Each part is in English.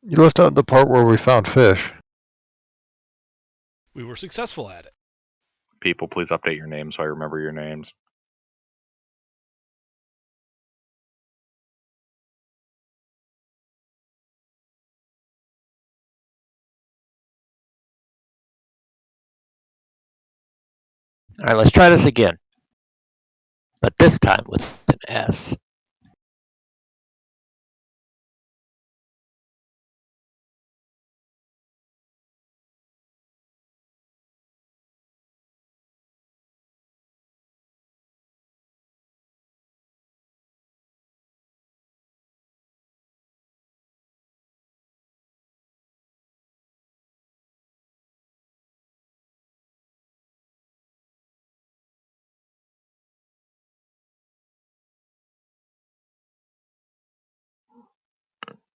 You left out the part where we found fish. We were successful at it. People, please update your names so I remember your names. All right, let's try this again. But this time with an S.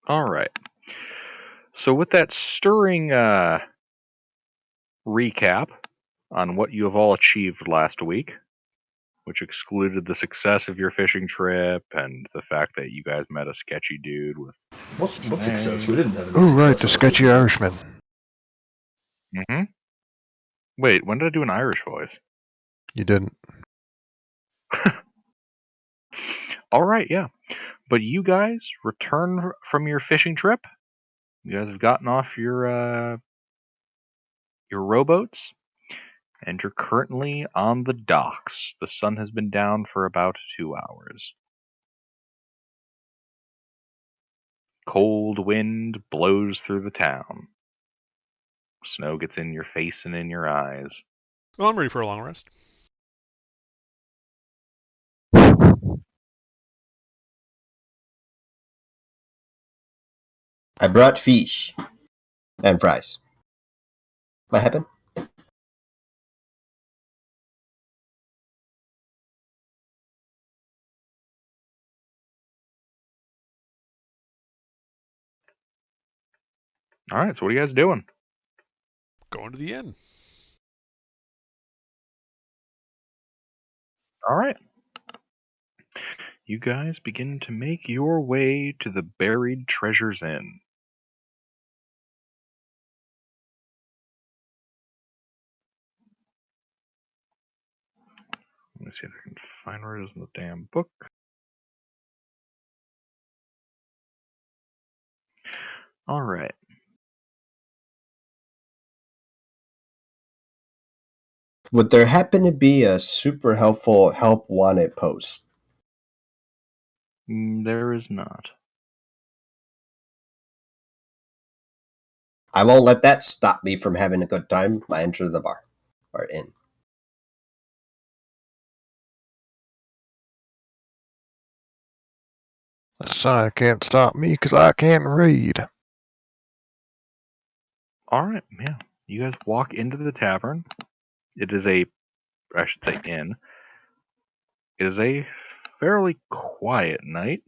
All right. So with that stirring recap on what you have all achieved last week, which excluded the success of your fishing trip and the fact that you guys met a sketchy dude with What success? We didn't have any Oh, success. right, the sketchy Irishman. Mm-hmm. Wait, when did I do an Irish voice? You didn't. All right, yeah. But you guys return from your fishing trip. You guys have gotten off your rowboats, and you're currently on the docks. The sun has been down for about 2 hours. Cold wind blows through the town. Snow gets in your face and in your eyes. Well, I'm ready for a long rest. I brought fish and fries. What happened? All right, so what are you guys doing? Going to the inn. All right. You guys begin to make your way to the Buried Treasures Inn. Let me see if I can find where it is in the damn book. All right. Would there happen to be a super helpful help wanted post? There is not. I won't let that stop me from having a good time. I enter the bar or inn. The sign can't stop me because I can't read. All right, yeah. You guys walk into the tavern. It is I should say inn. It is a fairly quiet night.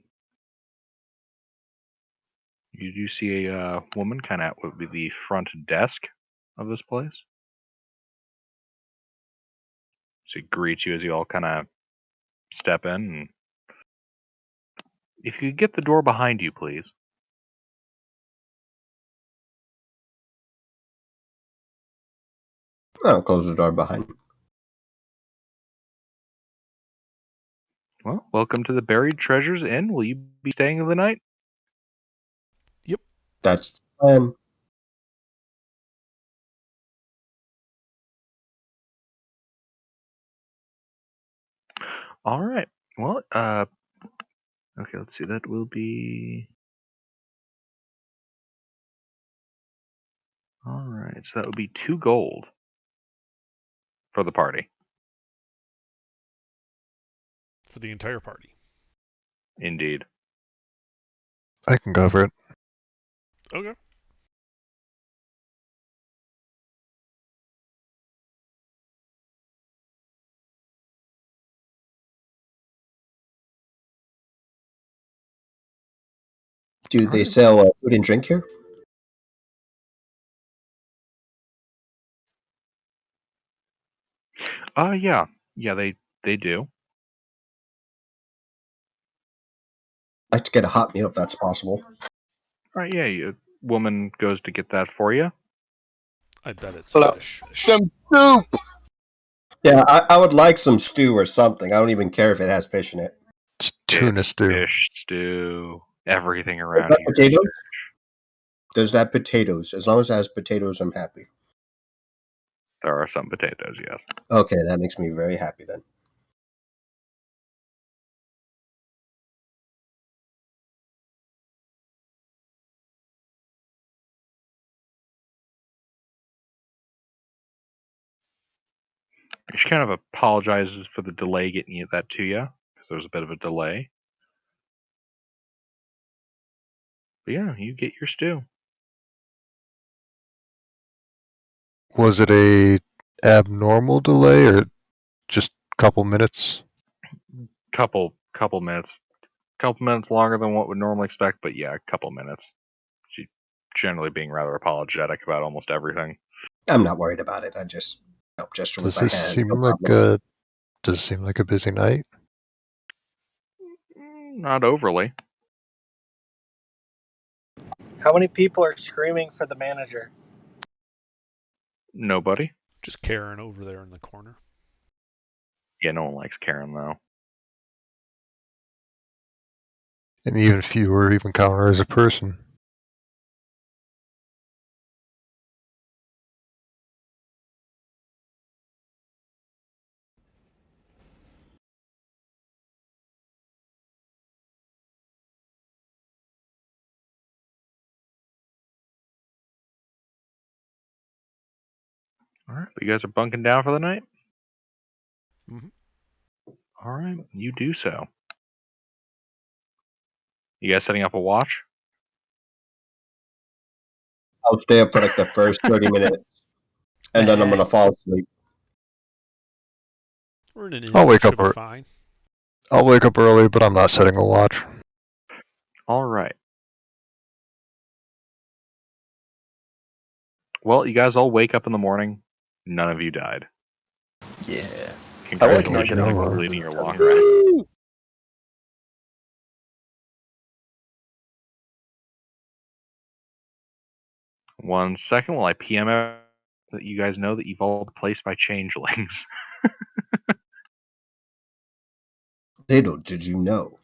You do see a woman kind of at what would be the front desk of this place. She greets you as you all kind of step in. And if you could get the door behind you, please. I'll close the door behind me. Well, welcome to the Buried Treasures Inn. Will you be staying the night? That's the plan. All right. Well, okay, let's see. That will be. All right. So that would be 2 gold for the party. For the entire party. Indeed. I can cover it. Okay. Do they sell food and drink here? Yeah. Yeah, they do. I'd like to get a hot meal if that's possible. All right, yeah. woman goes to get that for you. I bet it's Hello. fish. Some soup. Yeah, I would like some stew or something. I don't even care if it has fish in it. It's tuna It's stew. fish stew. Everything around Does that here. is potatoes? fish. Does that potatoes? As long as it has potatoes, I'm happy. There are some potatoes, yes. Okay, that makes me very happy then. She kind of apologizes for the delay getting that to you, because there was a bit of a delay. But yeah, you get your stew. Was it a abnormal delay or just a couple minutes? Couple minutes. Couple minutes longer than what would normally expect, but yeah, a couple minutes. She generally being rather apologetic about almost everything. I'm not worried about it. I just gesture with Does my this hand. seem No like problem. does it seem like a busy night? Not overly. How many people are screaming for the manager? Nobody. Just Karen over there in the corner. Yeah, no one likes Karen though. And even fewer even count her as a person. All right, but you guys are bunking down for the night. Mhm. All right, you do so. You guys setting up a watch? I'll stay up for like the first 30 minutes, and then I'm going to fall asleep. We're in an inn. I'll wake Should up be ear- fine. I'll wake up early, but I'm not setting a watch. All right. Well, you guys all wake up in the morning. None of you died. Yeah. Congratulations getting on over completing it. your long rest. One second while I PM that you guys know that you've all been placed by changelings. Little did you know.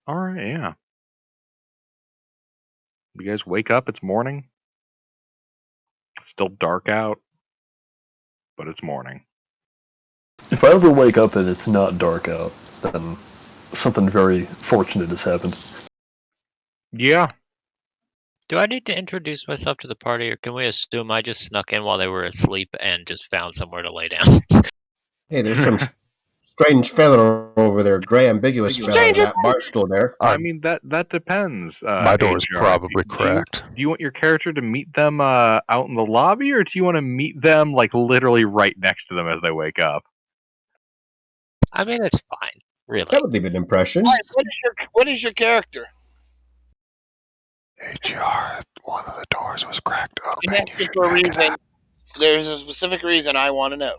All right, yeah. You guys wake up. It's morning. It's still dark out, but it's morning. If I ever wake up and it's not dark out, then something very fortunate has happened. Yeah. Do I need to introduce myself to the party, or can we assume I just snuck in while they were asleep and just found somewhere to lay down? Hey, there's some strange feather over there, gray ambiguous feather in that bar stool there. I mean that depends. My door's HR. probably Do you- cracked. Do you want your character to meet them out in the lobby, or do you want to meet them like literally right next to them as they wake up? I mean, it's fine, really. That would leave an impression. All right, what is your character? HR, one of the doors was cracked open. And that's You just should for a check it reason. out. There's a specific reason I want to know.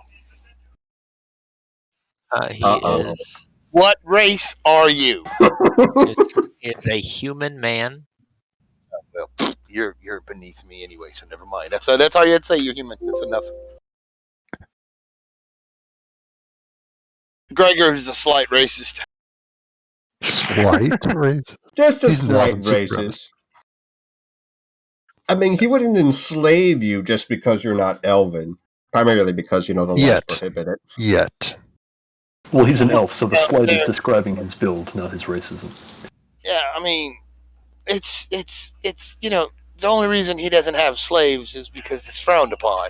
He Uh-oh. is What race are you? is a human man. Well, you're beneath me anyway, so never mind. That's all you had to say. You're human. That's enough. Gregor is a slight racist. Slight race. Just a He's slight not a supremacist. racist. I mean, he wouldn't enslave you just because you're not Elven. Primarily because, the laws Yet. prohibit it. Yet. Well, he's an elf, so the Yeah, slight yeah. is describing his build, not his racism. Yeah, I mean, it's the only reason he doesn't have slaves is because it's frowned upon.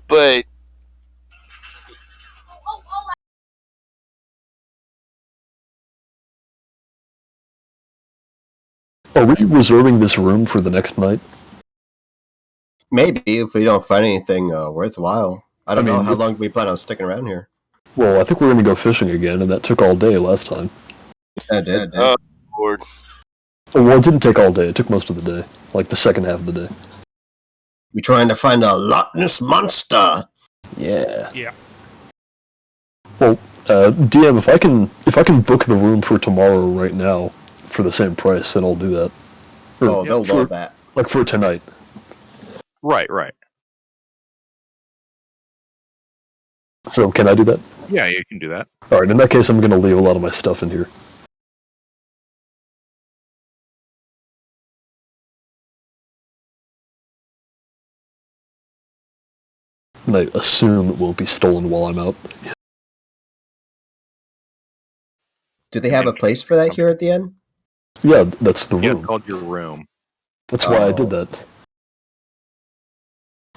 But Are we reserving this room for the next night? Maybe, if we don't find anything worthwhile. I don't know. mean, How if- long do we plan on sticking around here? Well, I think we're going to go fishing again, and that took all day last time. I did. Lord, Well, it didn't take all day. It took most of the day, like the second half of the day. We trying to find a Loch Ness monster. Yeah. Yeah. Well, DM, if I can book the room for tomorrow right now for the same price, then I'll do that. Oh, they'll for- love that. Like for tonight. Right. So can I do that? Yeah, you can do that. Alright, in that case, I'm going to leave a lot of my stuff in here. And I assume it won't be stolen while I'm out. Do they have a place for that here at the end? Yeah, that's the Yeah, room. it's called your room. That's why I did Oh. that.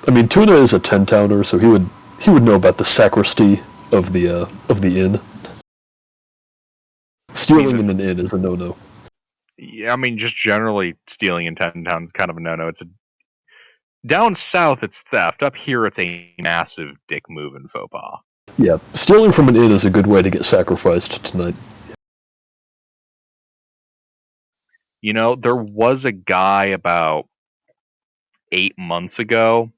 I mean, Tuna is a 10-towner, so he would know about the sacristy of the inn. Stealing in an inn is a no-no. Yeah, I mean, just generally stealing in 10 towns is kind of a no-no. Down south, it's theft. Up here, it's a massive dick move and faux pas. Yeah, stealing from an inn is a good way to get sacrificed tonight. You know, there was a guy about 8 months ago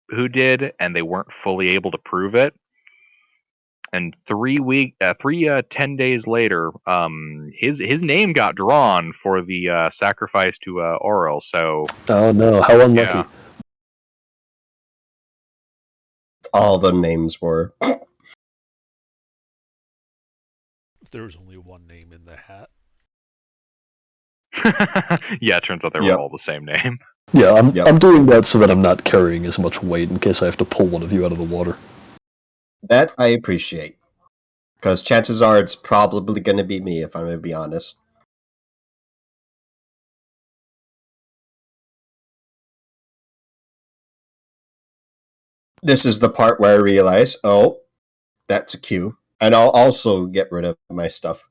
who did, and they weren't fully able to prove it. And 10 days later, his name got drawn for the sacrifice to Oral. So Oh no, how unlucky. Yeah. All the names were. There was only one name in the hat. yeah, it turns out they were Yep. all the same name. Yeah, Yep. I'm doing that so that I'm not carrying as much weight in case I have to pull one of you out of the water. That I appreciate. Because chances are it's probably going to be me, if I'm going to be honest. This is the part where I realize, oh, that's a cue. And I'll also get rid of my stuff.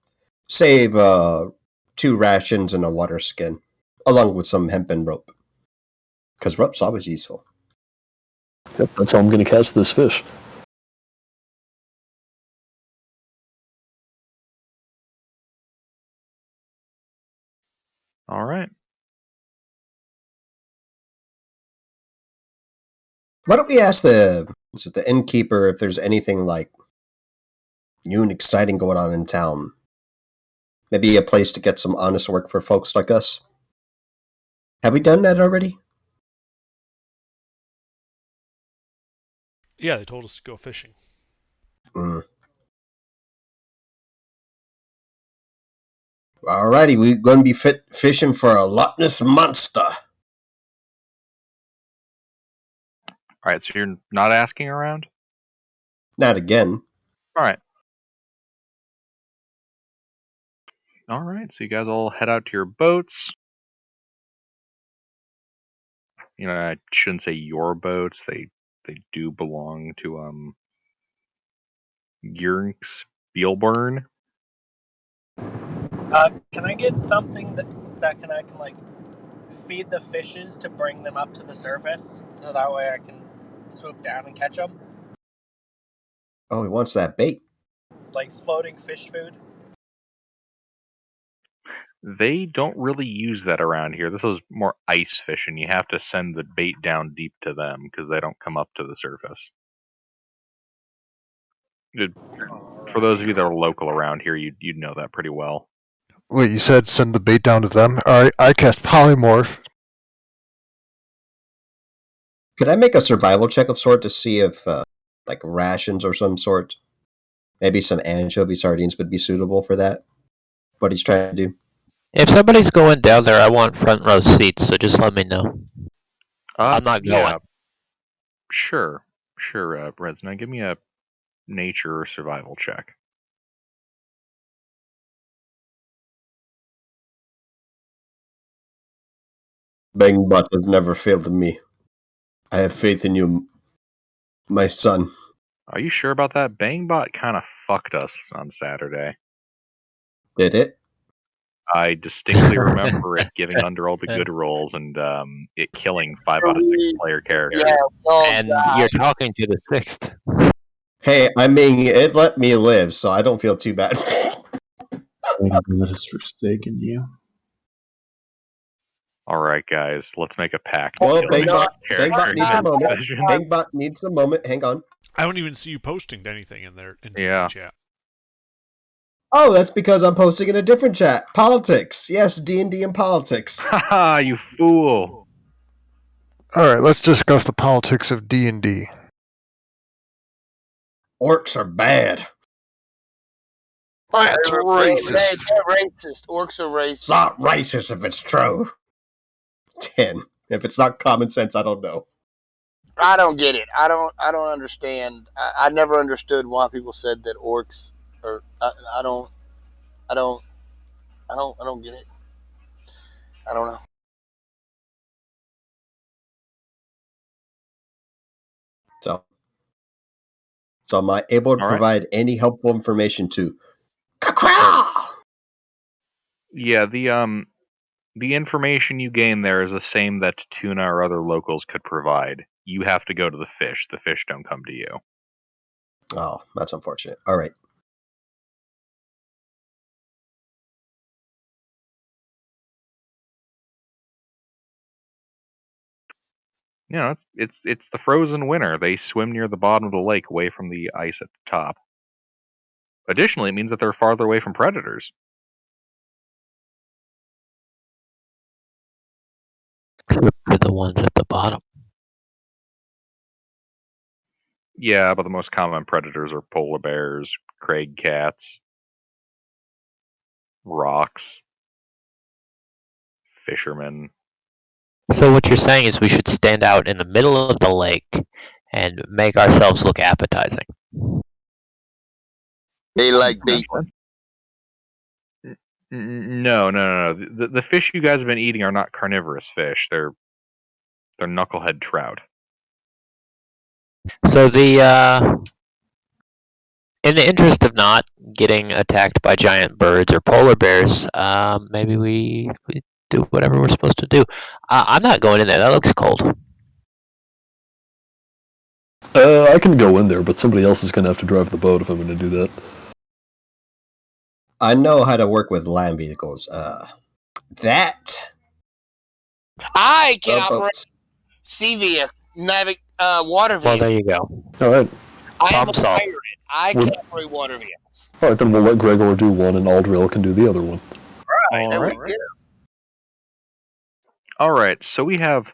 Save 2 rations and a water skin, along with some hempen rope. Because rope's always useful. Yep, that's how I'm going to catch this fish. All right. Why don't we ask the innkeeper if there's anything like new and exciting going on in town? Maybe a place to get some honest work for folks like us. Have we done that already? Yeah, they told us to go fishing. Mm. Alrighty, we're going to be fishing for a Loch Ness monster. All right, so you're not asking around? Not again. All right. All right, so you guys all head out to your boats. You know, I shouldn't say your boats. They do belong to Gernk Spielburn. Can I get something that I can like feed the fishes to bring them up to the surface, so that way I can swoop down and catch them? Oh, he wants that bait. Like floating fish food. They don't really use that around here. This is more ice fishing. You have to send the bait down deep to them because they don't come up to the surface. For those of you that are local around here, you'd know that pretty well. Wait, you said send the bait down to them? Alright, I cast Polymorph. Could I make a survival check of sort to see if, like, rations or some sort? Maybe some anchovy sardines would be suitable for that? What he's trying to do? If somebody's going down there, I want front row seats, so just let me know. I'm not going. Yeah. Sure, Resna, give me a nature or survival check. Bangbot has never failed me. I have faith in you, my son. Are you sure about that? Bangbot kind of fucked us on Saturday. Did it? I distinctly remember it giving under all the good rolls and it killing 5 out of 6 player characters. Yeah, And you're talking to the 6th. Hey, I mean, it let me live, so I don't feel too bad. God has forsaken you. All right, guys, let's make a pact. Well, Killing Bangbot character needs a in this moment. session. Bangbot needs a moment. Hang on. I don't even see you posting anything in there in Yeah. chat. Oh, that's because I'm posting in a different chat. Politics. Yes, D&D and politics. Haha, you fool. All right, let's discuss the politics of D&D. Orcs are bad. That's They're racist. racist. Orcs are racist. It's not racist if it's true. 10. If it's not common sense, I don't know. I don't get it. I don't understand. I never understood why people said that orcs are. I don't. I don't. I don't get it. I don't know. So am I able to All right. provide any helpful information to Kakra? Yeah, the information you gain there is the same that Tuna or other locals could provide. You have to go to the fish. The fish don't come to you. Oh, that's unfortunate. All right. You know, it's the frozen winter. They swim near the bottom of the lake, away from the ice at the top. Additionally, it means that they're farther away from predators. Except for the ones at the bottom. Yeah, but the most common predators are polar bears, crag cats, rocks, fishermen. So what you're saying is we should stand out in the middle of the lake and make ourselves look appetizing. They like bait. No. The fish you guys have been eating are not carnivorous fish. They're knucklehead trout. So in the interest of not getting attacked by giant birds or polar bears, maybe we do whatever we're supposed to do. I'm not going in there. That looks cold. I can go in there, but somebody else is going to have to drive the boat if I'm going to do that. I know how to work with land vehicles. That. I can Boats. operate sea water Well, vehicles. there you go. All right. I am a problem solved. pirate. I can operate water vehicles. All right, then we'll let Gregor do one, and Aldril can do the other one. Right. All There right. we go. All right. So we have.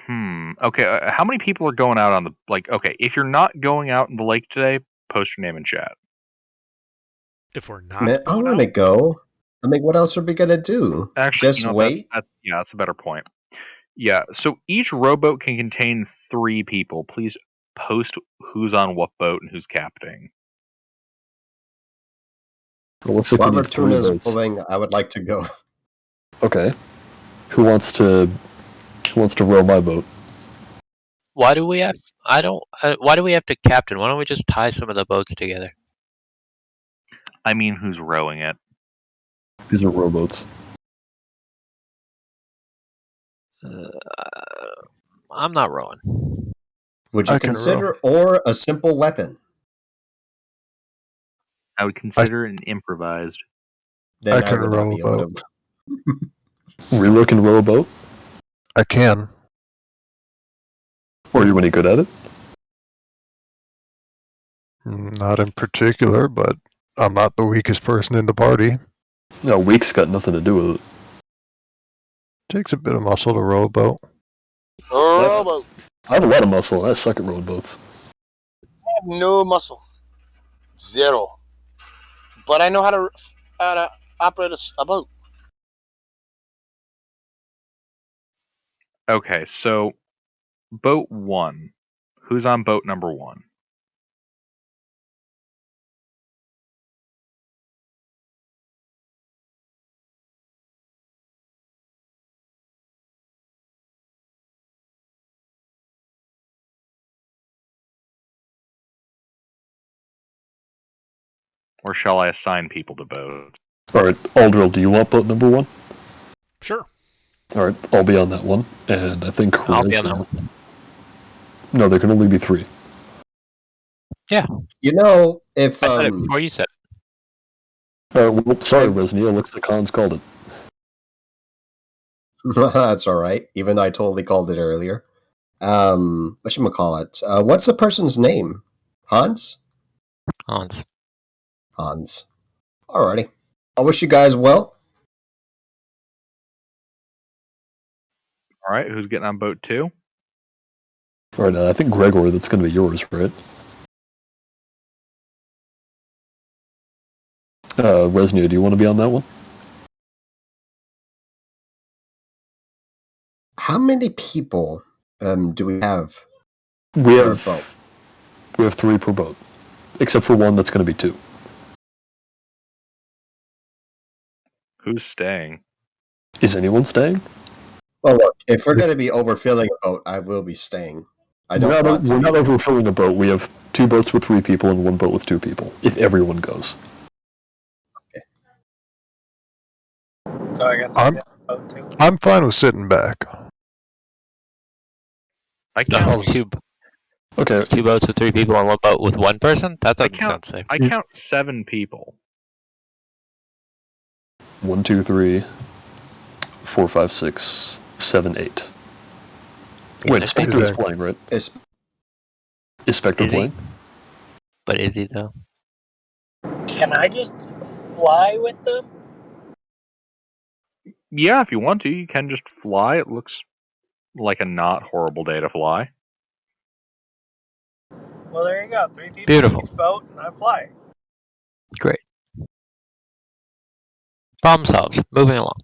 Okay. How many people are going out on the Okay, if you're not going out in the lake today, post your name in chat. If we're not Man, I going want to out, go. I mean, what else are we going to do? Actually, Just wait? that's a better point. Yeah. So each rowboat can contain 3 people. Please post who's on what boat and who's captaining. Well, looks like we Robert need 3 Tuna's boats. willing. I would like to go. Okay. Who wants to row my boat? Why do we have? Why do we have to captain? Why don't we just tie some of the boats together? I mean, who's rowing it? These are rowboats. I'm not rowing. Would you I can consider or a simple weapon? I would consider an improvised. Then I I can would not row be a able boat. to. Relo can row a boat? I can. Or are you any good at it? Not in particular, but I'm not the weakest person in the party. No, weak's got nothing to do with it. Takes a bit of muscle to row a boat. Rowboat. I have a lot of muscle, and I suck at rowing boats. I have no muscle. 0. But I know how to operate a boat. Okay, so boat 1. Who's on boat number 1? Or shall I assign people to boats? Alright, Aldril, do you want boat number 1? sure. Alright, I'll be on that one. And I think I'll be on Resniel- that one. No, there can only be 3. You know, if I said it before you said it. Well, sorry, Resniel, looks like Hans called it. that's all right. Even though I totally called it earlier. Whatchamacallit? What's the person's name? Hans? Hans. Hans. Alrighty. I wish you guys well. All right, who's getting on boat 2? All right, I think Gregor, that's going to be yours, right? Resnia, do you want to be on that one? How many people do we have? We per boat? have 3 per boat, except for one that's going to be 2. Who's staying? Is anyone staying? Well, look, if we're going to be overfilling a boat, I will be staying. I don't want to. We're not overfilling a boat. We have 2 boats with 3 people and 1 boat with 2 people. If everyone goes. So I guess I'm- I'm boat too. I'm fine with sitting back. I No, count. Okay. 2 boats with 3 people and 1 boat with 1 person? That doesn't sound safe. I count 7 people. 1, 2, 3, 4, 5, 6, 7, 8. Wait, Is Spectre is he? playing, right? Is Is Spectre Is he? playing? But is he though? Can I just fly with them? Yeah, if you want to, you can just fly. It looks like a not horrible day to fly. Well, there you go. 3 people Beautiful. in each boat, and I fly. Great. Problem solved. Moving along.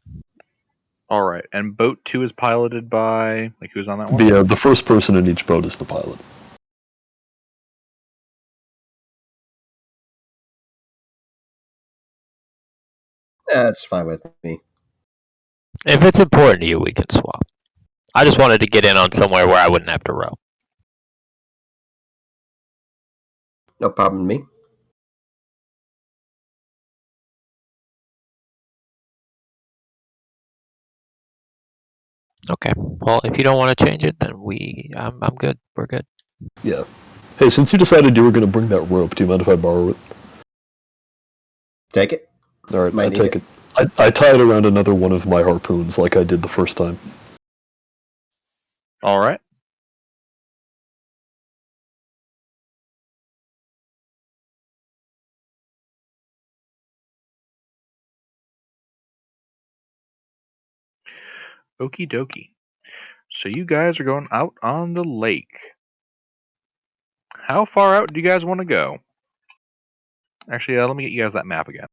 All right, and boat 2 is piloted by who's on that one? The first person in each boat is the pilot. that's fine with me. If it's important to you, we can swap. I just wanted to get in on somewhere where I wouldn't have to row. No problem with me. Okay. Well, if you don't want to change it, then I'm good. We're good. Yeah. Hey, since you decided you were going to bring that rope, do you mind if I borrow it? Take it. All right, Might I need take it. I tie it around another one of my harpoons like I did the first time. All right. Okie dokie. So you guys are going out on the lake. How far out do you guys want to go? Actually, let me get you guys that map again.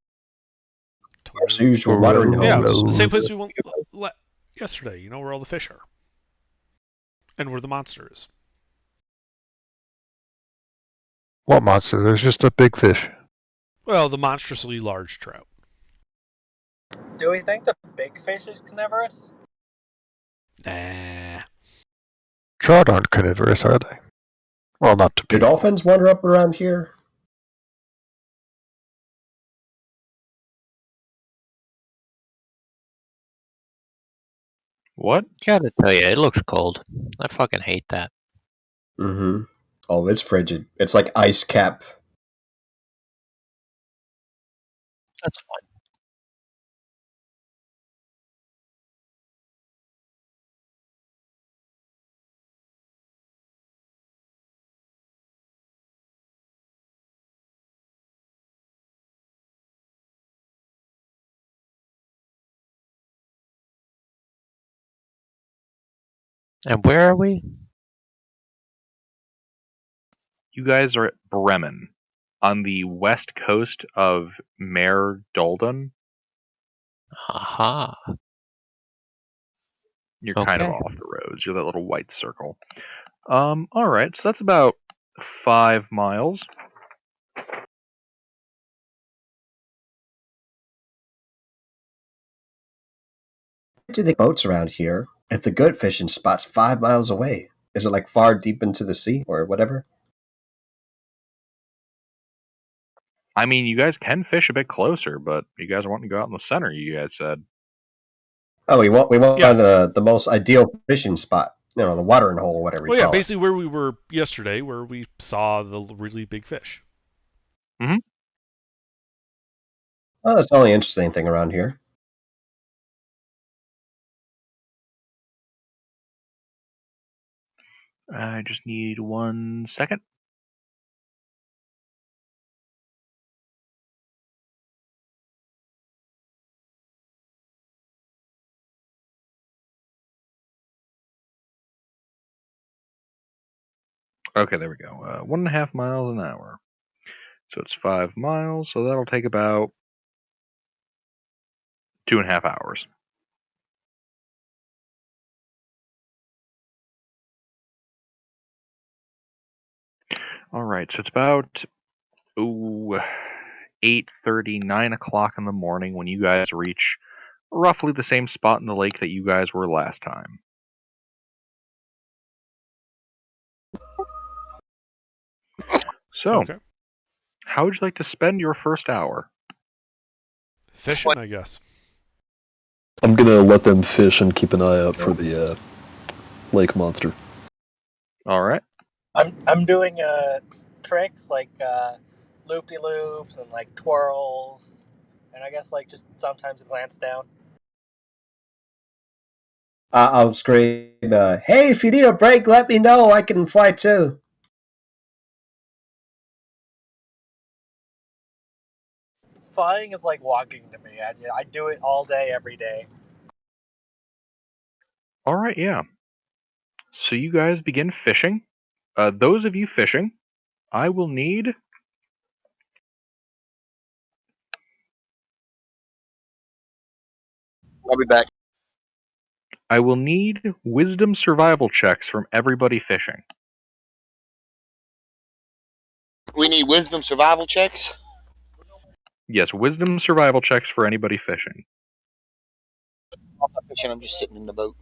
As usual, watering Yeah, holes. the same place we went yesterday. You know where all the fish are, and where the monster is. What monster? There's just a big fish. Well, the monstrously large trout. Do we think the big fish is carnivorous? Nah. Trout aren't carnivorous, are they? Well, not to Do people. dolphins wander up around here? What? Gotta tell you, it looks cold. I fucking hate that. Mm-hmm. Oh, it's frigid. It's like ice cap. That's fine. And where are we? You guys are at Bremen, on the west coast of Mare Dolden. Aha. You're kind of Okay. off the roads. You're that little white circle. All right, so that's about 5 miles. Do the boats around here? If the good fishing spot's 5 miles away, is it like far deep into the sea or whatever? I mean, you guys can fish a bit closer, but you guys are wanting to go out in the center. You guys said. Oh, we want Yes. the most ideal fishing spot. You know, the watering hole, whatever you Well, yeah, call it. basically where we were yesterday, where we saw the really big fish. Oh, that's the only interesting thing around here. I just need 1 second. Okay, there we go. 1.5 miles an hour. So it's 5 miles, so that'll take about 2.5 hours. All right, so it's about 8:30, 9 o'clock in the morning when you guys reach roughly the same spot in the lake that you guys were last time. So, Okay. how would you like to spend your first hour? Fishing, I guess. I'm gonna let them fish and keep an eye out for the lake monster. All right. I'm doing tricks like loop de loops and like twirls, and I guess like just sometimes glance down. I'll scream, hey, if you need a break, let me know. I can fly too. Flying is like walking to me. I do it all day, every day. All right, yeah. So you guys begin fishing. Those of you fishing, I will need I'll be back. wisdom survival checks from everybody fishing. We need wisdom survival checks. Yes, wisdom survival checks for anybody fishing. I'm not fishing. I'm just sitting in the boat.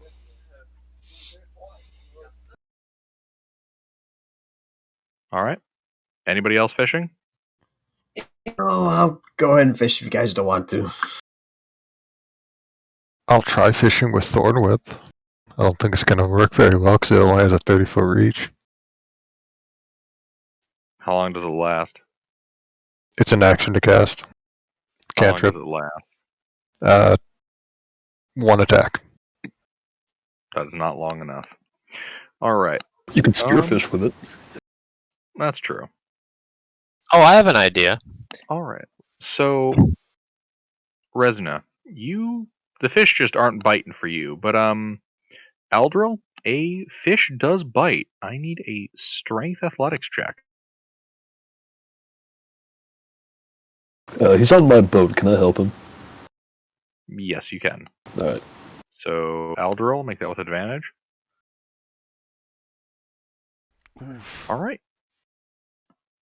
All right. Anybody else fishing? Oh, I'll go ahead and fish if you guys don't want to. I'll try fishing with Thorn Whip. I don't think it's going to work very well because it only has a 30-foot reach. How long does it last? It's an action to cast. How long Cantrip. does it last? One attack. That's not long enough. All right. You can spearfish with it. That's true. Oh, I have an idea. All right. So, Resna, the fish just aren't biting for you, but Aldril, a fish does bite. I need a strength athletics check. He's on my boat. Can I help him? Yes, you can. All right. So, Aldril, make that with advantage. Oof. All right.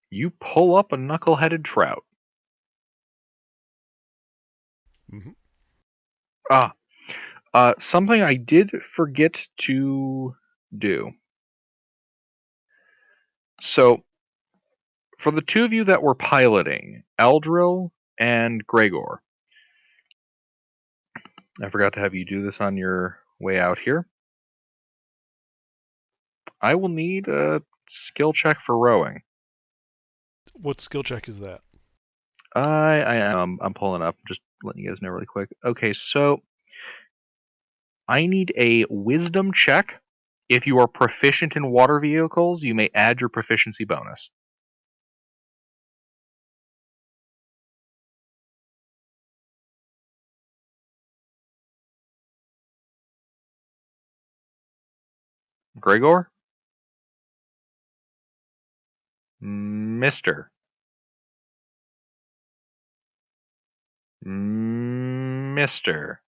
You pull up a knuckle-headed trout. Mhm. Something I did forget to do. So, for the two of you that were piloting, Aldril and Gregor, I forgot to have you do this on your way out here. I will need a skill check for rowing. What skill check is that? I'm pulling up, just letting you guys know really quick. Okay, so I need a wisdom check. If you are proficient in water vehicles, you may add your proficiency bonus. Gregor? Mister. Mister.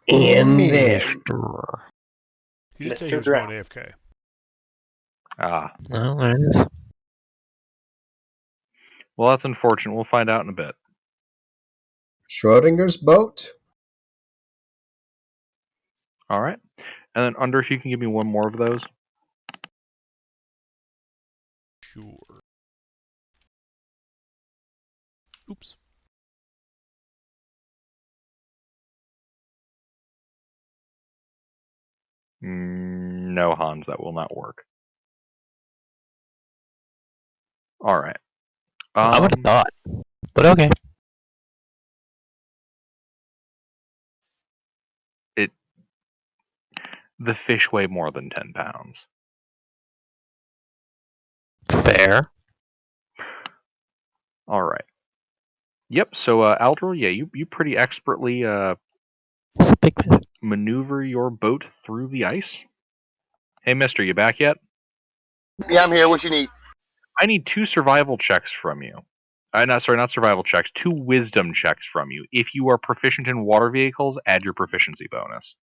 And then, He did say he Mr. was going Drow. AFK. Ah. Oh, there it is. Well, that's unfortunate. We'll find out in a bit. Schrodinger's boat? All right. And then, Under, if you can give me one more of those. Sure. Oops. No, Hans, that will not work. All right. I would have thought, but okay. The fish weigh more than 10 pounds. Fair. All right. Yep. So, Aldril, yeah, you pretty expertly It's a big fish. maneuver your boat through the ice. Hey, Mister, you back yet? Yeah, I'm here. What you need? I need 2 survival checks from you. Not survival checks. 2 wisdom checks from you. If you are proficient in water vehicles, add your proficiency bonus.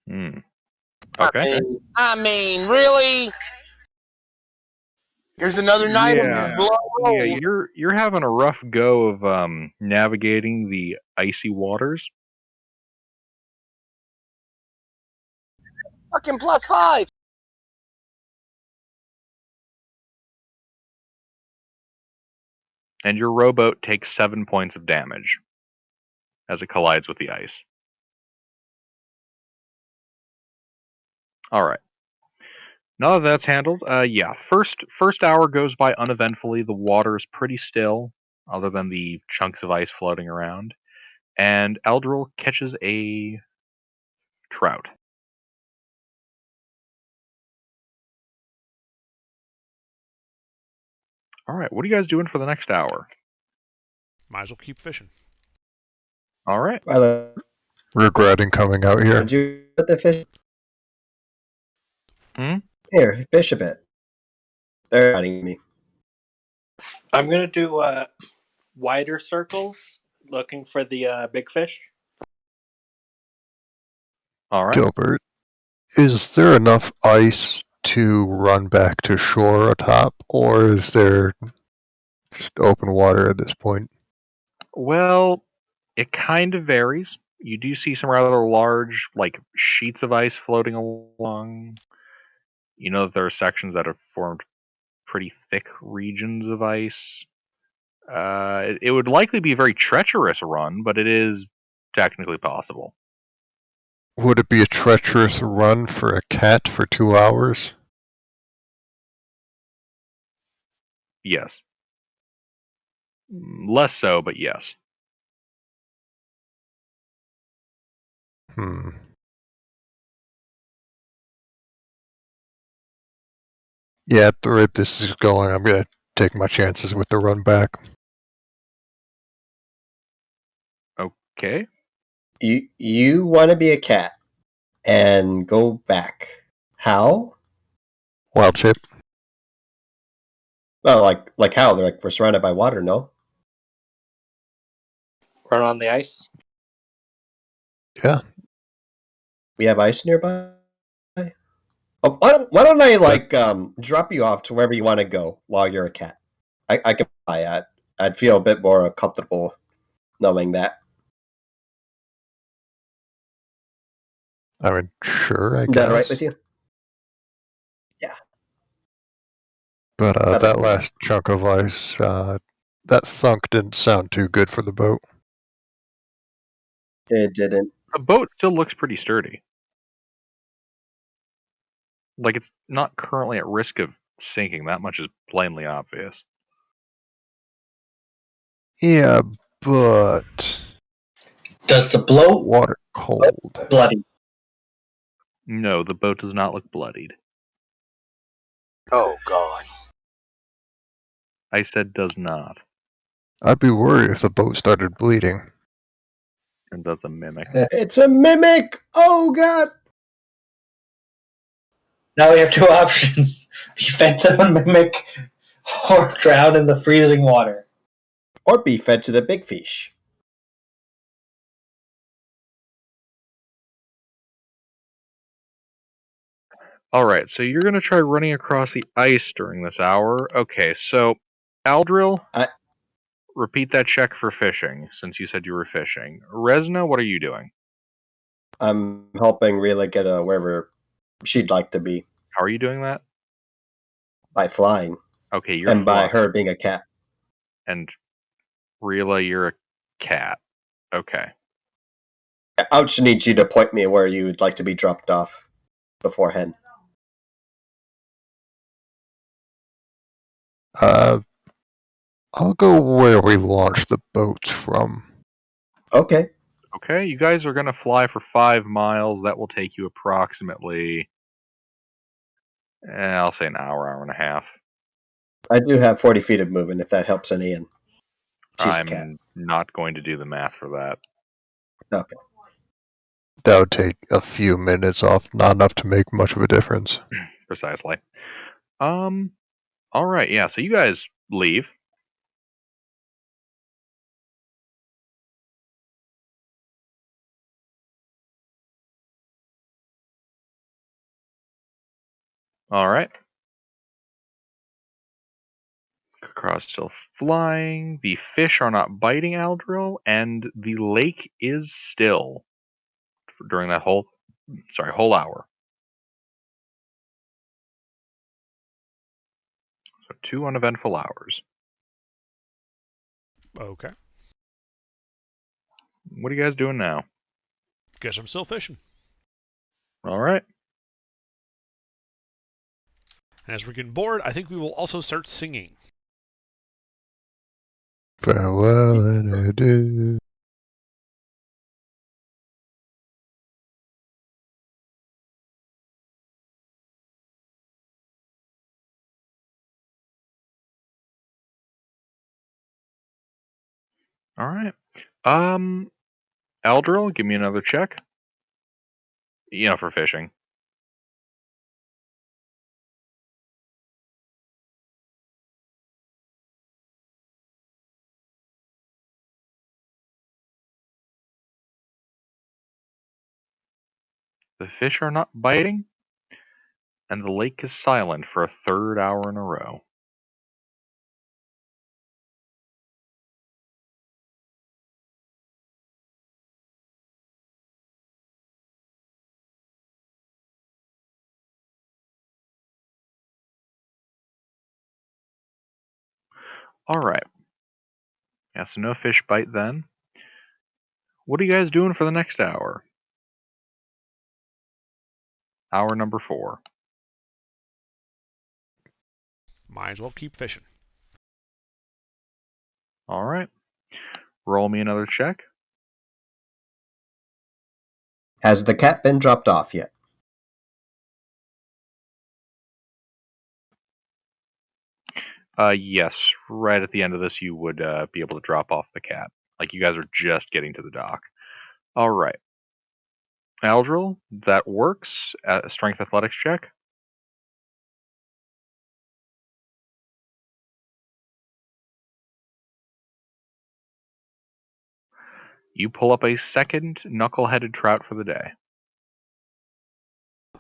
Hmm. Okay. I mean, really? Here's another night of Yeah. blow Yeah, rolls. you're having a rough go of navigating the icy waters. Fucking +5. And your rowboat takes 7 points of damage as it collides with the ice. All right. Now that that's handled, yeah. First hour goes by uneventfully. The water is pretty still, other than the chunks of ice floating around. And Eldril catches a trout. All right. What are you guys doing for the next hour? Might as well keep fishing. All right. Ryler, Regretting coming out here. did you put the fish? Hmm? Here, fish a bit. They're biting me. I'm gonna do wider circles, looking for the big fish. All right. Gilbert, is there enough ice to run back to shore atop, or is there just open water at this point? Well, it kind of varies. You do see some rather large, like, sheets of ice floating along. You know that there are sections that have formed pretty thick regions of ice. It would likely be a very treacherous run, but it is technically possible. Would it be a treacherous run for a cat for 2 hours? Yes. Less so, but yes. Hmm. Yeah, at the rate this is going, I'm gonna take my chances with the run back. Okay. You want to be a cat and go back. How? Wild shape. Well, like how? They're like we're surrounded by water. No, Run on the ice. Yeah. we have ice nearby. Oh, why don't I drop you off to wherever you want to go while you're a cat? I could buy that. I'd feel a bit more comfortable knowing that. I mean, sure, I Is that all right guess. with you? Yeah. But I'd that like last chunk of ice, that thunk didn't sound too good for the boat. It didn't. The boat still looks pretty sturdy. Like, it's not currently at risk of sinking. That much is plainly obvious. Yeah, but Does the bloat water cold. bloody? No, the boat does not look bloodied. Oh God. I said does not. I'd be worried if the boat started bleeding. And that's a mimic. It's a mimic. Oh God. Now we have two options: be fed to the mimic, or drown in the freezing water. Or be fed to the big fish. Alright, so you're going to try running across the ice during this hour. Okay, so, Aldril, repeat that check for fishing, since you said you were fishing. Resna, what are you doing? I'm helping Rila get wherever she'd like to be How are you doing that? by flying Okay, you're and by flying. her being a cat. And Rila, you're a cat. Okay. I just need you to point me where you'd like to be dropped off beforehand. I'll go where we launched the boat from. Okay. Okay, you guys are going to fly for 5 miles. That will take you approximately, I'll say an hour and a half. I do have 40 feet of movement, if that helps any. And she's a cat. I'm not going to do the math for that. Okay. That would take a few minutes off, not enough to make much of a difference. Precisely. All right, yeah. So you guys leave. All right. Kakra still flying. The fish are not biting Aldril, and the lake is still during that whole hour. So 2 uneventful hours. Okay. What are you guys doing now? Guess I'm still fishing. All right. And as we're getting bored, I think we will also start singing. Farewell and adieu. All right. Aldril, give me another check. For fishing. The fish are not biting, and the lake is silent for a 3rd hour in a row. All right. Yeah, so no fish bite then. What are you guys doing for the next hour? Hour number 4. Might as well keep fishing. All right. Roll me another check. Has the cat been dropped off yet? Yes, right at the end of this, you would be able to drop off the cat. Like you guys are just getting to the dock. All right. Aldril, that works. Strength athletics check. You pull up a second knuckle-headed trout for the day.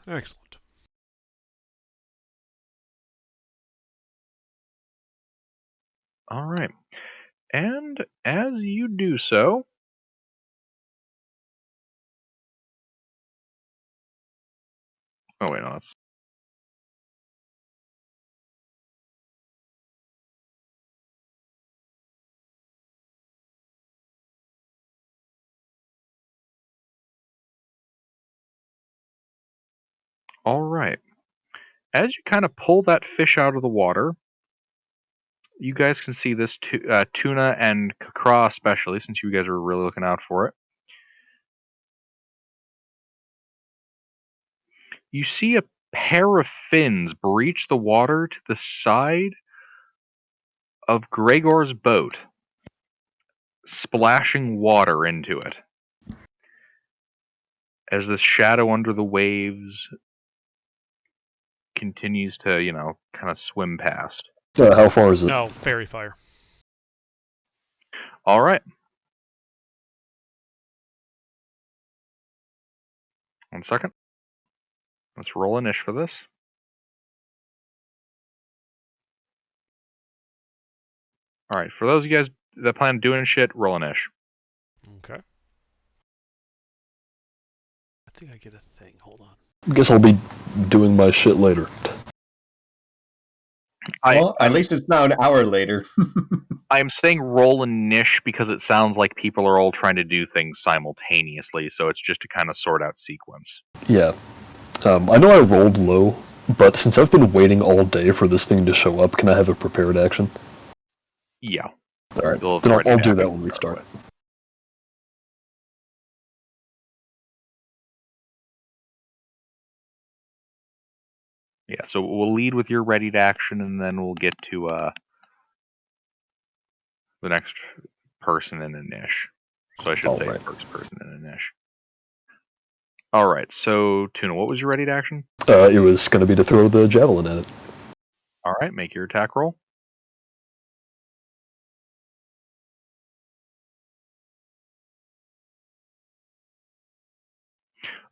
Excellent. All right. And as you do so, oh wait, no, that's all right. As you kind of pull that fish out of the water, you guys can see this tuna and kakra, especially since you guys are really looking out for it. You see a pair of fins breach the water to the side of Gregor's boat, splashing water into it. As the shadow under the waves continues to, kind of swim past. How far is it? No, fairy fire. All right. 1 second. Let's roll a niche for this. All right. For those of you guys that plan on doing shit, roll a niche. Okay. I think I get a thing. Hold on. Guess I'll be doing my shit later. Well, at least it's now an hour later. I'm saying roll a niche because it sounds like people are all trying to do things simultaneously, so it's just to kind of sort out sequence. Yeah. I know I rolled low, but since I've been waiting all day for this thing to show up, can I have a prepared action? Yeah. Alright, You'll have then already I'll do had that it when we start start. with. Yeah, so we'll lead with your ready to action, and then we'll get to the next person in a niche. So I should say Alright. first person in a niche. All right, so Tuna, what was your ready to action? It was going to be to throw the javelin at it. All right, make your attack roll.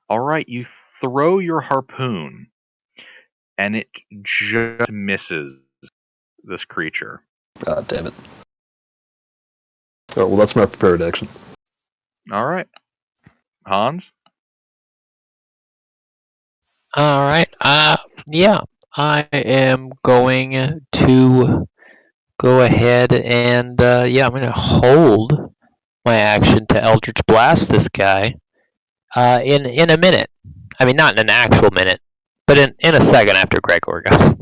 All right, you throw your harpoon, and it just misses this creature. Ah, damn it. Oh, well, that's my prepared action. All right, Hans. All right. Yeah, I am going to go ahead and I'm going to hold my action to Eldritch Blast this guy in a minute. I mean, not in an actual minute, but in a second after Gregor goes.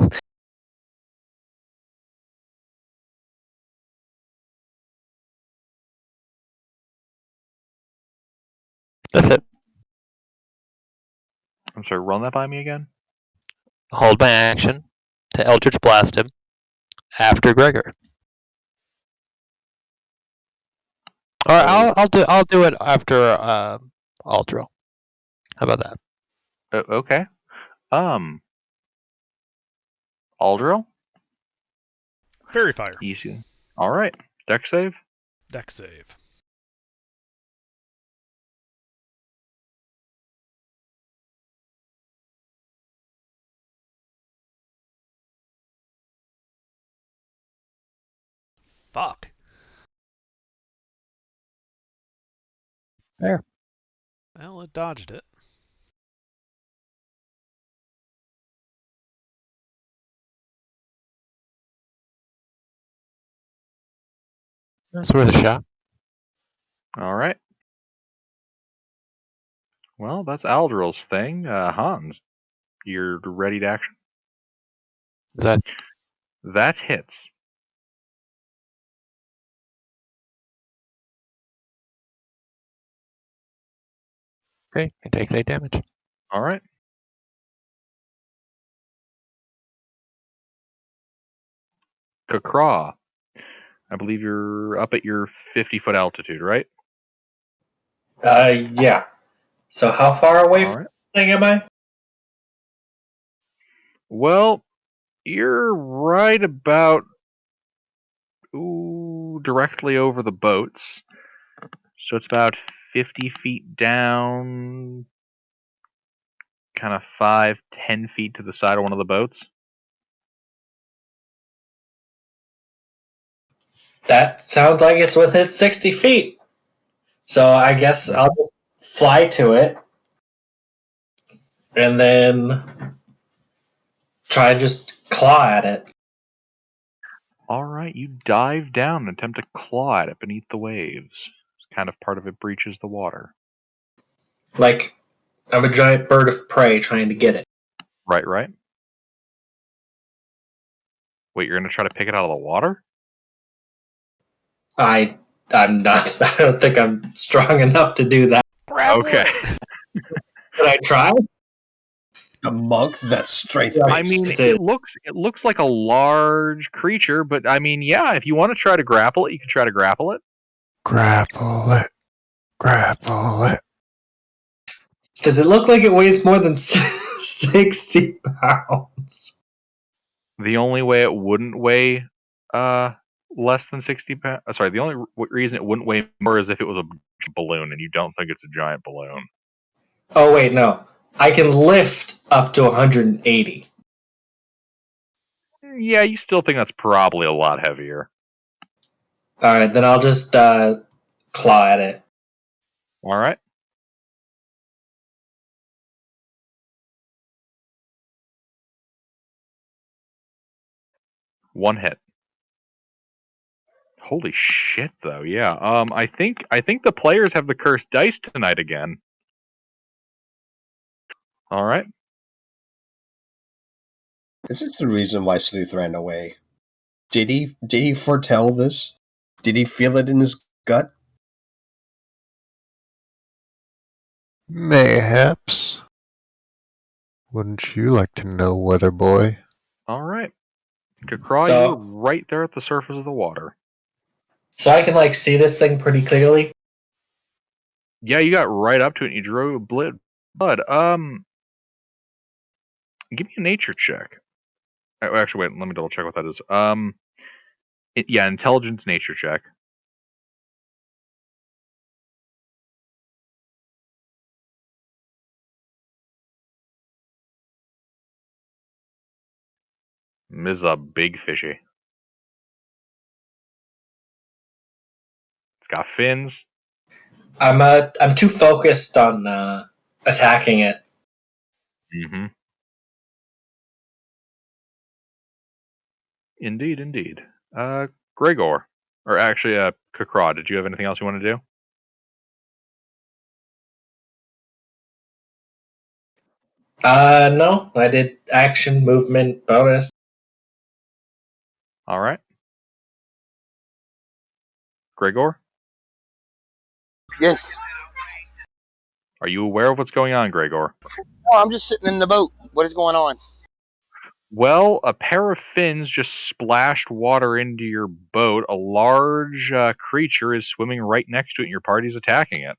That's it. I'm sorry, run that by me again. Hold my action to Eldritch Blast him after Gregor. Or I'll do it after Aldro. How about that? Okay. Aldril. Fairy fire. Easy. All right. Dex save. Dex save. Fuck. There. Well, it dodged it. That's worth a shot. All right. Well, that's Aldril's thing. Hans, you're ready to action. Is that That hits. okay? It takes 8 damage. All right. Kakra, I believe you're up at your 50-foot altitude, right? Yeah. So how far away All from right. the thing am I? Well, you're right about directly over the boats. So it's about 50 feet down, kind of 5-10 feet to the side of one of the boats. That sounds like it's within 60 feet. So I guess I'll just fly to it and then try and just claw at it. All right, you dive down and attempt to claw at it beneath the waves. It's kind of part of it breaches the water. Like I'm a giant bird of prey trying to get it. Right. Wait, you're going to try to pick it out of the water? I'm not. I don't think I'm strong enough to do that. Grapple Okay. it! Could I try? A monk that's strength Yeah, I mean, based. it looks like a large creature, but I mean, yeah, if you want to try to grapple it, you can try to grapple it. Grapple it. Grapple it. Does it look like it weighs more than 60 pounds? The only way it wouldn't weigh less than 60 pounds. Sorry, the only reason it wouldn't weigh more is if it was a balloon, and you don't think it's a giant balloon. Oh wait, no. I can lift up to 180. Yeah, you still think that's probably a lot heavier. Alright, then I'll just claw at it. All right. One hit. Holy shit, though. Yeah. I think the players have the cursed dice tonight again. All right. Is this the reason why Sleuth ran away? Did he foretell this? Did he feel it in his gut? Mayhaps. Wouldn't you like to know, weather boy? All right. Kakra, So- you're right there at the surface of the water. So I can see this thing pretty clearly. Yeah, you got right up to it and you drew blood. Give me a nature check. Actually, wait, let me double check what that is. Intelligence nature check. This is a big fishy. It's got fins. I'm too focused on attacking it. Mm-hmm. Indeed. Gregor. Or actually, Kakra, did you have anything else you want to do? No, I did action, movement, bonus. All right. Gregor, Yes. are you aware of what's going on, Gregor? Oh, I'm just sitting in the boat. What is going on? Well, a pair of fins just splashed water into your boat. A large creature is swimming right next to it, and your party's attacking it.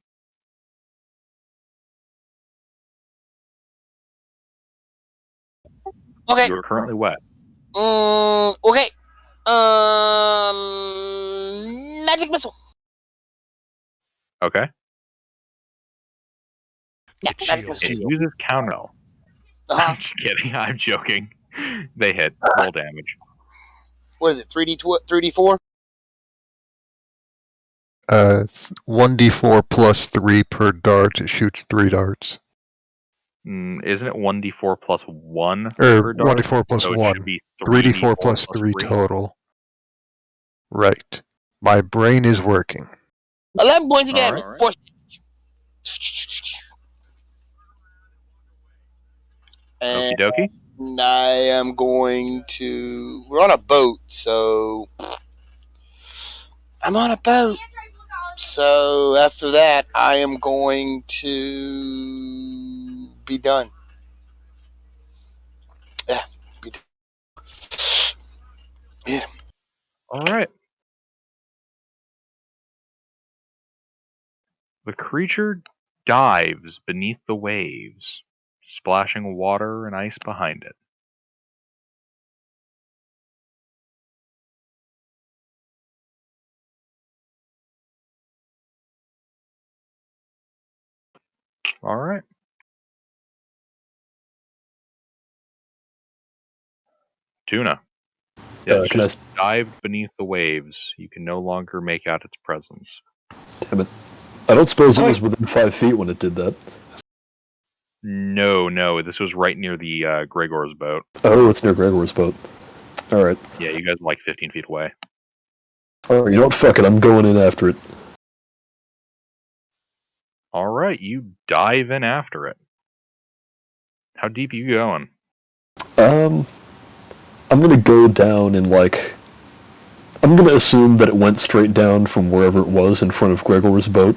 Okay. You are currently wet. Okay. Magic missile. Okay. Yeah, It magic shields. It missile. uses counter. Uh-huh. I'm just kidding. I'm joking. They hit. Roll damage. What is it? 3D4? 1d4 plus 3 per dart. It shoots 3 darts. Isn't it 1d4 plus 1 Or per dart? 1d4 plus So it 1. should be 3d4 3d4 plus plus 3 3. total. Right. My brain is working. 11 points of All damage. right. Force. Okie And dokie. I am going to. We're on a boat, so. I'm on a boat. So after that, I am going to be done. Yeah, be done. Yeah. All right. The creature dives beneath the waves, splashing water and ice behind it. All right. Tuna. Yeah, it's Can I? just dived beneath the waves. You can no longer make out its presence. Damn it! I don't suppose it was within 5 feet when it did that. No. This was right near the Gregor's boat. Oh, it's near Gregor's boat. All right. Yeah, you guys are like 15 feet away. All right. You know what? Fuck it. I'm going in after it. All right, you dive in after it. How deep are you going? I'm gonna go down and I'm gonna assume that it went straight down from wherever it was in front of Gregor's boat,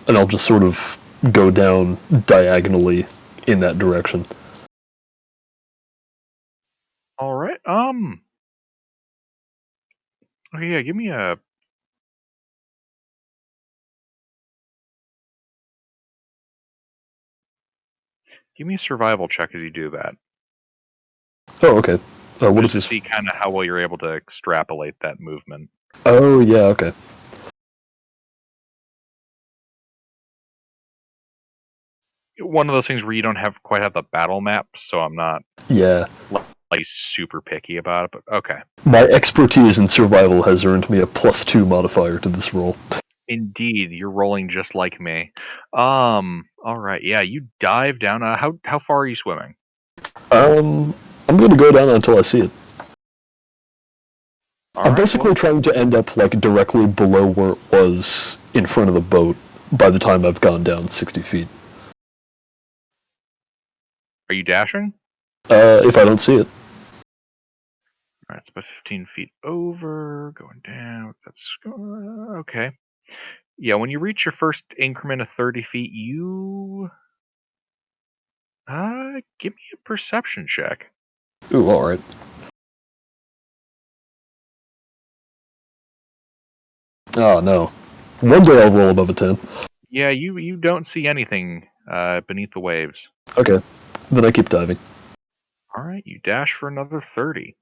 and I'll just sort of go down diagonally in that direction. All right. Okay, yeah. Give me a survival check as you do that. Oh, okay. What is Just to this? see kind of how well you're able to extrapolate that movement. Oh, yeah. Okay. One of those things where you don't quite have the battle map, so I'm not Yeah. like super picky about it. But okay. My expertise in survival has earned me a +2 modifier to this roll. Indeed, you're rolling just like me. All right. Yeah, you dive down. How far are you swimming? I'm gonna go down until I see it. All I'm right, basically well, trying to end up directly below where it was in front of the boat by the time I've gone down 60 feet. are you dashing? If I don't see it. All right, it's about 15 feet over, going down. That's okay. Yeah, when you reach your first increment of 30 feet, you Give me a perception check. Ooh, alright. Oh, no. One day I'll roll above a 10. Yeah, you don't see anything beneath the waves. Okay. Then I keep diving. All right, you dash for another 30.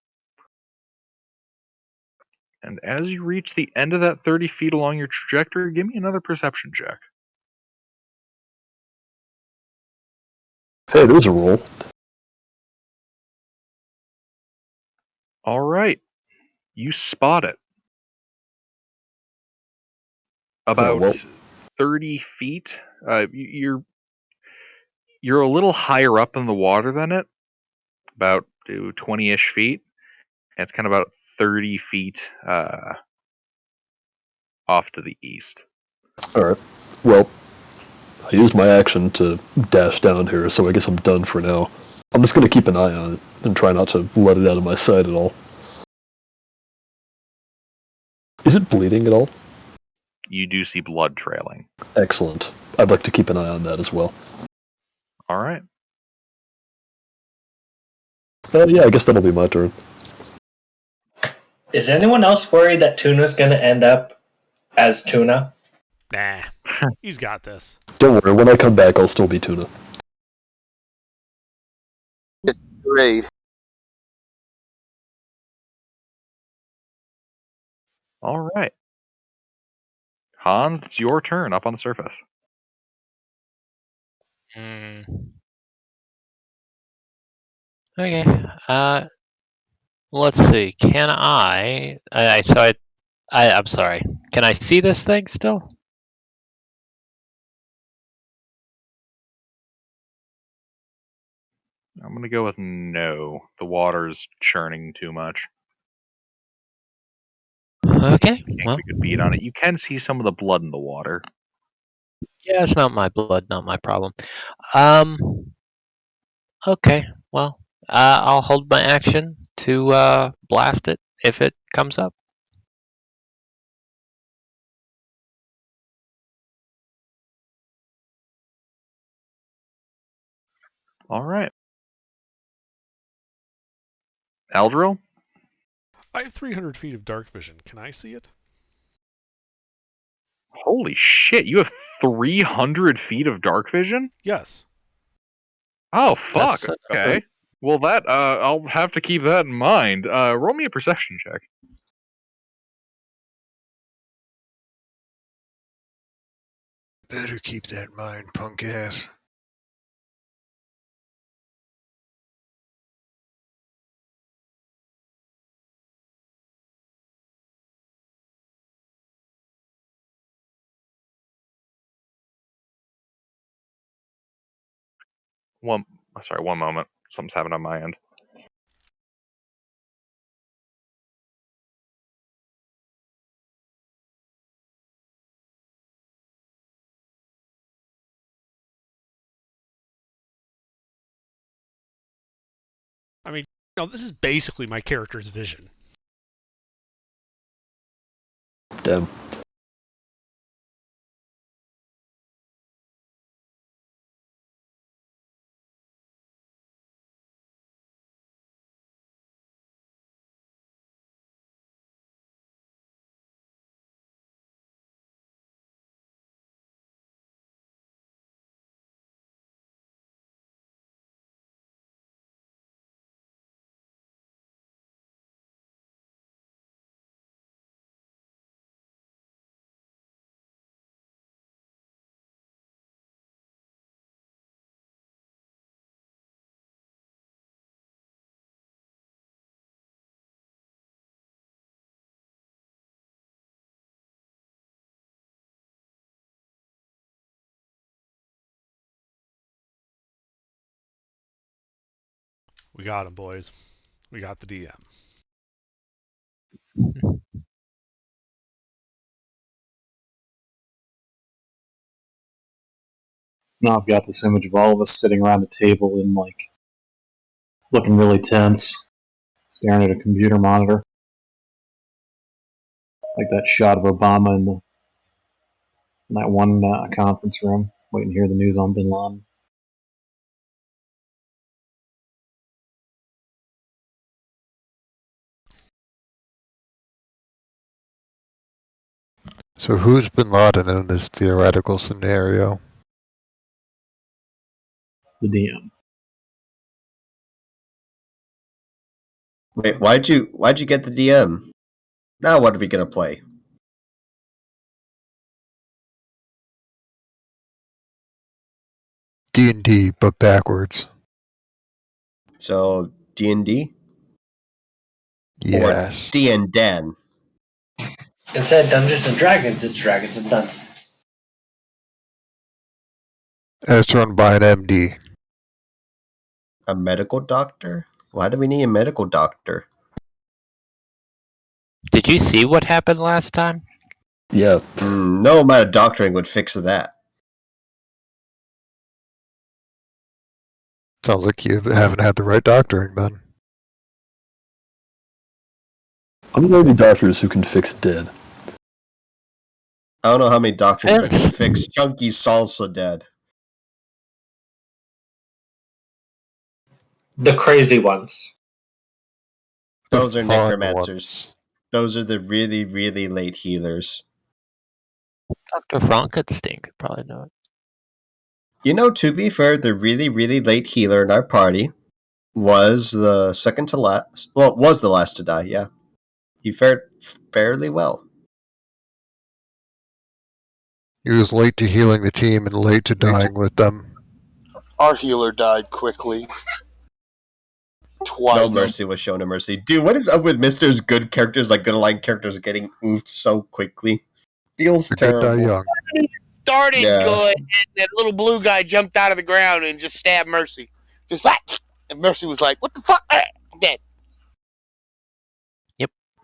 And as you reach the end of that 30 feet along your trajectory, give me another perception check. Hey, there's a roll. All right, you spot it. About well. 30 feet. You're a little higher up in the water than it, about 20-ish feet. And it's kind of about 30 feet off to the east. Alright. Well, I used my action to dash down here, so I guess I'm done for now. I'm just gonna keep an eye on it and try not to let it out of my sight at all. Is it bleeding at all? You do see blood trailing. Excellent. I'd like to keep an eye on that as well. All right. Yeah, I guess that'll be my turn. Is anyone else worried that Tuna's going to end up as Tuna? Nah, he's got this. Don't worry, when I come back, I'll still be Tuna. Great. All right. Hans, it's your turn up on the surface. Okay. Let's see. Can I'm sorry. Can I see this thing still? I'm going to go with no. The water's churning too much. Okay. Can't Well, get a good beat on it. You can see some of the blood in the water. yeah, it's not my blood, not my problem. Okay. Well, I'll hold my action to blast it if it comes up. All right. Eldril? I have 300 feet of dark vision. Can I see it? Holy shit, you have 300 feet of dark vision? Yes. Oh, fuck. That's, Okay. Well, I'll have to keep that in mind. Roll me a perception check. Better keep that in mind, punk ass. One moment. Something's happened on my end. I mean, this is basically my character's vision. Damn. We got him, boys. We got the DM. Now I've got this image of all of us sitting around a table and looking really tense, staring at a computer monitor, like that shot of Obama in that one conference room, waiting to hear the news on Bin Laden. So who's Bin Laden in this theoretical scenario? The DM. Wait, why'd you get the DM? Now what are we gonna play? D&D, but backwards. So D&D or Yes. D and Dan? Instead of Dungeons and Dragons, it's Dragons and Dungeons. And it's run by an MD. A medical doctor? Why do we need a medical doctor? Did you see what happened last time? Yeah. No amount of doctoring would fix that. Sounds like you haven't had the right doctoring then. I'm going to be doctors who can fix dead. I don't know how many doctors that can Vince. fix Chunky Salsa dead. The crazy ones. Those are Fun necromancers. ones. Those are the really, really late healers. Dr. Frankenstein could probably know it. You know, to be fair, the really, really late healer in our party was the second to last. Well, was the last to die, yeah. He fared fairly well. He was late to healing the team and late to dying with them. Our healer died quickly. Twice. No mercy was shown to mercy. Dude, what is up with Mister's good characters, like good aligned characters, getting moved so quickly? Feels They could die terrible. young. Started Yeah. good, and that little blue guy jumped out of the ground and just stabbed Mercy. Just like, and Mercy was like, "What the fuck?" Dead.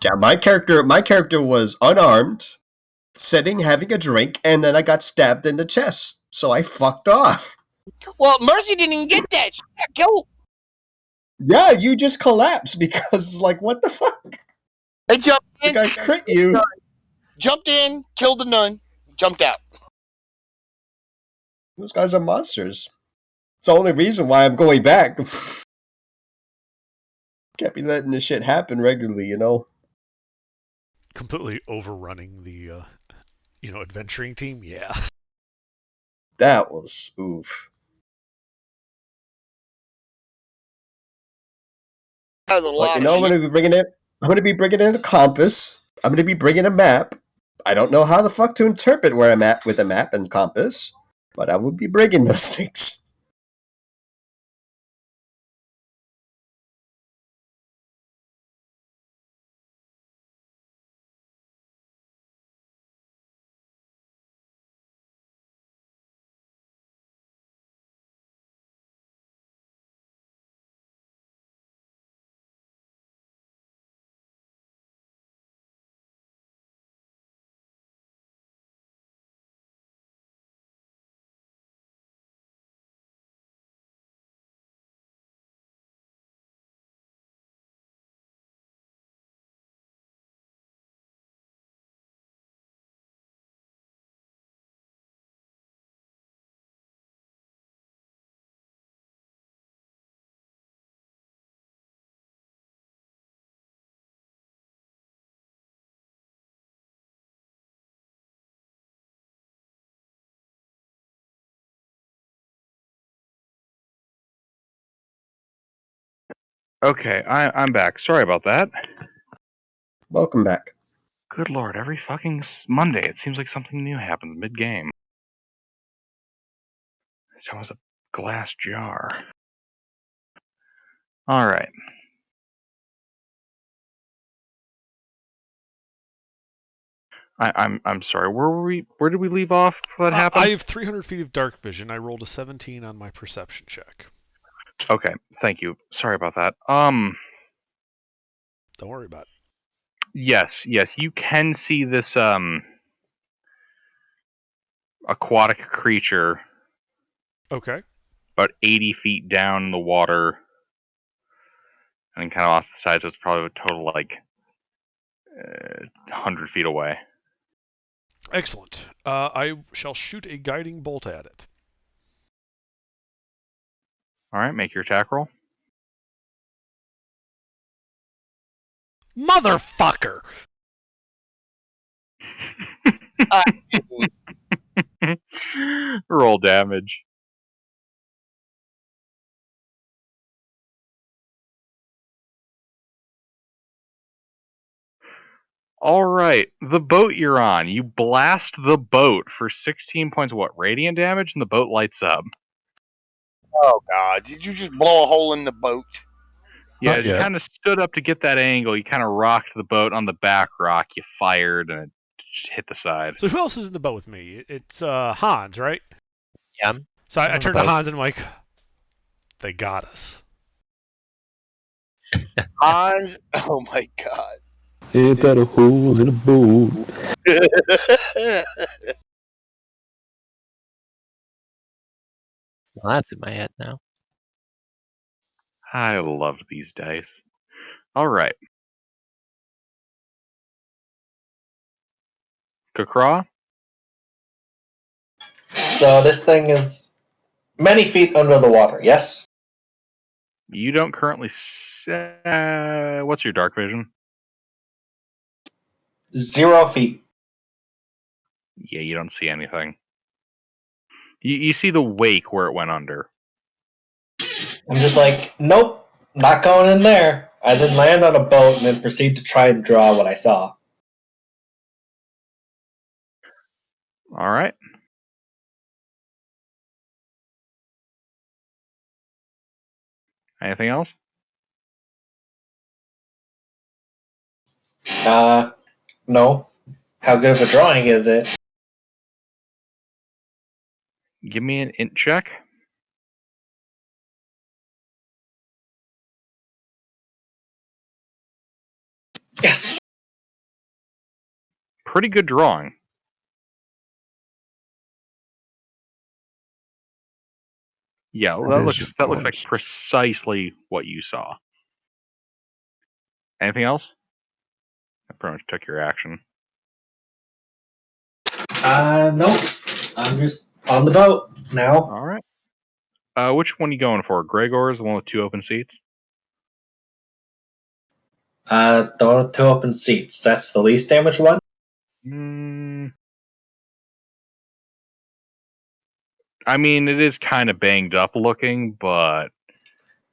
Yeah, my character was unarmed, sitting having a drink, and then I got stabbed in the chest. So I fucked off. Well, Mercy didn't even get that. She got killed. Yeah, you just collapsed because, like, what the fuck? They jumped The in, guy crit you. jumped in, killed the nun, jumped out. Those guys are monsters. It's the only reason why I'm going back. Can't be letting this shit happen regularly, you know? Completely overrunning the, adventuring team. Yeah. That was oof. That was a lot But you of know, I'm shit. gonna be bringing in a compass. I'm gonna be bringing a map. I don't know how the fuck to interpret where I'm at with a map and compass, but I will be bringing those things. Okay, I'm back. Sorry about that. Welcome back. Good lord, every fucking Monday it seems like something new happens mid-game. It's almost a glass jar. Alright. I'm sorry, where did we leave off before that happened? I have 300 feet of dark vision. I rolled a 17 on my perception check. Okay, thank you. Sorry about that. Don't worry about it. Yes, you can see this aquatic creature Okay. about 80 feet down in the water, and kind of off the side, so it's probably a total like 100 feet away. Excellent. I shall shoot a guiding bolt at it. Alright, make your attack roll. Motherfucker! Roll damage. All right, the boat you're on. You blast the boat for 16 points of what? Radiant damage, and the boat lights up. Oh God! Did you just blow a hole in the boat? Yeah, Not as you yet. kind of stood up to get that angle, you kind of rocked the boat on the back rock. You fired, and it just hit the side. So who else is in the boat with me? It's Hans, right? Yeah. So I on the turned to boat. Hans and I'm like, they got us. Hans, oh my God! Ain't that a hole in a boat? Well, that's in my head now. I love these dice. All right. Kakra? So this thing is many feet under the water, yes? You don't currently. What's your dark vision? 0 feet. Yeah, you don't see anything. You see the wake where it went under. I'm just like, nope, not going in there. I then land on a boat and then proceed to try and draw what I saw. All right. Anything else? No. How good of a drawing is it? Give me an int check. Yes. Pretty good drawing. Yeah, That that is looks like impressed. precisely what you saw. Anything else? I pretty much took your action. Nope. I'm just on the boat now. All right. Which one are you going for? Gregor's, the one with 2 open seats? The 2 open seats. That's the least damaged one? I mean, it is kind of banged up looking, but...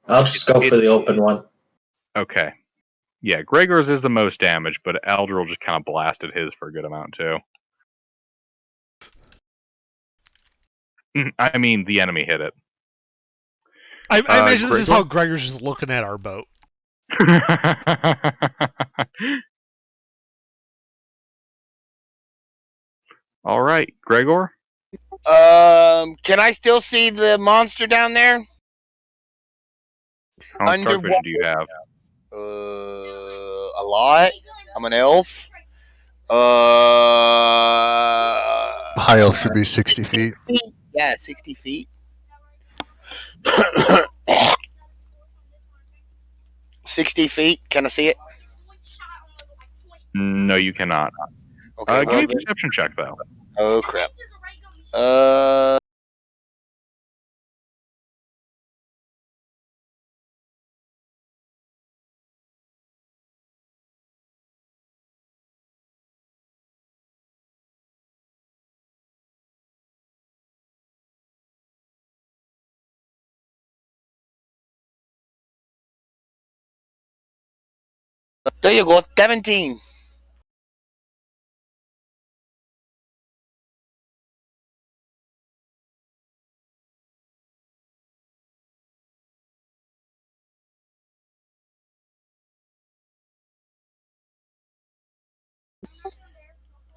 I'll just go for the open one. Okay. Yeah, Gregor's is the most damaged, but Aldril just kind of blasted his for a good amount, too. I mean, the enemy hit it. I imagine this is how Gregor's just looking at our boat. All right, Gregor? Can I still see the monster down there? How much dark vision do you have? A lot. I'm an elf. High elf should be 60 feet. Yeah, 60 feet. 60 feet. Can I see it? No, you cannot. Okay. Give me a perception check, though. Oh crap. There you go. 17.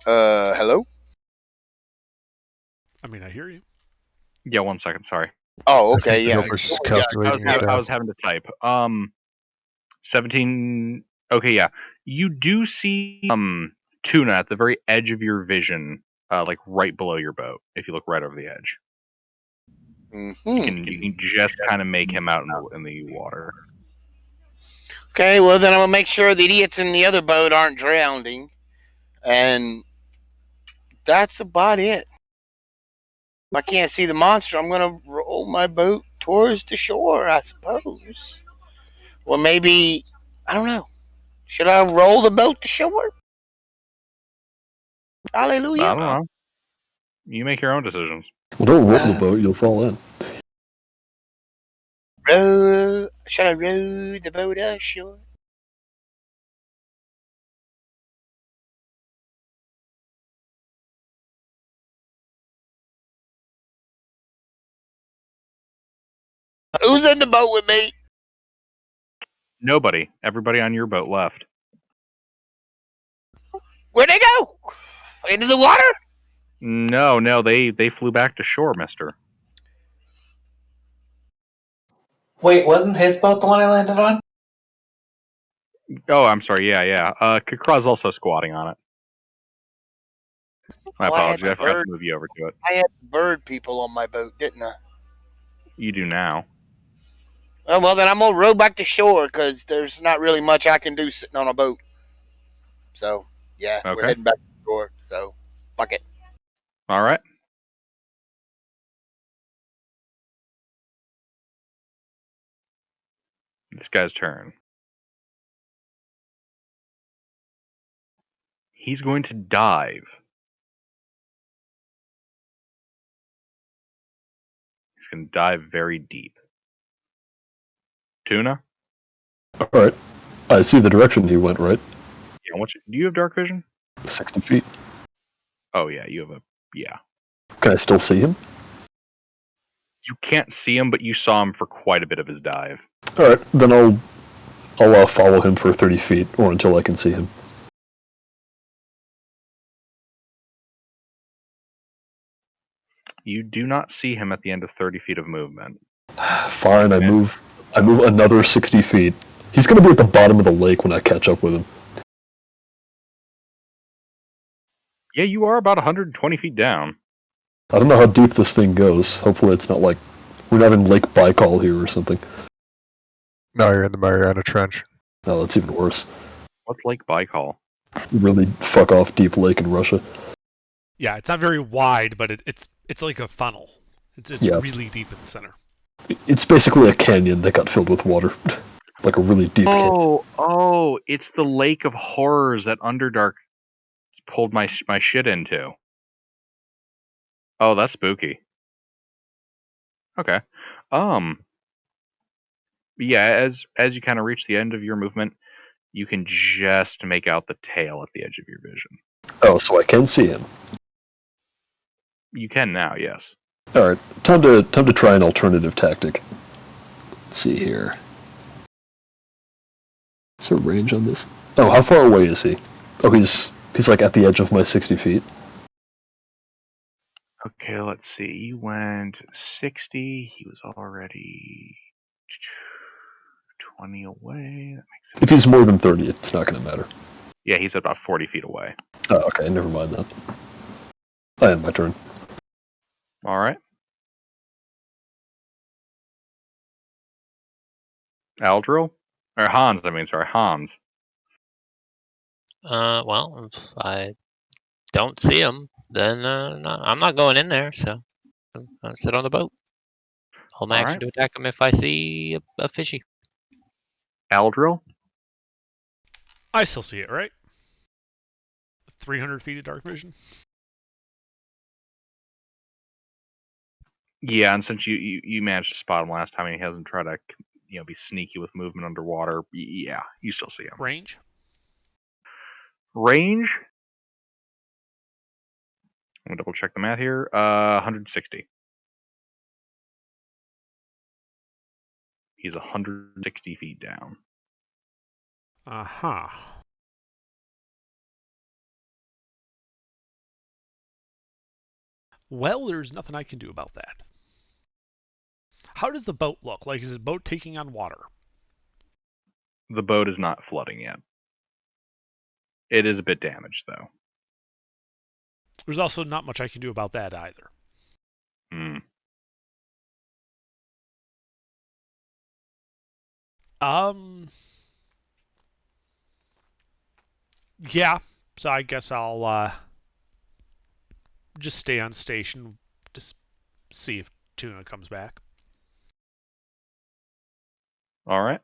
Hello? I mean, I hear you. Yeah, 1 second, sorry. Oh, okay, yeah. Developer's calculating it I down. was having to type. 17. Okay, yeah. You do see tuna at the very edge of your vision, like right below your boat. If you look right over the edge, you can just kind of make him out in the water. Okay, well then I'm gonna make sure the idiots in the other boat aren't drowning, and that's about it. If I can't see the monster, I'm gonna roll my boat towards the shore, I suppose. Well, maybe I don't know. Should I roll the boat to shore? Hallelujah. I don't know. You make your own decisions. Well, don't roll the boat, you'll fall in. Shall I row the boat ashore? Who's in the boat with me? Nobody. Everybody on your boat left. Where'd they go? Into the water? No, they flew back to shore, mister. Wait, wasn't his boat the one I landed on? Oh, I'm sorry. Yeah. Kakra's also squatting on it. My Oh, I had apologies. I the forgot to bird. move you over to it. I had bird people on my boat, didn't I? You do now. Oh, well, then I'm gonna row back to shore because there's not really much I can do sitting on a boat. So, yeah, we're Okay. heading back to shore. So, fuck it. All right. This guy's turn. He's going to dive. He's going to dive very deep. Tuna? Alright. I see the direction he went, right? Yeah, do you have dark vision? 60 feet. Oh, yeah, you have a... Yeah. Can I still see him? You can't see him, but you saw him for quite a bit of his dive. Alright, then I'll follow him for 30 feet, or until I can see him. You do not see him at the end of 30 feet of movement. Fine, I move another 60 feet. He's gonna be at the bottom of the lake when I catch up with him. Yeah, you are about 120 feet down. I don't know how deep this thing goes. Hopefully it's not like we're not in Lake Baikal here or something. No, you're in the Mariana Trench. No, that's even worse. What's Lake Baikal? Really fuck off deep lake in Russia. Yeah, it's not very wide, but it's like a funnel. It's Yeah. really deep in the center. It's basically a canyon that got filled with water. Like a really deep canyon. Oh, it's the Lake of Horrors that Underdark pulled my shit into. Oh, that's spooky. Okay. Yeah, as you kind of reach the end of your movement, you can just make out the tail at the edge of your vision. Oh, so I can see him. You can now, yes. Alright, time to try an alternative tactic. Let's see here. Is there range on this? Oh, how far away is he? Oh, he's like at the edge of my 60 feet. Okay, let's see. You went 60. He was already 20 away. That makes If he's more than 30, it's not going to matter. Yeah, he's about 40 feet away. Oh, okay, never mind that. I had my turn. All right. Aldril? Or Hans, Hans. Well, if I don't see him, then I'm not going in there. So I'll sit on the boat. Hold my All action right. to attack him if I see a fishy. Aldril? I still see it, right? 300 feet of dark vision. Yeah, and since you managed to spot him last time and he hasn't tried to be sneaky with movement underwater, yeah, you still see him. Range? Range? I'm going to double check the math here. 160. He's 160 feet down. Uh-huh. Well, there's nothing I can do about that. How does the boat look? Like, is the boat taking on water? The boat is not flooding yet. It is a bit damaged, though. There's also not much I can do about that either. Hmm. Yeah, so I guess I'll just stay on station, just see if Tuna comes back. All right.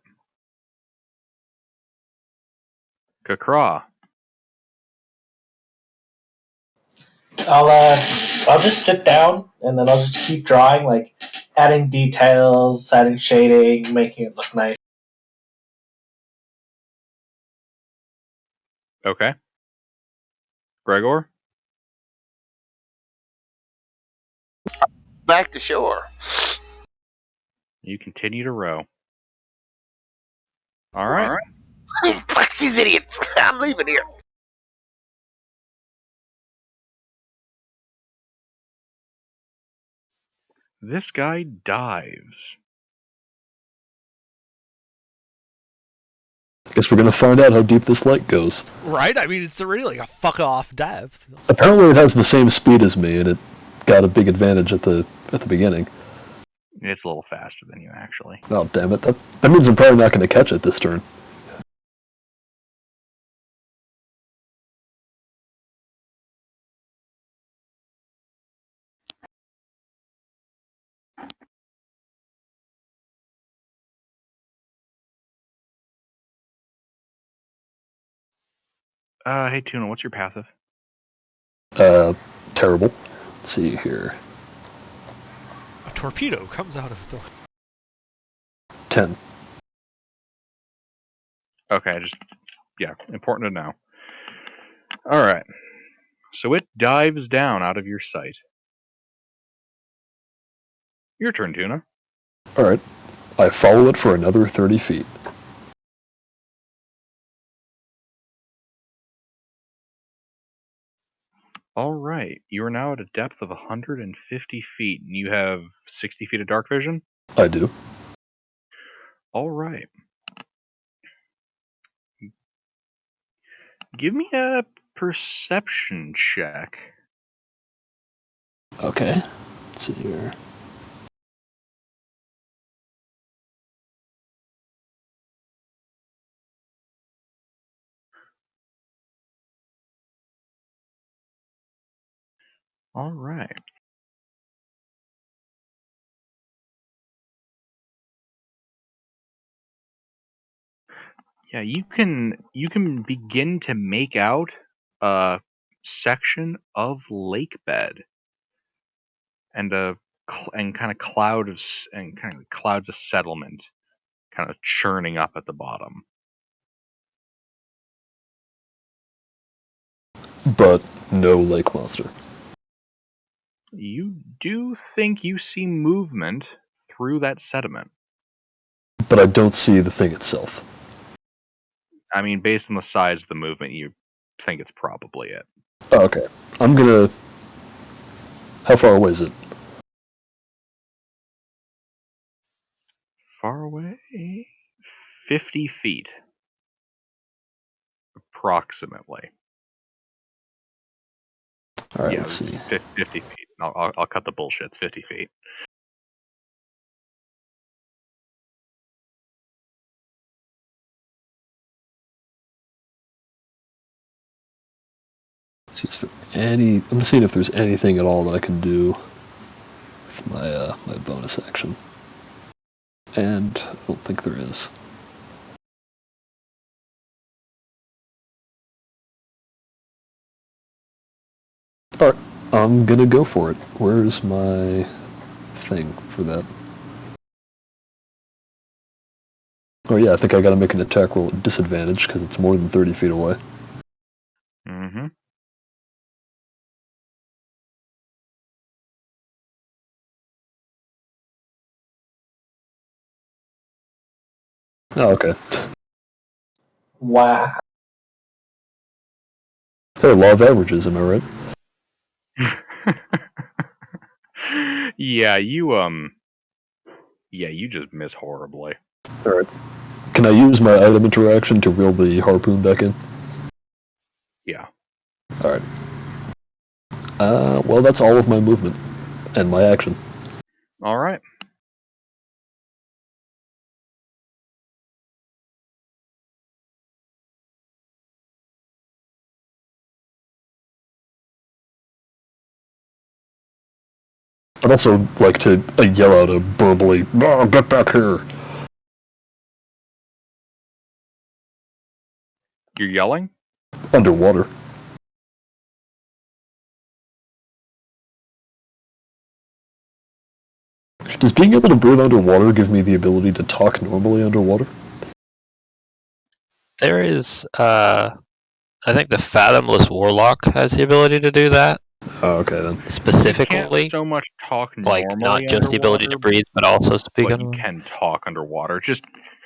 Kakra. I'll just sit down and then I'll just keep drawing, like adding details, adding shading, making it look nice. Okay. Gregor, Back to shore. you continue to row. All right. Fuck these idiots. I'm leaving here. This guy dives. Guess we're gonna find out how deep this light goes. Right? I mean, it's really like a fuck off depth. Apparently, it has the same speed as me, and it got a big advantage at the beginning. It's a little faster than you, actually. Oh damn it! That means I'm probably not going to catch it this turn. Hey, Tuna, what's your passive? Terrible. Let's see here. A torpedo comes out of the. 10. Okay, important to know. All right. So it dives down out of your sight. Your turn, Tuna. All right. I follow it for another 30 feet. All right. You are now at a depth of 150 feet, and you have 60 feet of dark vision? I do. All right. Give me a perception check. Okay. Let's see here. All right. Yeah, you can begin to make out a section of lake bed and kind of clouds of settlement kind of churning up at the bottom. But no lake monster. You do think you see movement through that sediment. But I don't see the thing itself. I mean, based on the size of the movement, you think it's probably it. Oh, okay. I'm gonna. How far away is it? Far away? 50 feet. Approximately. All right, Yeah, let's it's see. 50 feet. I'll cut the bullshit. It's 50 feet. See if there I'm seeing if there's anything at all that I can do with my bonus action. And I don't think there is. Alright, I'm gonna go for it. Where's my thing for that? Oh yeah, I think I gotta make an attack roll at disadvantage because it's more than 30 feet away. Mm-hmm. Oh, okay. Wow. There are law of averages, am I right? Yeah, you just miss horribly. Alright. Can I use my item interaction to reel the harpoon back in? Yeah. Alright. Well, that's all of my movement and my action. All right. I'd also like to yell out a verbally, "Oh, get back here!" You're yelling? Underwater. Does being able to breathe underwater give me the ability to talk normally underwater? There is, I think the Fathomless Warlock has the ability to do that Oh, okay then. You can't specifically. so much talk Like, normally not just the ability to underwater, breathe, but also speak but you underwater. can talk underwater. Just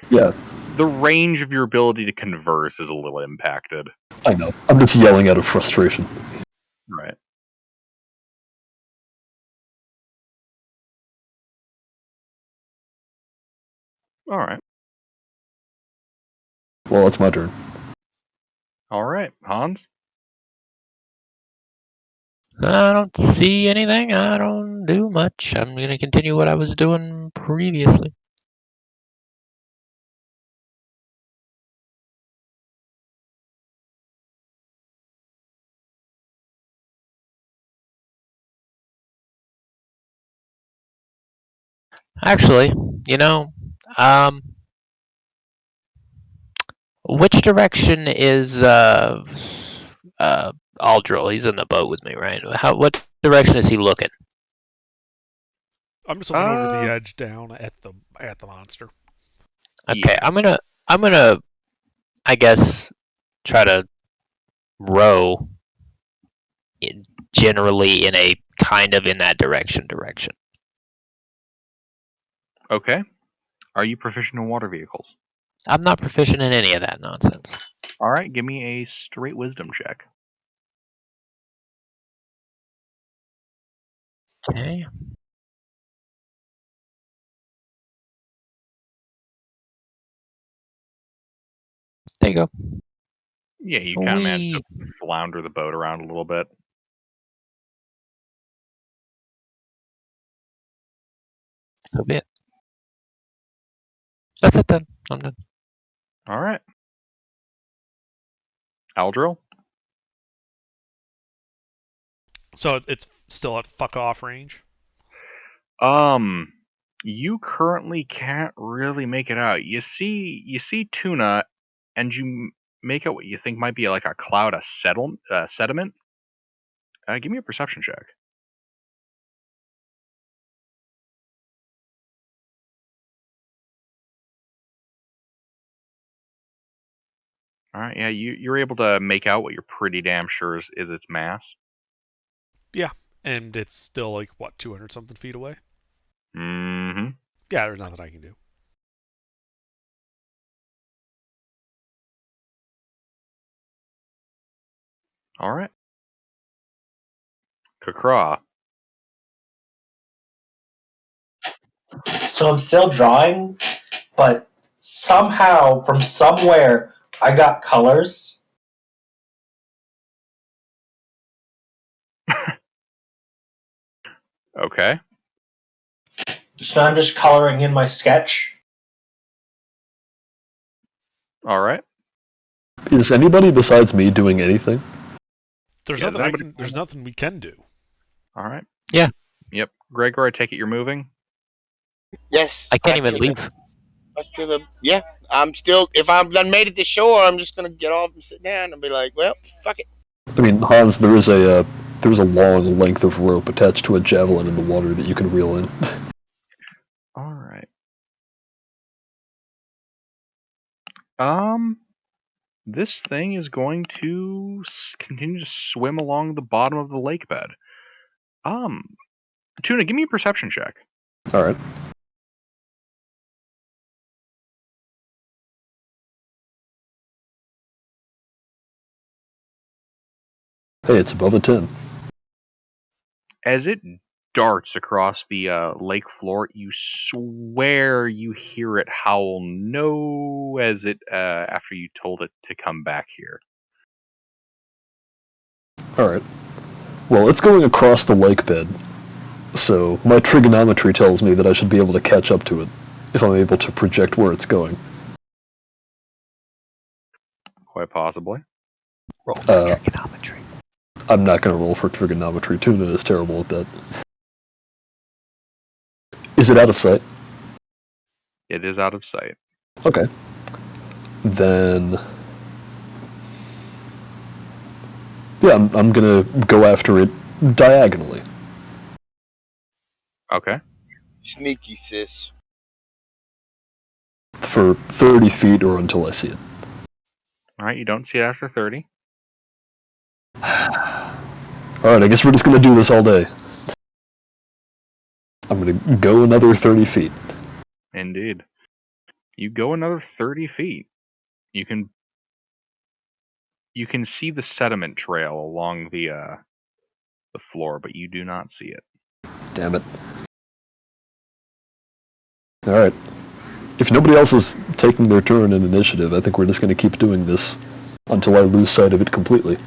Yeah, the range of your ability to converse is a little impacted. I know. I'm just yelling out of frustration. Right. All right. Well, it's my turn. All right, Hans. I don't see anything. I don't do much. I'm going to continue what I was doing previously. Actually, you know, which direction is Aldril? He's in the boat with me, right? What direction is he looking? I'm just looking over the edge down at the monster. Okay, Yeah. I'm gonna, I guess, try to row generally in a kind of in that direction. Okay. Are you proficient in water vehicles? I'm not proficient in any of that nonsense. All right. Give me a straight wisdom check. Okay. There you go. Yeah, you kind of managed to We flounder the boat around a little bit. so be it. That's it then. I'm done. All right. Aldril? So it's still at fuck off range. You currently can't really make it out. You see Tuna, and you make out what you think might be like a cloud of sediment. Give me a perception check. All right, yeah, you're able to make out what you're pretty damn sure is its mass. Yeah, and it's still like what 200 something feet away. Mm-hmm. Yeah, there's nothing I can do. All right. Kakra. So I'm still drawing, but somehow from somewhere I got colors. Okay. So I'm just coloring in my sketch. All right. Is anybody besides me doing anything? There's Yeah, does nothing I anybody can. There's nothing we can do. All right. Yeah. Yep. Gregor, I take it you're moving? Yes. I can't back even to leave. back to the yeah. I'm still. If I've done made it to shore, I'm just gonna get off and sit down and be like, well, fuck it. I mean, Hans, there's a long length of rope attached to a javelin in the water that you can reel in. All right. This thing is going to continue to swim along the bottom of the lake bed. Tuna, give me a perception check. All right. Hey, it's above a 10. As it darts across the lake floor, you swear you hear it howl no as it after you told it to come back here. All right. Well, it's going across the lake bed, so my trigonometry tells me that I should be able to catch up to it if I'm able to project where it's going. Quite possibly. Roll for trigonometry. I'm not going to roll for trigonometry. Tuna is terrible at that. Is it out of sight? It is out of sight. Okay. Then, yeah, I'm gonna go after it diagonally. Okay. Sneaky, sis. For 30 feet or until I see it. All right, you don't see it after 30. Alright, I guess we're just gonna do this all day. I'm gonna go another 30 feet. Indeed. You go another 30 feet. You can see the sediment trail along the floor, but you do not see it. Damn it. Alright. If nobody else is taking their turn in initiative, I think we're just gonna keep doing this until I lose sight of it completely.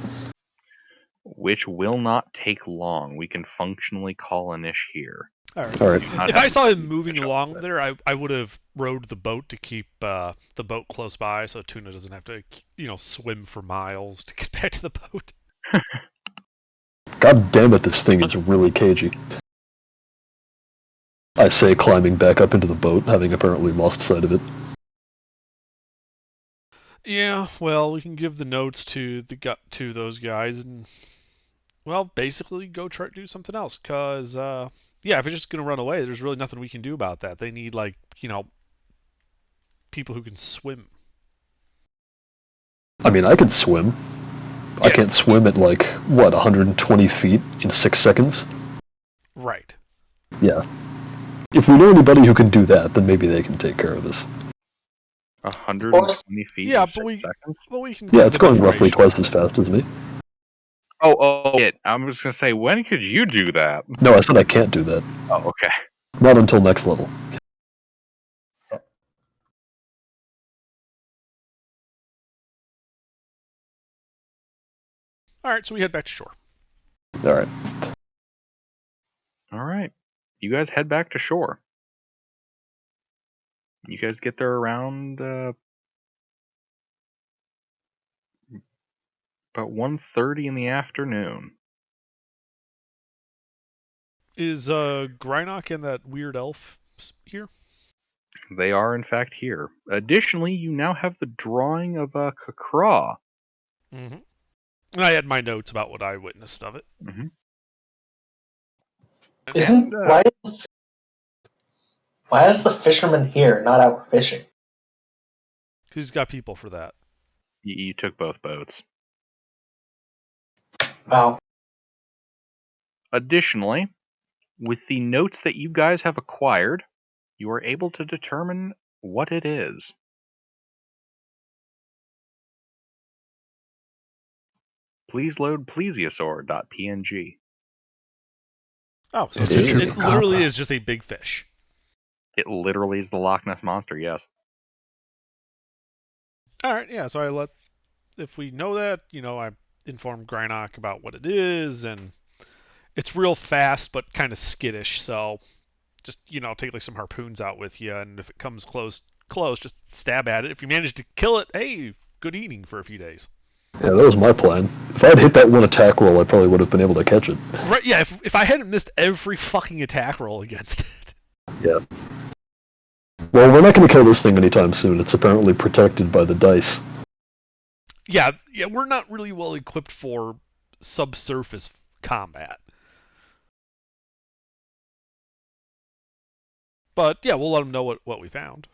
Which will not take long. We can functionally call a niche here. Alright. If I saw him moving along there, I would have rowed the boat to keep the boat close by, so Tuna doesn't have to, swim for miles to get back to the boat. God damn it, this thing is really cagey. I say, climbing back up into the boat, having apparently lost sight of it. Yeah, well, we can give the notes to those guys, and basically go try to do something else. Cause if it's just gonna run away, there's really nothing we can do about that. They need people who can swim. I mean, I can swim. I can't swim at 120 feet in 6 seconds? Right. Yeah. If we know anybody who can do that, then maybe they can take care of this. 120 feet Yeah, in but 6 seconds? we can. Yeah, it's going roughly twice as fast as me. Oh, shit. I'm just gonna say, when could you do that? No, I said I can't do that. Oh, okay. Not until next level. Alright, so we head back to shore. Alright. Alright. You guys head back to shore. You guys get there around about 1:30 in the afternoon. Is Greinock and that weird elf here? They are, in fact, here. Additionally, you now have the drawing of Kakra. Mm-hmm. And I had my notes about what I witnessed of it. Mm-hmm. Why is the fisherman here, not out fishing? Because he's got people for that. You took both boats. Wow. Additionally, with the notes that you guys have acquired, you are able to determine what it is. Please load plesiosaur.png. Oh, so it literally is just a big fish. It literally is the Loch Ness Monster, yes. Alright, yeah, so if we know that, I inform Greinock about what it is, and it's real fast but kind of skittish, so just, take some harpoons out with you, and if it comes close, just stab at it. If you manage to kill it, hey, good eating for a few days. Yeah, that was my plan. If I'd hit that one attack roll, I probably would have been able to catch it. Right, yeah, if I hadn't missed every fucking attack roll against it. Yeah. Well, we're not going to kill this thing anytime soon. It's apparently protected by the dice. Yeah, we're not really well equipped for subsurface combat. But, yeah, we'll let them know what we found.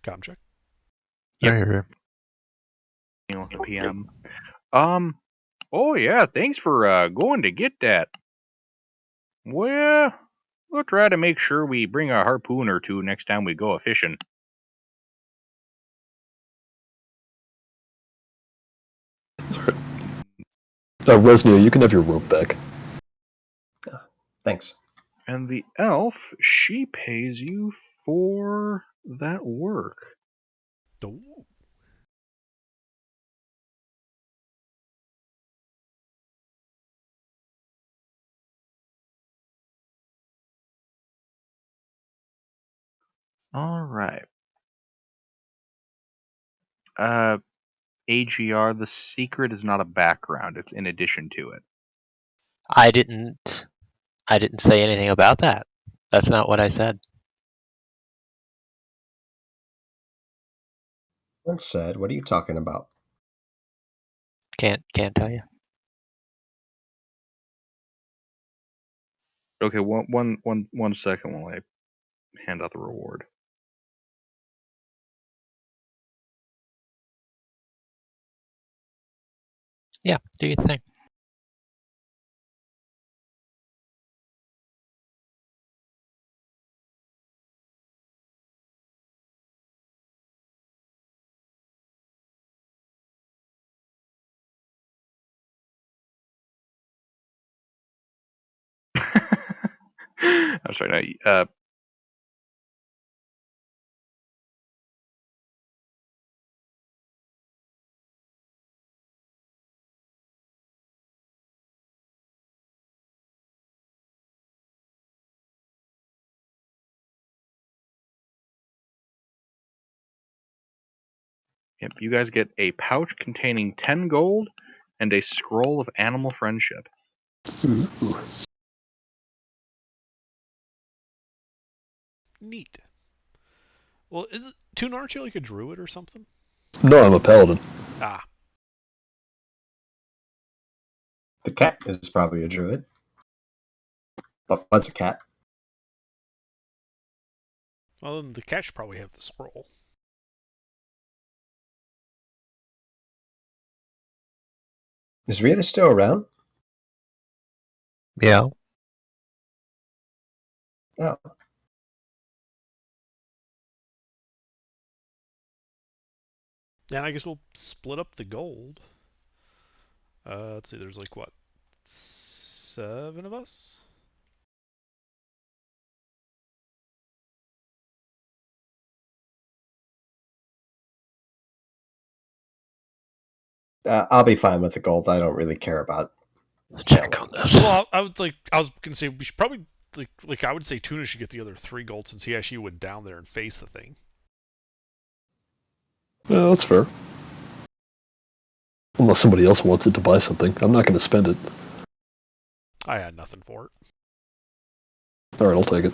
Com check. I hear you. With the PM. Oh yeah, thanks for going to get that. Well, we'll try to make sure we bring a harpoon or two next time we go a fishing. Resnia, you can have your rope back. Thanks. And the elf, she pays you for that work. Ooh. All right. AGR, the secret is not a background, it's in addition to it. I didn't say anything about that. That's not what I said. That's sad. What are you talking about? Can't tell you. Okay, one second while I hand out the reward. Yeah, do your thing. I'm sorry. No, yep, you guys get a pouch containing 10 gold and a scroll of animal friendship. Ooh. Neat. Well, Toon, aren't you like a druid or something? No, I'm a paladin. Ah, The cat is probably a druid. But was a cat. well then the cat should probably have the scroll. Is Rita still around? Yeah. Oh. Then I guess we'll split up the gold. Let's see. There's like what, 7 of us? I'll be fine with the gold. I don't really care about Let's check on this. Well, I was gonna say we should probably like I would say Tuna should get the other 3 gold since he actually went down there and faced the thing. Yeah, that's fair. Unless somebody else wants it to buy something. I'm not going to spend it. I had nothing for it. Alright, I'll take it.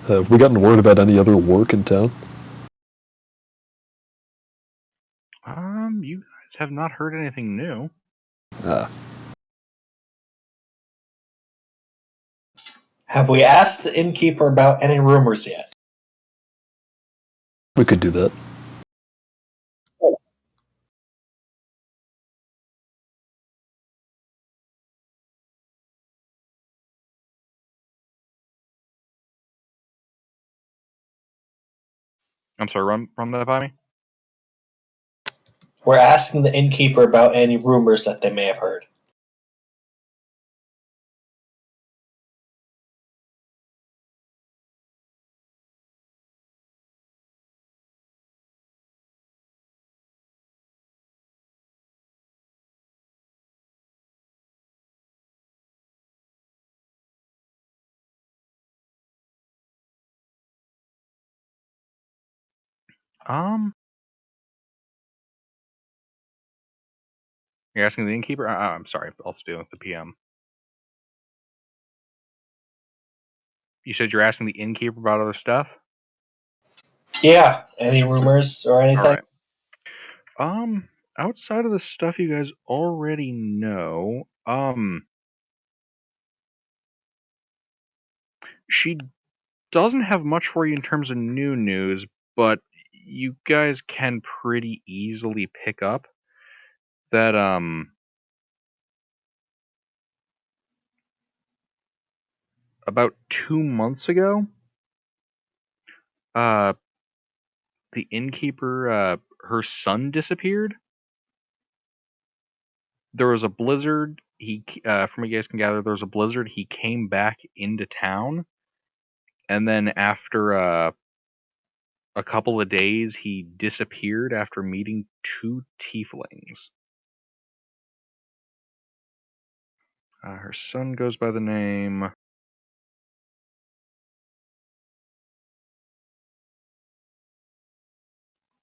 Have we gotten word about any other work in town? You guys have not heard anything new. Ah, Have we asked the innkeeper about any rumors yet? we could do that. I'm sorry, run that by me. We're asking the innkeeper about any rumors that they may have heard. You're asking the innkeeper? I'm sorry, I'll stay with the PM. You said you're asking the innkeeper about other stuff? Yeah, any rumors or anything? Alright. Outside of the stuff you guys already know, she doesn't have much for you in terms of new news, but you guys can pretty easily pick up that, about 2 months ago, the innkeeper, her son disappeared. There was a blizzard. From what you guys can gather, there was a blizzard. He came back into town, and then after a couple of days, he disappeared after meeting 2 tieflings. Her son goes by the name.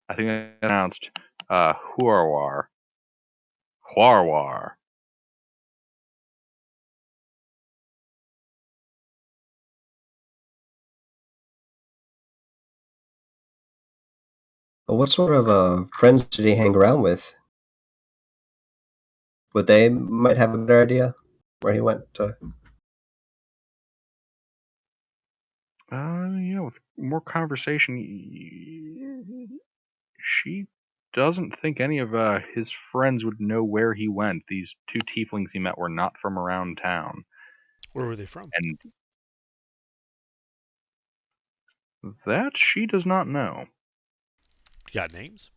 I think I announced Huarwar. Huarwar. Well, what sort of friends did he hang around with? Would they might have a better idea where he went to? With more conversation, she doesn't think any of his friends would know where he went. These 2 tieflings he met were not from around town. Where were they from? And that she does not know. You got names?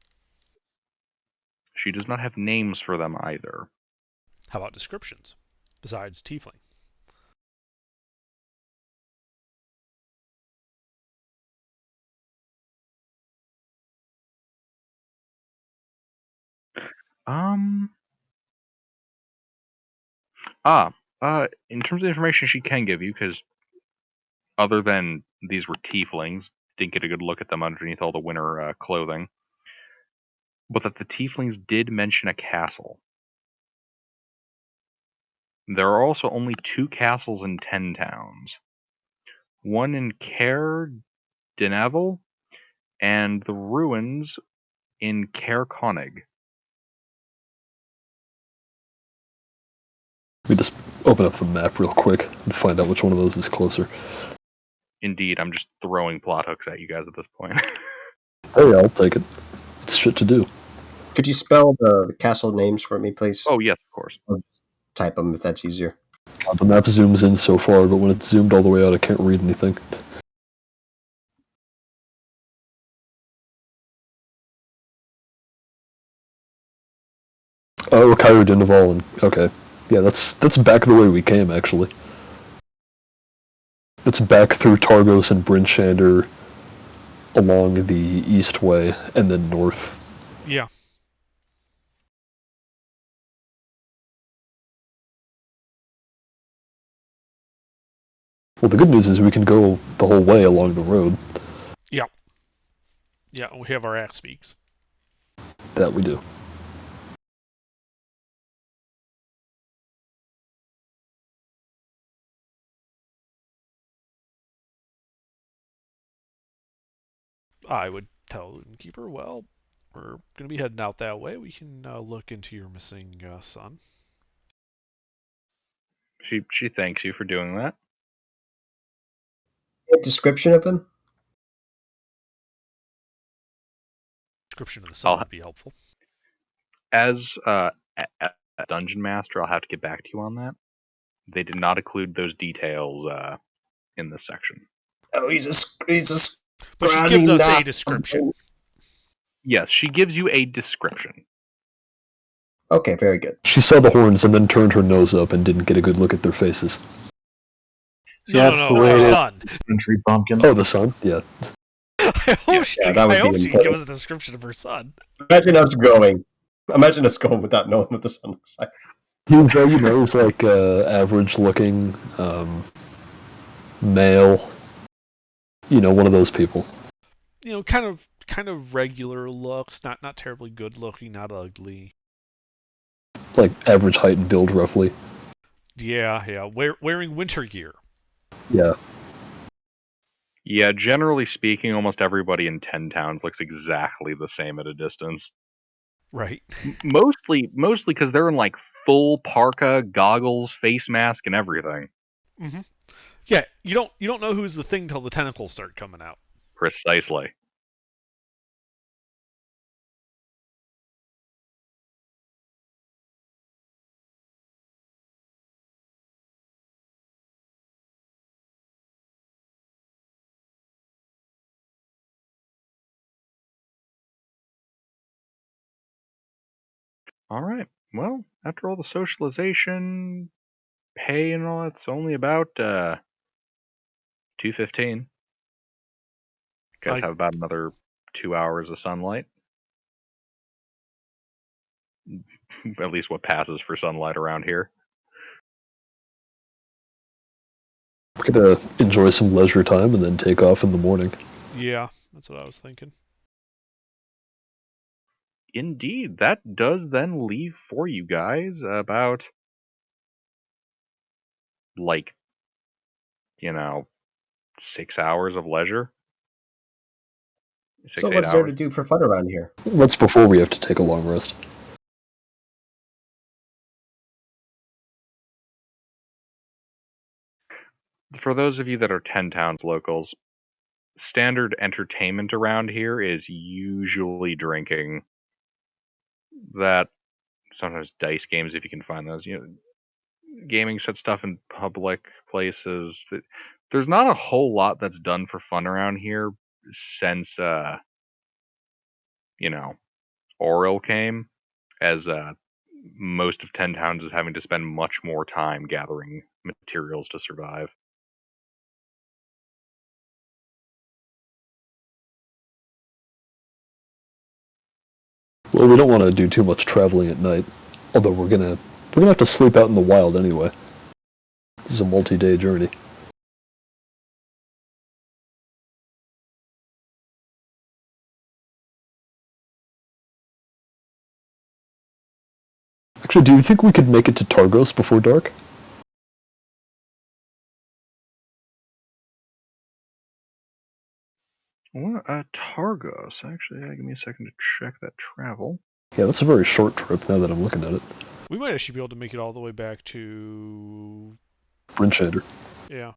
She does not have names for them either. How about descriptions? Besides tiefling. In terms of information she can give you, because other than these were tieflings, didn't get a good look at them underneath all the winter clothing, but that the tieflings did mention a castle. There are also only 2 castles in 10 towns. One in Caer Dineval, and the ruins in Caer Konig. Let me just open up the map real quick and find out which one of those is closer. Indeed, I'm just throwing plot hooks at you guys at this point. Hey, I'll take it. It's shit to do. Could you spell the castle names for me, please? Oh, yes, of course. I'll just type them if that's easier. The map zooms in so far, but when it's zoomed all the way out, I can't read anything. Oh, Caer Dineval. Okay. Yeah, that's back the way we came, actually. It's back through Targos and Bryn Shander, along the east way, and then north. Yeah. Well, the good news is we can go the whole way along the road. Yeah. Yeah, we have our axe speaks. That we do. I would tell the innkeeper, well, we're going to be heading out that way. We can look into your missing son. She thanks you for doing that. A description of him? Description of the son I'll- would be helpful. As a dungeon master, I'll have to get back to you on that. They did not include those details in this section. Oh, he's a But she gives us a scrawny description. Yes, she gives you a description. Okay, very good. She saw the horns and then turned her nose up and didn't get a good look at their faces. See, No, that's no, the way our it is. son. Country bumpkins. Oh, the sun? Yeah. I hope she that would be could give important. us a description of her son. Imagine us going. Imagine us going without knowing what the sun looks like. He's, he's like average looking, male. One of those people. Kind of regular looks, not terribly good looking, not ugly. Like average height and build, roughly. Yeah. Wearing winter gear. Yeah. Yeah, generally speaking, almost everybody in 10 towns looks exactly the same at a distance. Right. Mostly because they're in like full parka, goggles, face mask, and everything. Mm-hmm. Yeah, you don't know who's the thing till the tentacles start coming out. Precisely. All right. Well, after all the socialization, pay, and all, it's only about 215. guys have about another 2 hours of sunlight. At least what passes for sunlight around here. We're gonna enjoy some leisure time and then take off in the morning. Yeah, that's what I was thinking. Indeed, that does then leave for you guys about, like, 6 hours of leisure. So what's there to do for fun around here? That's before we have to take a long rest. For those of you that are 10 Towns locals, standard entertainment around here is usually drinking. That, sometimes dice games if you can find those. Gaming set stuff in public places. There's not a whole lot that's done for fun around here since Oril came, as most of 10 Towns is having to spend much more time gathering materials to survive. Well, we don't want to do too much traveling at night. Although we're gonna have to sleep out in the wild anyway. This is a multi-day journey. Actually, do you think we could make it to Targos before dark? Targos. Actually, give me a second to check that travel. Yeah, that's a very short trip now that I'm looking at it. We might actually be able to make it all the way back to Brinchander. Yeah.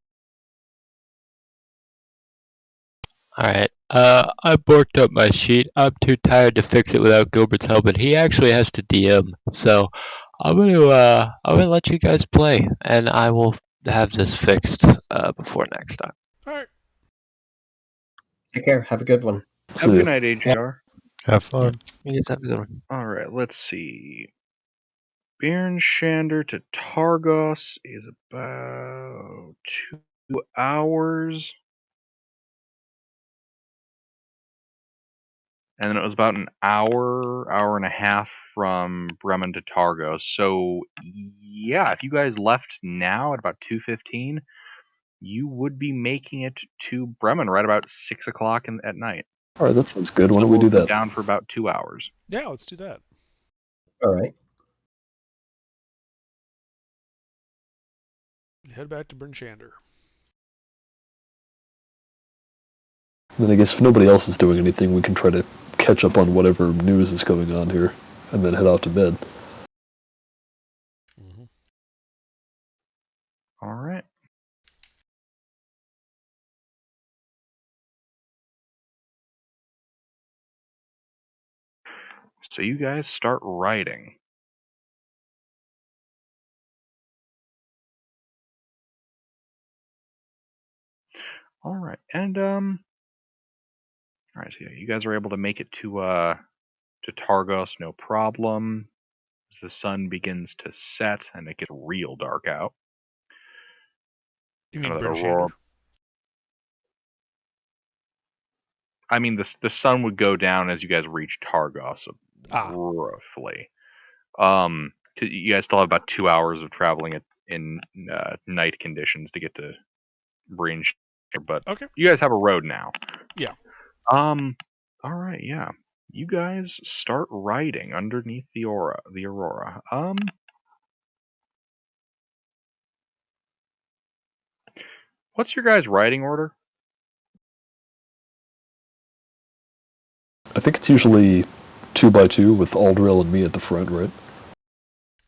Alright, I borked up my sheet. I'm too tired to fix it without Gilbert's help, and he actually has to DM. So I'm gonna let you guys play, and I will have this fixed before next time. Alright. Take care. Have a good one. Have a good night, AGR. Have fun. You guys have a good one. Alright, let's see. Bjornshander to Targos is about 2 hours. And then it was about an hour and a half from Bremen to Targos. So, yeah, if you guys left now at about 2:15, you would be making it to Bremen right about 6 o'clock at night. Alright, that sounds good. Why So don't we do we'll that? be down for about 2 hours. Yeah, let's do that. All right. Head back to Brinchander. Then I guess if nobody else is doing anything, we can try to catch up on whatever news is going on here, and then head off to bed. Mm-hmm. All right. So you guys start writing. All right, and all right. So yeah, you guys are able to make it to Targos, no problem. As the sun begins to set and it gets real dark out. You mean Kind of that Brinchander? I mean, the sun would go down as you guys reach Targos, Ah. roughly. You guys still have about 2 hours of traveling in night conditions to get to Brinch, but Okay. you guys have a road now. Yeah. All right, yeah. You guys start riding underneath the aurora. What's your guys' riding order? I think it's usually 2x2 with Aldril and me at the front, right?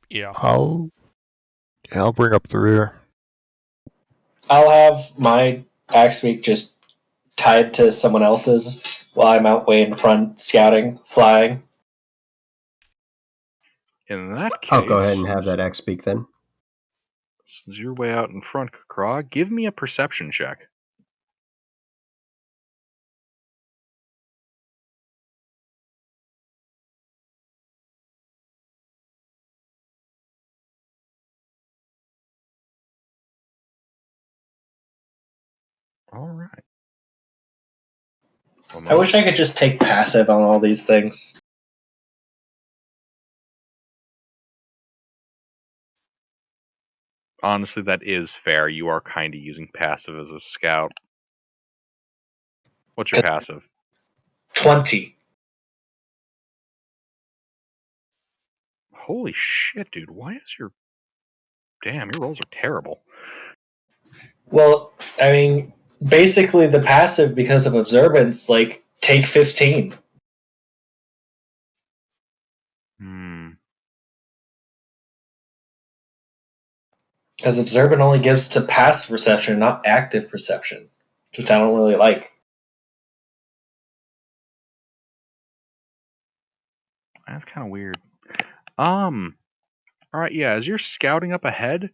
Yeah. I'll bring up the rear. I'll have my Axebeak just tied to someone else's while I'm out way in front scouting, flying. In that case, I'll go ahead and have that X speak then. Since you're way out in front, Craw, give me a perception check. All right. I wish I could just take passive on all these things. Honestly, that is fair. You are kind of using passive as a scout. What's your passive? 20. Holy shit, dude. Why is your... Damn, your rolls are terrible. Well, I mean, basically the passive, because of observance, like, take 15. Because observant only gives to passive perception, not active perception, which I don't really like. That's kind of weird. Alright, yeah, as you're scouting up ahead,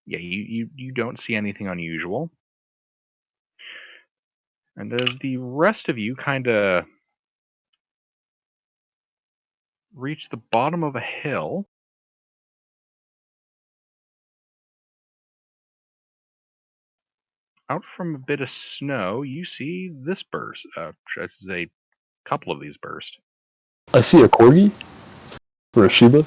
yeah, you don't see anything unusual. And as the rest of you kind of reach the bottom of a hill, out from a bit of snow, you see this burst. I should say, a couple of these burst. I see a corgi or a Shiba.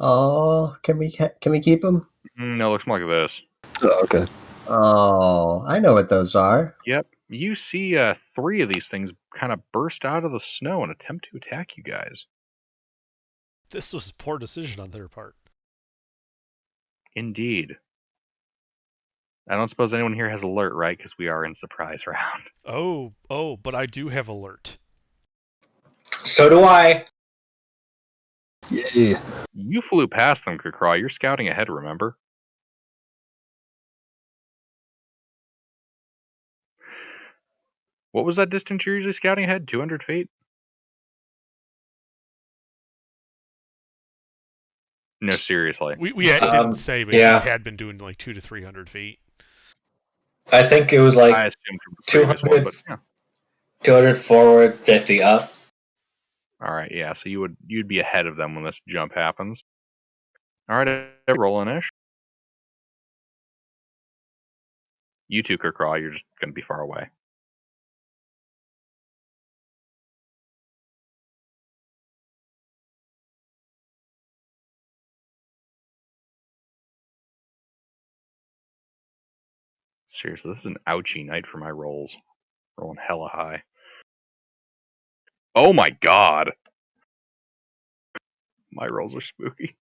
Oh, can we keep him? No, looks more like this. Oh, okay. Oh, I know what those are. Yep, you see 3 of these things kind of burst out of the snow and attempt to attack you guys. This was a poor decision on their part. Indeed. I don't suppose anyone here has alert, right? Because we are in surprise round. Oh, but I do have alert. So do I. Yay. You flew past them, Kukra. You're scouting ahead, remember? What was that distance you're usually scouting ahead? 200 feet? No, seriously. We didn't say, but yeah. we had been doing like 200 to 300 feet. I think it was like I assumed from the previous 200, one, but yeah. 200 forward, 50 up. Alright, yeah, so you'd be ahead of them when this jump happens. Alright, roll an ish. You two, Kukra, you're just gonna be far away. Seriously, this is an ouchie night for my rolls. Rolling hella high. Oh my god! My rolls are spooky.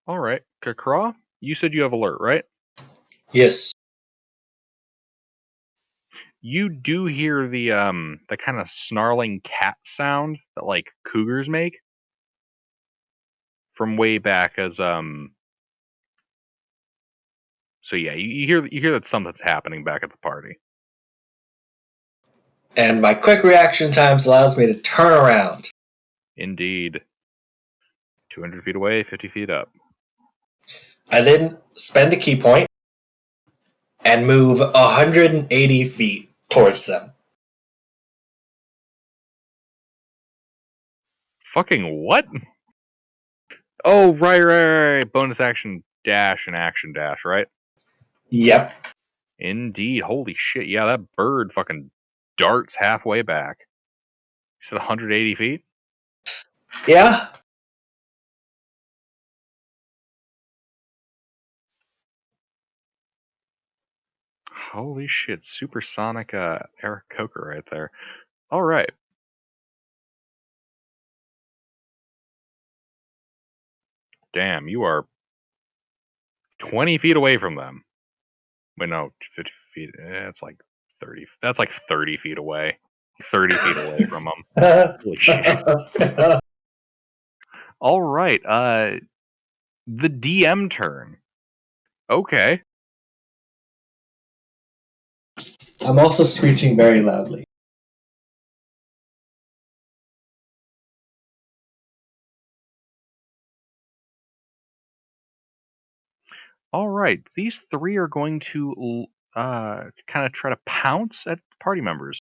Alright, Kukra, you said you have alert, right? Yes. You do hear the kind of snarling cat sound that like cougars make from way back as so yeah, you hear that something's happening back at the party. And my quick reaction times allows me to turn around. Indeed. 200 feet away, 50 feet up. I then spend a key point and move 180 feet towards them. Fucking what? Oh, right. Bonus action dash and action dash, right? Yep. Indeed. Holy shit. Yeah, that bird fucking darts halfway back. You said 180 feet? Yeah. Holy shit. Supersonic Eric Coker right there. Alright. Damn, you are 20 feet away from them. Wait, no, 50 feet. It's like 30. That's like 30 feet away. 30 feet away from them. Holy shit. Alright, the DM turn. Okay. I'm also screeching very loudly. All right, these three are going to kind of try to pounce at party members.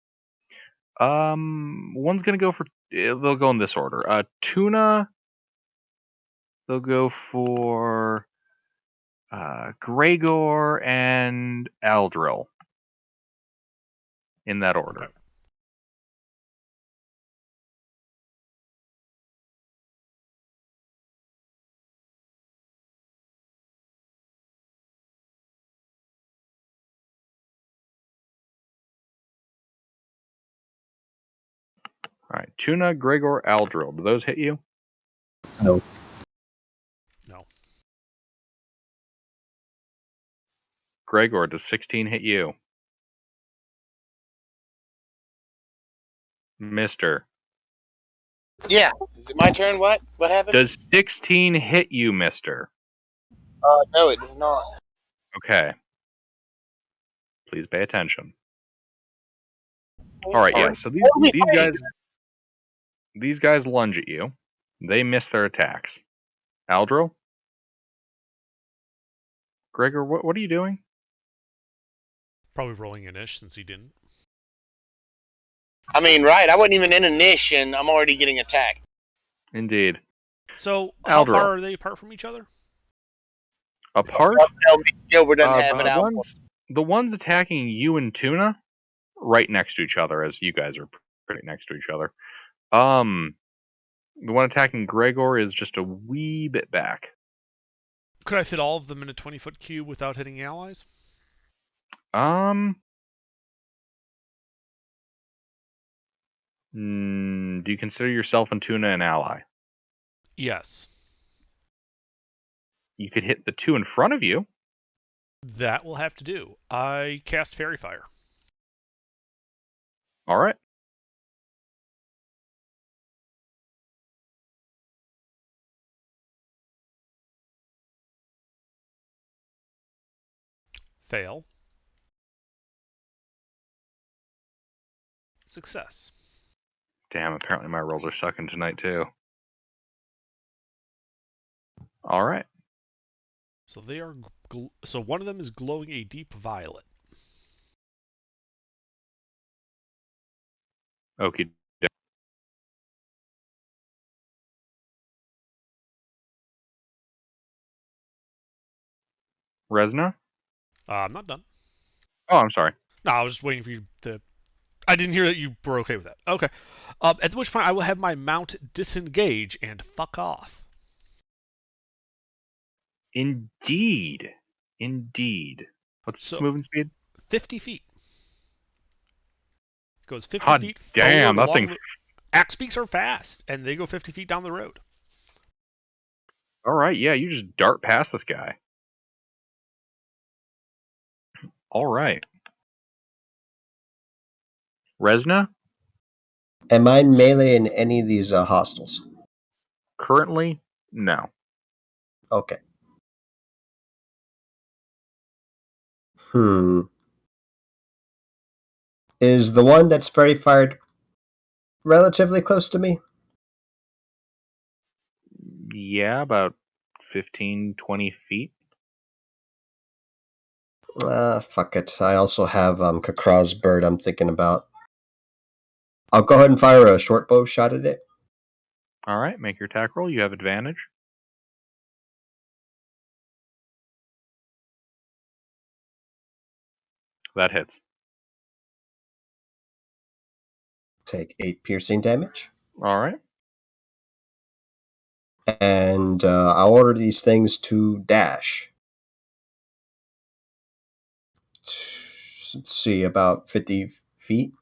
One's gonna go for. They'll go in this order. Tuna. They'll go for Gregor and Aldril. In that order. Okay. All right, Tuna, Gregor, Aldril. Do those hit you? No. No. Gregor, does 16 hit you? Mister. Yeah. Is it my turn? What? What happened? Does 16 hit you, mister? No, it does not. Okay. Please pay attention. All right, yeah. So these guys lunge at you. They miss their attacks. Aldril? Gregor, what are you doing? Probably rolling an ish since he didn't. I mean, right. I wasn't even in a niche, and I'm already getting attacked. Indeed. So, how Aldril. far are they apart from each other? Apart? Tell me Gilbert doesn't have it out. The ones attacking you and Tuna, right next to each other, as you guys are pretty next to each other. The one attacking Gregor is just a wee bit back. Could I fit all of them in a 20-foot cube without hitting allies? Do you consider yourself and Tuna an ally? Yes. You could hit the two in front of you. That will have to do. I cast Fairy Fire. All right. Fail. Success. Damn, apparently my rolls are sucking tonight too. All right. So they are. So one of them is glowing a deep violet. Okie. Resna? I'm not done. Oh, I'm sorry. No, I was just waiting for you to. I didn't hear that you were okay with that. Okay. At which point I will have my mount disengage and fuck off. Indeed. What's its movement speed? 50 feet. It goes 50 God feet damn, forward that thing. Axe beaks are fast, and they go 50 feet down the road. All right, yeah, you just dart past this guy. All right. Resna? Am I melee in any of these hostels? Currently, no. Okay. Is the one that's very fired relatively close to me? Yeah, about 15, 20 feet. Fuck it. I also have Kakraw's bird I'm thinking about. I'll go ahead and fire a short bow shot at it. All right, make your attack roll. You have advantage. That hits. Take 8 piercing damage. All right. And I'll order these things to dash. Let's see, about 50 feet?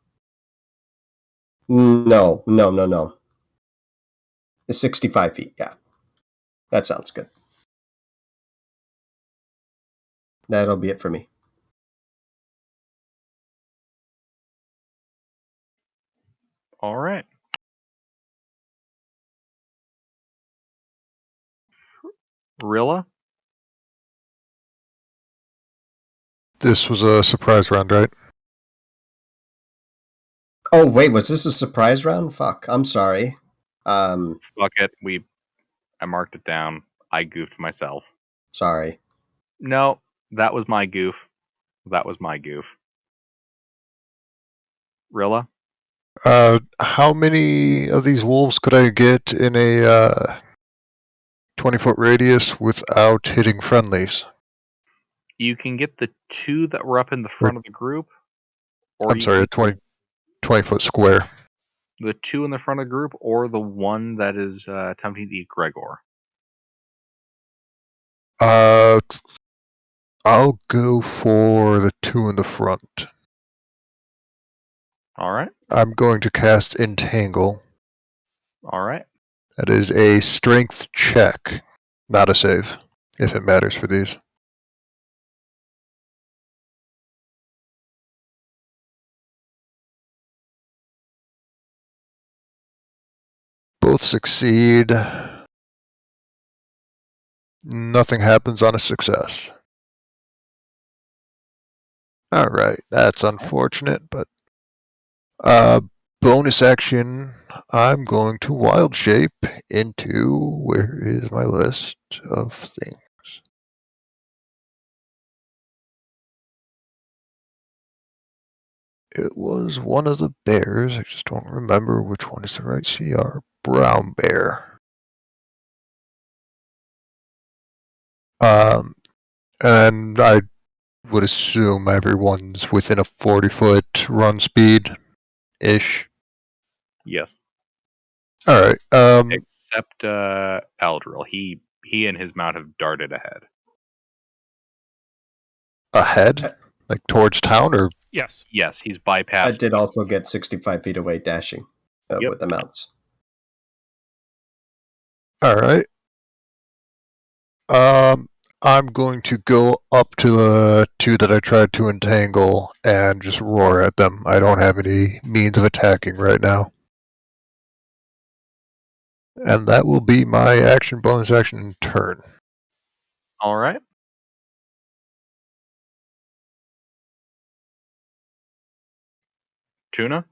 No. It's 65 feet, yeah. That sounds good. That'll be it for me. All right. Rilla? This was a surprise round, right? Oh, wait, was this a surprise round? Fuck, I'm sorry. Fuck it. I marked it down. I goofed myself. Sorry. No, that was my goof. That was my goof. Rilla? How many of these wolves could I get in a 20-foot radius without hitting friendlies? You can get the 2 that were up in the Or, front of the group, or I'm you sorry, can a 20-foot square. the 2 in the front of the group, or the 1 that is attempting to eat Gregor. I'll go for the 2 in the front. All right. I'm going to cast Entangle. All right. That is a strength check, not a save, if it matters for these. Both succeed. Nothing happens on a success. Alright, that's unfortunate, but bonus action, I'm going to wild shape into, where is my list of things? It was one of the bears, I just don't remember which one is the right CR. Brown bear. And I would assume everyone's within a 40-foot run speed-ish. Yes. Alright, Except Aldril. He and his mount have darted ahead. ahead? Like towards town, or? Yes. Yes, he's I bypassed. did also get 65 feet away dashing Yep. with the mounts. Alright. I'm going to go up to the 2 that I tried to entangle and just roar at them. I don't have any means of attacking right now. And that will be my action, bonus action, and turn. All right. Tuna?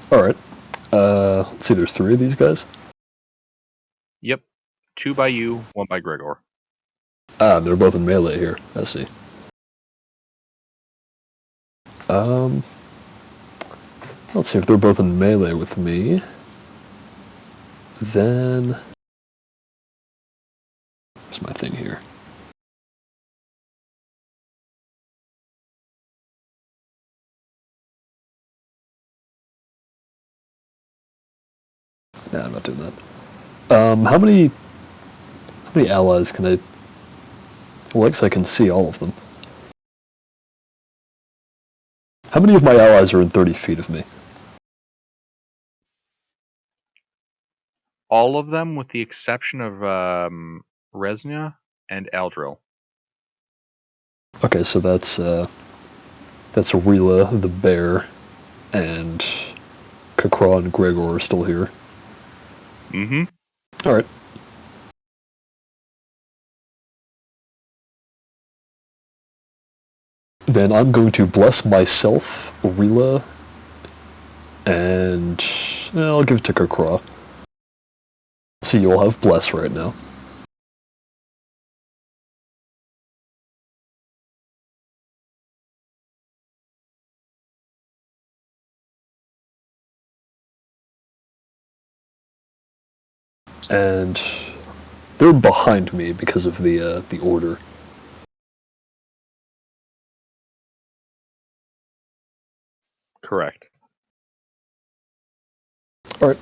Alright. Let's see, there's 3 of these guys. Yep. 2 by you, 1 by Gregor. Ah, they're both in melee here. I see. Let's see if they're both in melee with me. Then... Where's my thing here? Nah, I'm not doing that. How many allies can I... Well, I guess I can see all of them. How many of my allies are in 30 feet of me? All of them, with the exception of Resnia and Aldril. Okay, so that's Rila, the bear, and Kakra and Gregor are still here. Mm-hmm. Alright. Then I'm going to bless myself, Rila, and I'll give it to Kakra. So you'll have bless right now. And they're behind me because of the order. Correct. Alright,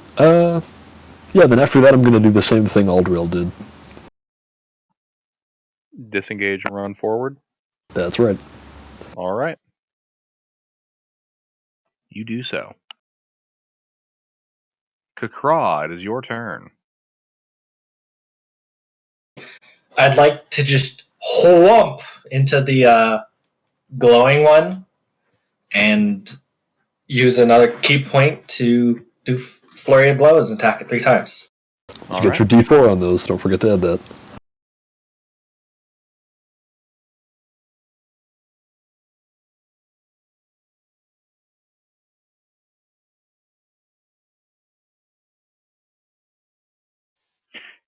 yeah, then after that I'm gonna do the same thing Aldril did. Disengage and run forward. That's right. All right. You do so. Kakra, it is your turn. I'd like to just whomp into the glowing one and use another key point to do flurry of blows and attack it 3 times. All You right. get your D4 on those, don't forget to add that.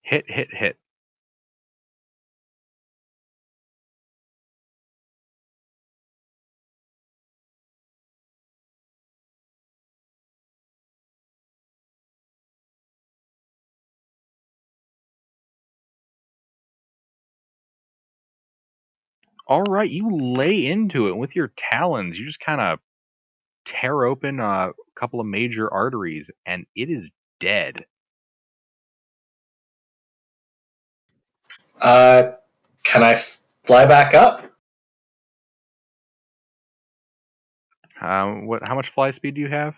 Hit, hit, hit. All right, you lay into it with your talons. You just kind of tear open a couple of major arteries, and it is dead. Can I fly back up? How much fly speed do you have?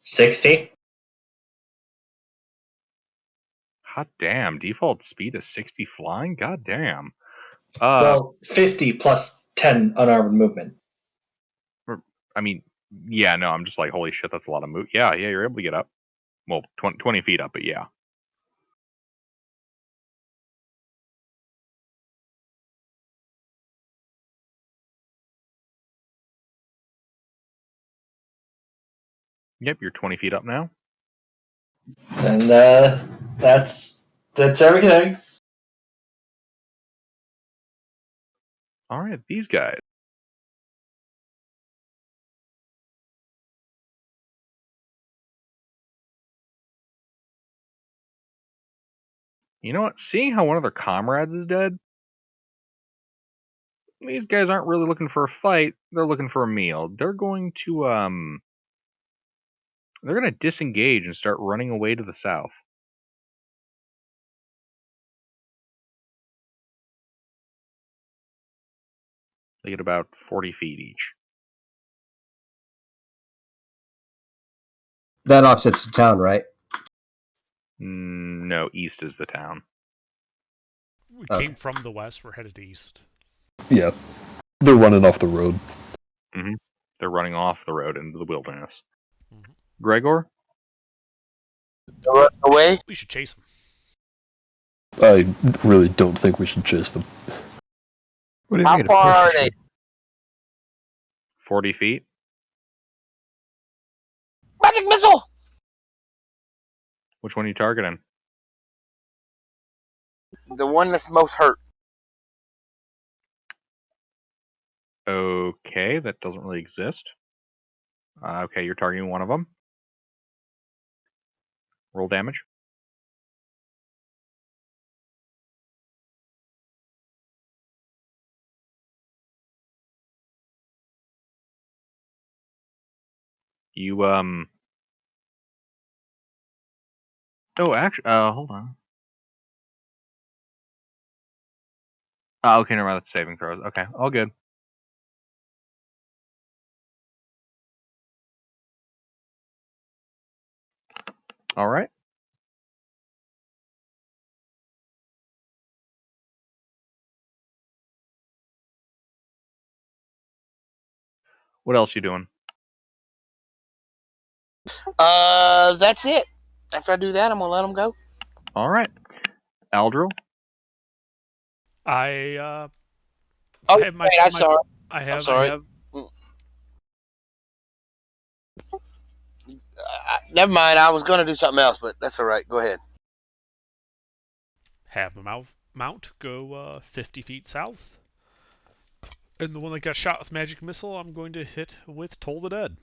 60. Hot damn! Default speed is 60 flying. God damn. Well, 50 plus 10 unarmored movement. I mean, yeah, no, I'm just like, holy shit, that's a lot of move. Yeah, you're able to get up. Well, 20 feet up, but yeah. Yep, you're 20 feet up now. And that's everything. All right, these guys. You know what? Seeing how one of their comrades is dead, these guys aren't really looking for a fight. They're looking for a meal. They're going to disengage and start running away to the south. They get about 40 feet each. That opposite's the town, right? No, east is the town. We Okay. came from the west. We're headed east. Yeah. They're running off the road. Mm-hmm. They're running off the road into the wilderness. Mm-hmm. Gregor? Away? We should chase them. I really don't think we should chase them. What do you How mean? Of far course are we they? should. 40 feet? Magic missile! Which one are you targeting? The one that's most hurt. Okay, that doesn't really exist. Okay, you're targeting one of them. Roll damage. You Oh, actually, hold on. Okay, never mind. That's saving throws. Okay, all good. All right. What else you doing? That's it. After I do that, I'm gonna let them go. All right. Aldril? I Oh, I have my, wait, I'm my sorry. I have I'm sorry. I have Never mind. I was gonna do something else, but that's all right. Go ahead. have the mount go 50 feet south. And the one that got shot with magic missile, I'm going to hit with Toll the Dead.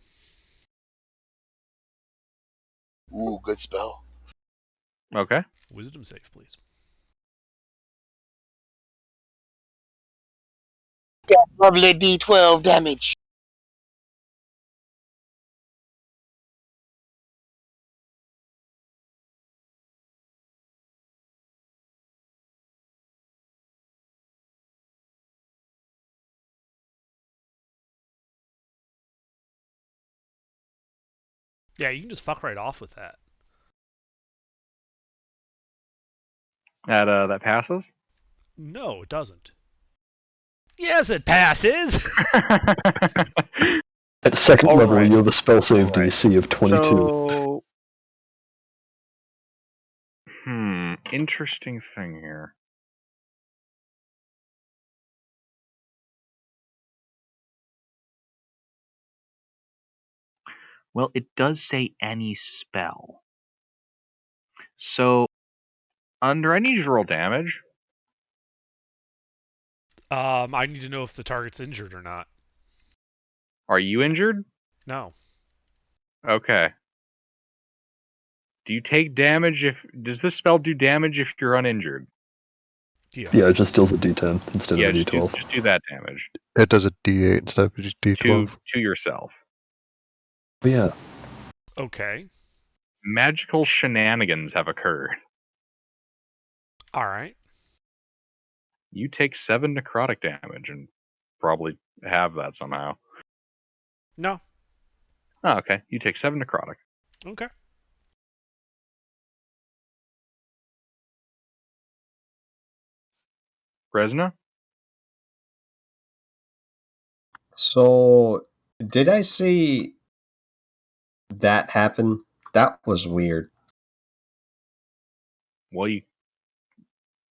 Ooh, good spell. Okay. Wisdom save, please. Lovely D12 damage. Yeah, you can just fuck right off with that. That passes. No, it doesn't. Yes, it passes. At second All level, right. you have a spell save All right. DC of 22. So, interesting thing here. Well, it does say any spell. So, I need you to roll damage. I need to know if the target's injured or not. Are you injured? No. Okay. Do you take damage if... Does this spell do damage if you're uninjured? Yeah, it just deals a D10 instead Yeah, of a just D12. just do that damage It does a D8 instead of a D12. to yourself. But yeah, Okay. Magical shenanigans have occurred. All right. You take 7 necrotic damage and probably have that somehow. No. Oh, okay. You take 7 necrotic. Okay. Resna? So, did I see that happen? That was weird. Well,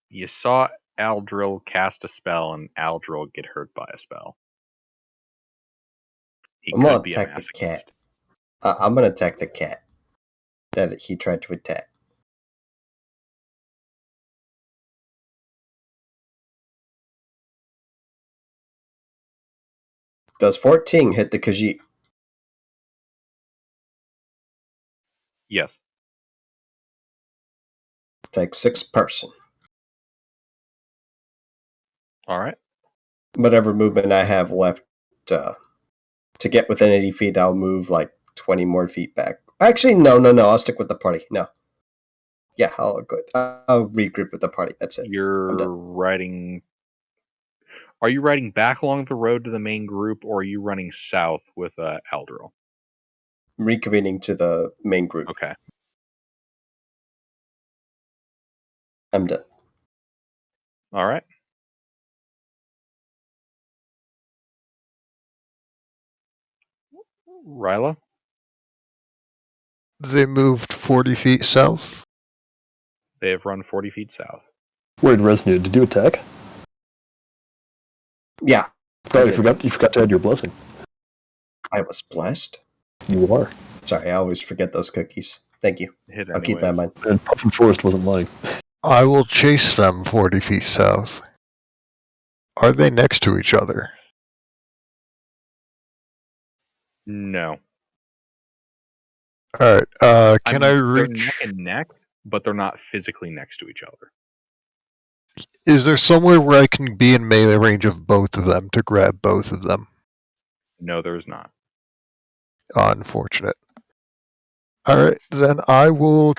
you saw Aldril cast a spell and Aldril get hurt by a spell. He I'm gonna could be a attack the cat. masochist. I'm gonna attack the cat that he tried to attack. Does 14 hit the Khajiit? Yes. Take 6 person. All right. Whatever movement I have left to get within 80 feet, I'll move like 20 more feet back. Actually, no. I'll stick with the party. No. Yeah, I'll regroup with the party. That's it. You're I'm done. riding. Are you riding back along the road to the main group, or are you running south with Aldril? Reconvening to the main group. Okay. I'm done. All right. Ryla? They moved 40 feet south. They have run 40 feet south. wait, Resnu, did you attack? Yeah. Oh, I you did. forgot to add your blessing. I was blessed. You are. Sorry, I always forget those cookies. Thank you. Hit I'll keep that in anyways. mind. And Puffin Forest wasn't lying. I will chase them 40 feet south. Are they next to each other? No. Alright, can I They're reach... neck and neck, but they're not physically next to each other. Is there somewhere where I can be in melee range of both of them to grab both of them? No, there's not. Unfortunate. Alright, then I will...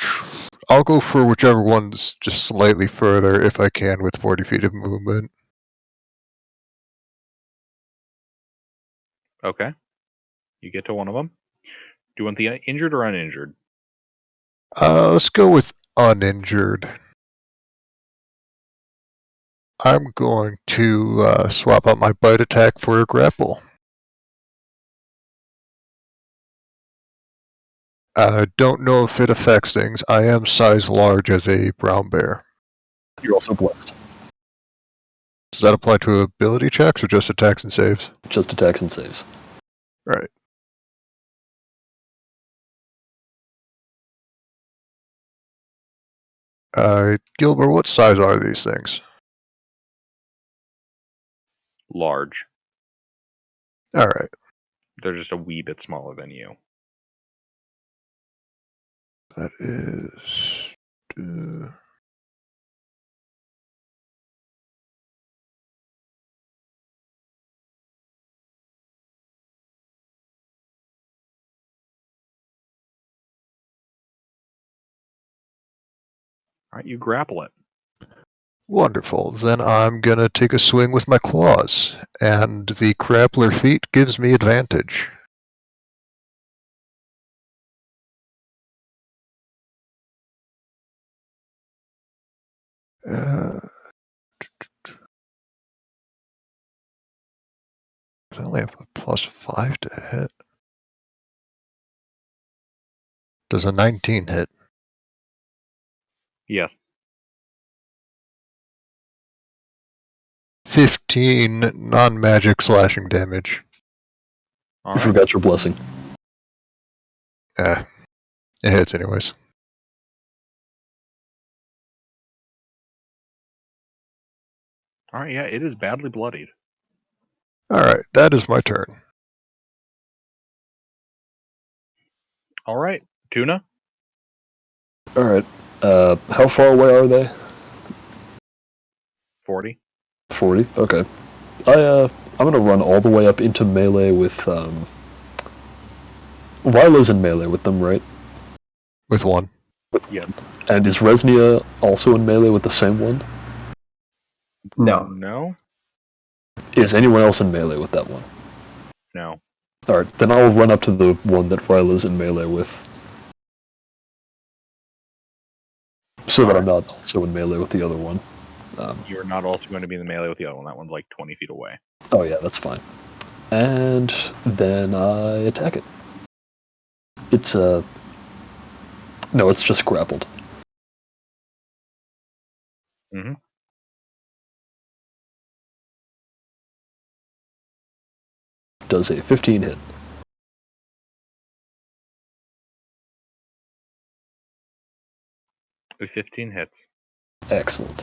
I'll go for whichever one's just slightly further if I can with 40 feet of movement. Okay. You get to one of them. Do you want the injured or uninjured? Let's go with uninjured. I'm going to swap out my bite attack for a grapple. I don't know if it affects things. I am size large as a brown bear. You're also blessed. Does that apply to ability checks or just attacks and saves? Just attacks and saves. Right. Gilbert, what size are these things? Large. Alright. They're just a wee bit smaller than you. That is... Alright, you grapple it. Wonderful. Then I'm gonna take a swing with my claws, and the grappler feat gives me advantage. I only have a +5 to hit. Does a 19 hit? Yes. 15 non-magic slashing damage. You Alright. forgot your blessing. Eh, it hits anyways. Alright, yeah, it is badly bloodied. Alright, that is my turn. Alright, Tuna? Alright. How far away are they? 40. 40. Okay. I'm gonna run all the way up into melee with Lila's in melee with them, right? With one. Yes. And is Resnia also in melee with the same one? No. No. Is anyone else in melee with that one? No. Alright, then I'll run up to the one that Ryla's in melee with. So that I'm not also in melee with the other one. You're not also going to be in the melee with the other one. That one's like 20 feet away. Oh yeah, that's fine. And then I attack it. It's no, it's just grappled. Mm-hmm. Does a 15 hit. A 15 hits. Excellent.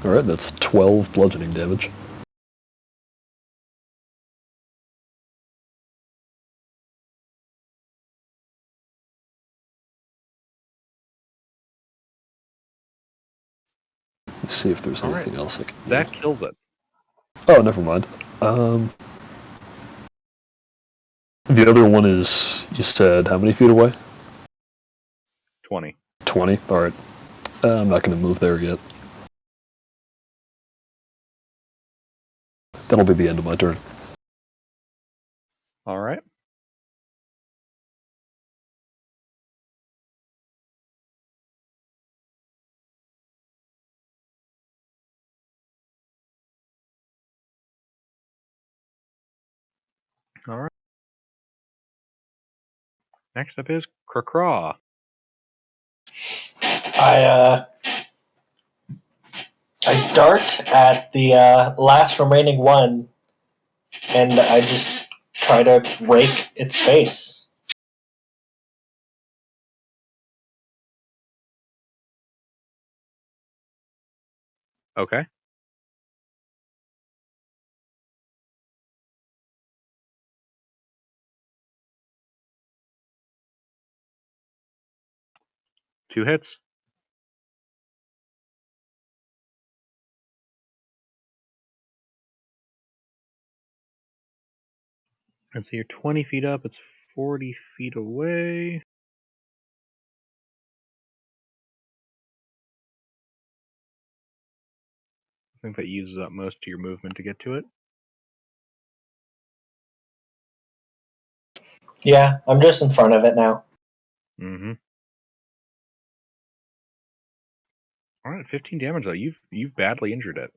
Alright, that's 12 bludgeoning damage. Let's see if there's anything else I can do. That kills it. Oh, never mind. The other one is, you said, how many feet away? 20. 20? Alright. I'm not going to move there yet. That'll be the end of my turn. All right. All right. Next up is Krakra. I dart at the last remaining one, and I just try to rake its face. Okay. Two hits. And so you're 20 feet up. It's 40 feet away. I think that uses up most of your movement to get to it. Yeah, I'm just in front of it now. Mm-hmm. All right, 15 damage though. You've badly injured it.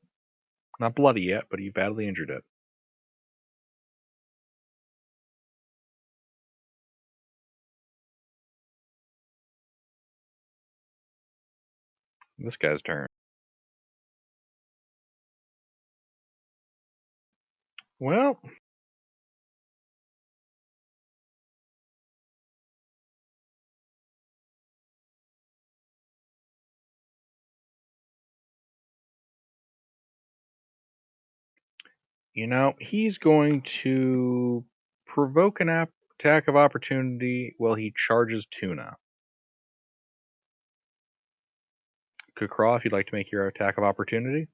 Not bloody yet, but you badly injured it. This guy's turn. Well, he's going to provoke an attack of opportunity while he charges Tuna. Kukra, if you'd like to make your attack of opportunity.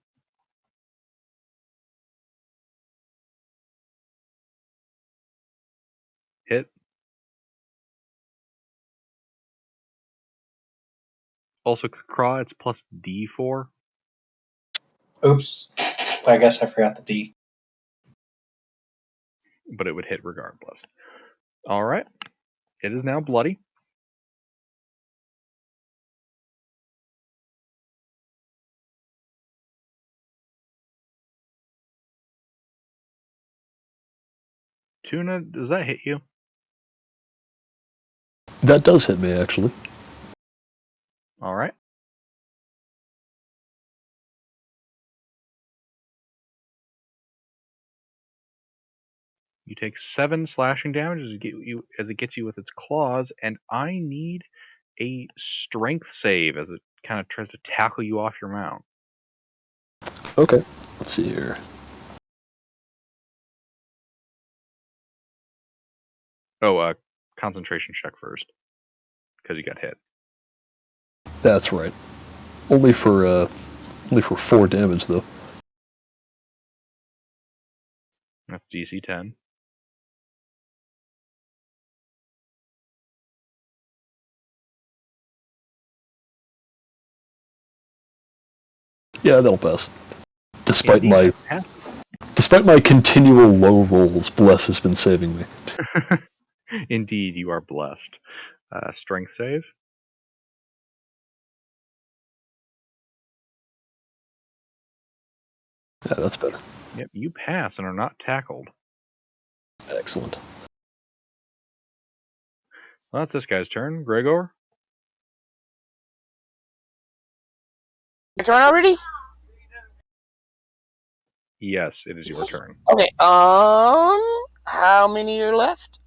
Hit. Also, Kukra, it's plus D4. Oops. I guess I forgot the D. But it would hit regardless. All right. It is now bloody. Tuna, does that hit you? That does hit me, actually. All right. You take 7 slashing damage as it gets you with its claws, and I need a strength save as it kind of tries to tackle you off your mount. Okay. Let's see here. Oh, concentration check first, because you got hit. That's right. Only for 4 damage though. That's DC 10. Yeah, that'll pass. Despite Indeed, despite my continual low rolls, Bless has been saving me. Indeed, you are blessed. Strength save. Yeah, that's better. Yep, you pass and are not tackled. Excellent. Well, that's this guy's turn. Gregor? My turn already? Yes, it is your turn. Okay. How many are left?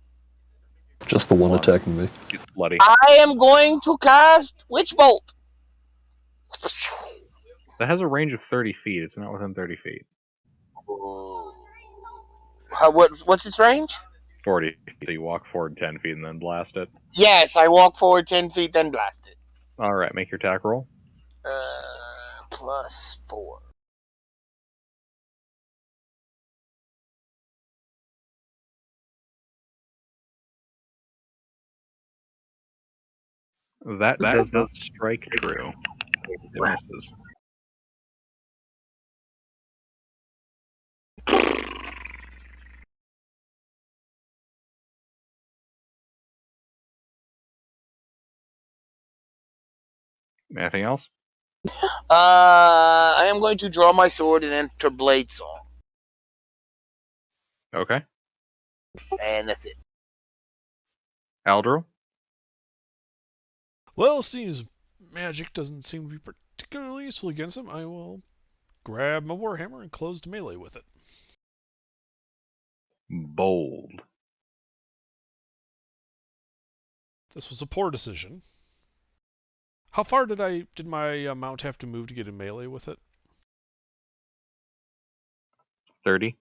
Just the one One. attacking me. It's bloody. I am going to cast Witch Bolt. That has a range of 30 feet. It's not within 30 feet. What's its range? 40. So you walk forward 10 feet and then blast it. Yes, I walk forward 10 feet, then blast it. All right, make your attack roll. +4. That does not strike true. It misses. Anything else? I am going to draw my sword and enter Blade Song. Okay. And that's it. Aldro? Well, seems magic doesn't seem to be particularly useful against him, I will grab my warhammer and close to melee with it. Bold. This was a poor decision. How far did my mount have to move to get in melee with it? 30.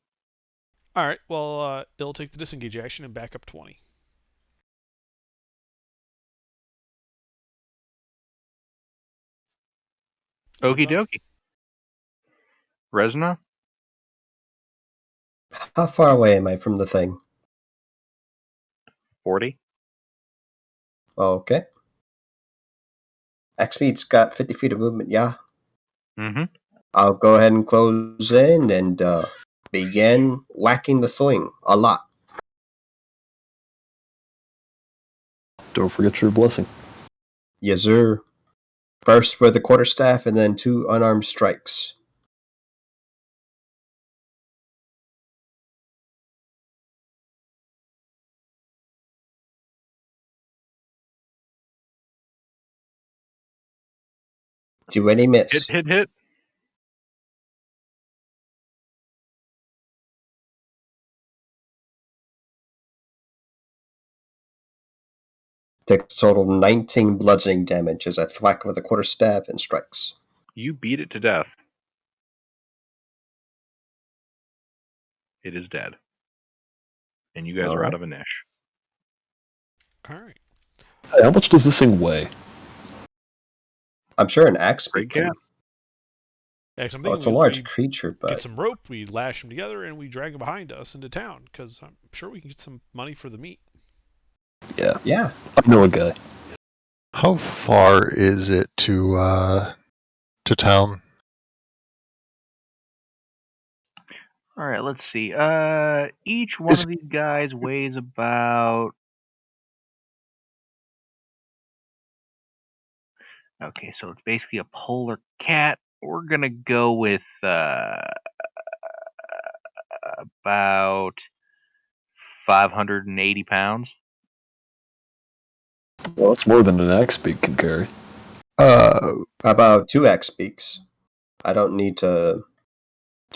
All right. Well, it'll take the disengage action and back up 20. Okie dokie. Resna? How far away am I from the thing? 40. Okay. X-Speed's got 50 feet of movement, yeah. Mm-hmm. I'll go ahead and close in and begin whacking the thing a lot. Don't forget your blessing. Yes, sir. First with the quarterstaff and then 2 unarmed strikes. Do any miss? Hit. Takes a total of 19 bludgeoning damage as I thwack with a quarterstaff and strikes. You beat it to death. It is dead. And you guys All are out right. of a niche. All right. Hey, how much does this thing weigh? I'm sure an axe Great can. cat. Yeah, 'cause I'm Oh, thinking it's a we large creature, get but some rope, we lash them together, and we drag them behind us into town. Because I'm sure we can get some money for the meat. Yeah, yeah. I know a guy. How far is it to town? All right, let's see. Each one Is- of these guys weighs about. Okay, so it's basically a polar cat. We're gonna go with about 580 pounds. Well, that's more than an axe beak can carry. How about 2 axe beaks? I don't need to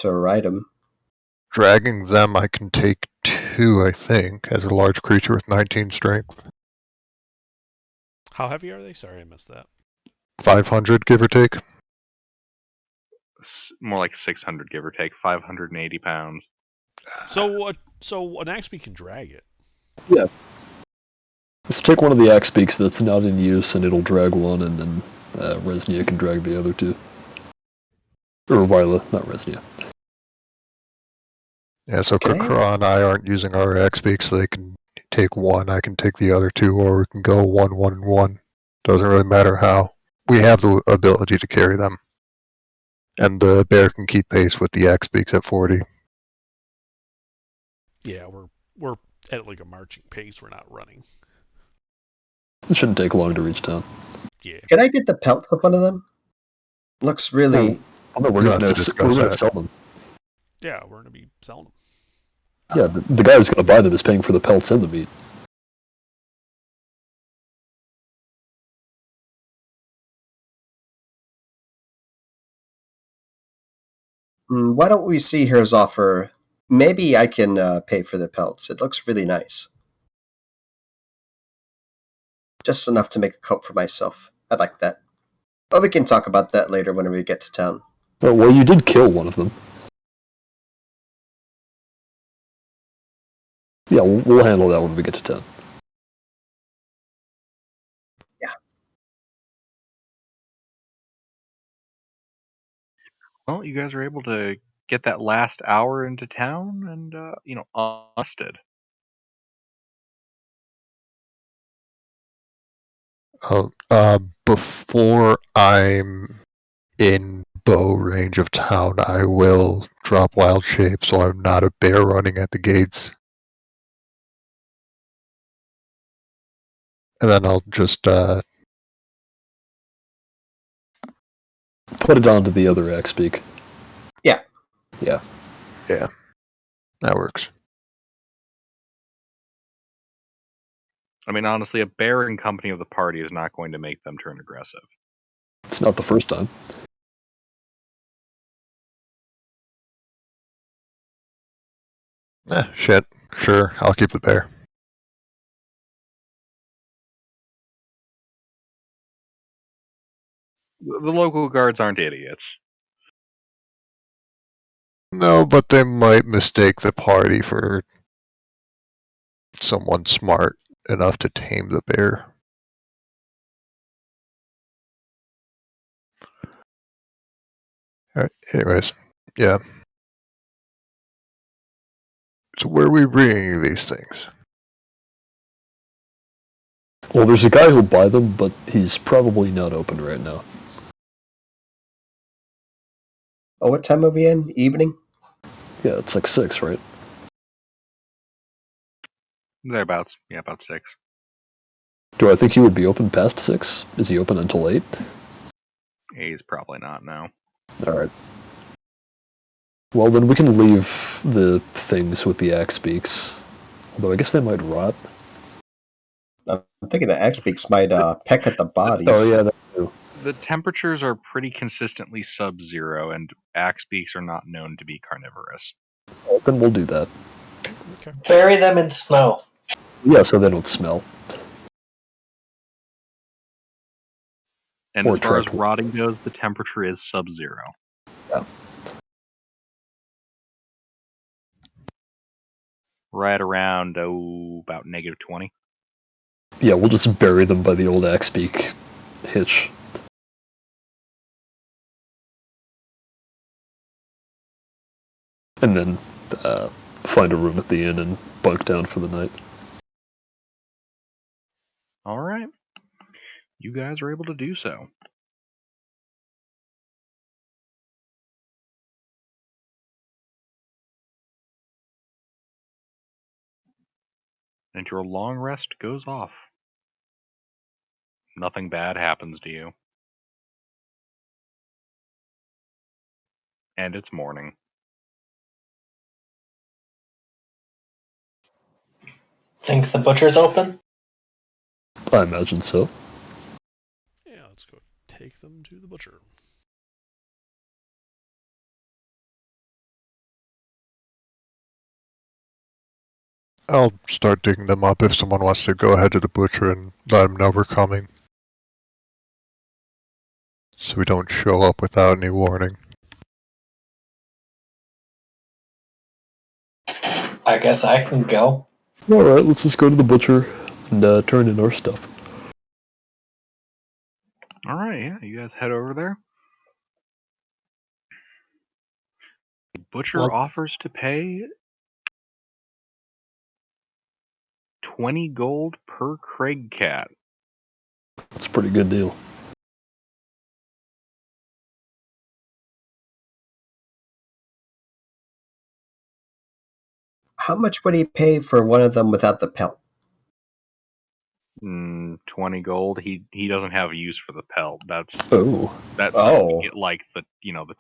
ride them. Dragging them, I can take 2, I think, as a large creature with 19 strength. How heavy are they? Sorry, I missed that. 500, give or take. More like 600, give or take. 580 pounds. So an axe can drag it. Yeah. Let's take one of the axe beaks that's not in use, and it'll drag one, and then Resnia can drag the other two. Or Vila, not Resnia. Yeah, so Okay. Kakra and I aren't using our X beaks, so they can take one, I can take the other two, or we can go 1, 1, and 1. Doesn't really matter how. We have the ability to carry them. And the bear can keep pace with the X beaks at 40. Yeah, we're at like a marching pace. We're not running. It shouldn't take long to reach town. Yeah. Can I get the pelts of one of them? Looks really. Oh, no, we're We'll have gonna to discuss we're gonna that. sell them. Yeah, we're gonna be selling them. Yeah, the guy who's gonna buy them is paying for the pelts and the meat. Why don't we see Here's offer? Maybe I can pay for the pelts. It looks really nice. Just enough to make a coat for myself. I like that. But we can talk about that later when we get to town. Oh, well, you did kill one of them. Yeah, we'll handle that when we get to town. Yeah. Well, you guys are able to get that last hour into town, and busted. Before I'm in bow range of town, I will drop wild shape so I'm not a bear running at the gates. And then I'll just Put it onto the other axe beak. Yeah. Yeah. yeah, that works. I mean, honestly, a bear in company of the party is not going to make them turn aggressive. It's not the first time. Shit. Sure, I'll keep the bear. The local guards aren't idiots. No, but they might mistake the party for someone smart enough to tame the bear. Alright, anyways, yeah. So where are we bringing these things? Well, there's a guy who'll buy them, but he's probably not open right now. Oh, what time are we in? Evening? Yeah, it's like 6, right? Thereabouts. Yeah, about 6. Do I think he would be open past 6? Is he open until 8? He's probably not now. Alright. Well, then we can leave the things with the axe beaks. Although I guess they might rot. I'm thinking the X-Beaks might peck at the bodies. Oh, yeah, that too. The temperatures are pretty consistently sub-zero, and axe beaks are not known to be carnivorous. Well, then we'll do that. Okay. Bury them in snow. Yeah, so they don't smell. And Or as far as trapped. rotting goes, the temperature is sub-zero. Yeah. Right around, about -20. Yeah, we'll just bury them by the old axe beak hitch. And then find a room at the inn and bunk down for the night. All right. You guys are able to do so. And your long rest goes off. Nothing bad happens to you. And it's morning. Think the butcher's open? I imagine so. Yeah, let's go take them to the butcher. I'll start digging them up if someone wants to go ahead to the butcher and let them know we're coming. So we don't show up without any warning. I guess I can go. Alright, let's just go to the butcher. and turn in our stuff. All right, yeah, you guys head over there. The butcher Well- offers to pay 20 gold per Craig cat. That's a pretty good deal. How much would he pay for one of them without the pelt? 20 gold. He doesn't have use for the pelt. That's Oh. something you Oh. get like the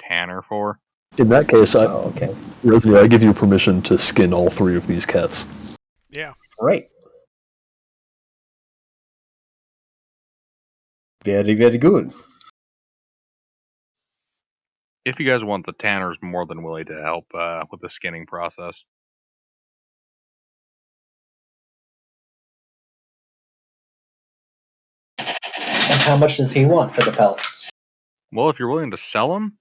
tanner for. In that case, Okay. Rosie, I give you permission to skin all 3 of these cats. Yeah. Right. Very, very good. If you guys want, the tanner's more than willing to help with the skinning process. And how much does he want for the pelts? Well, if you're willing to sell them,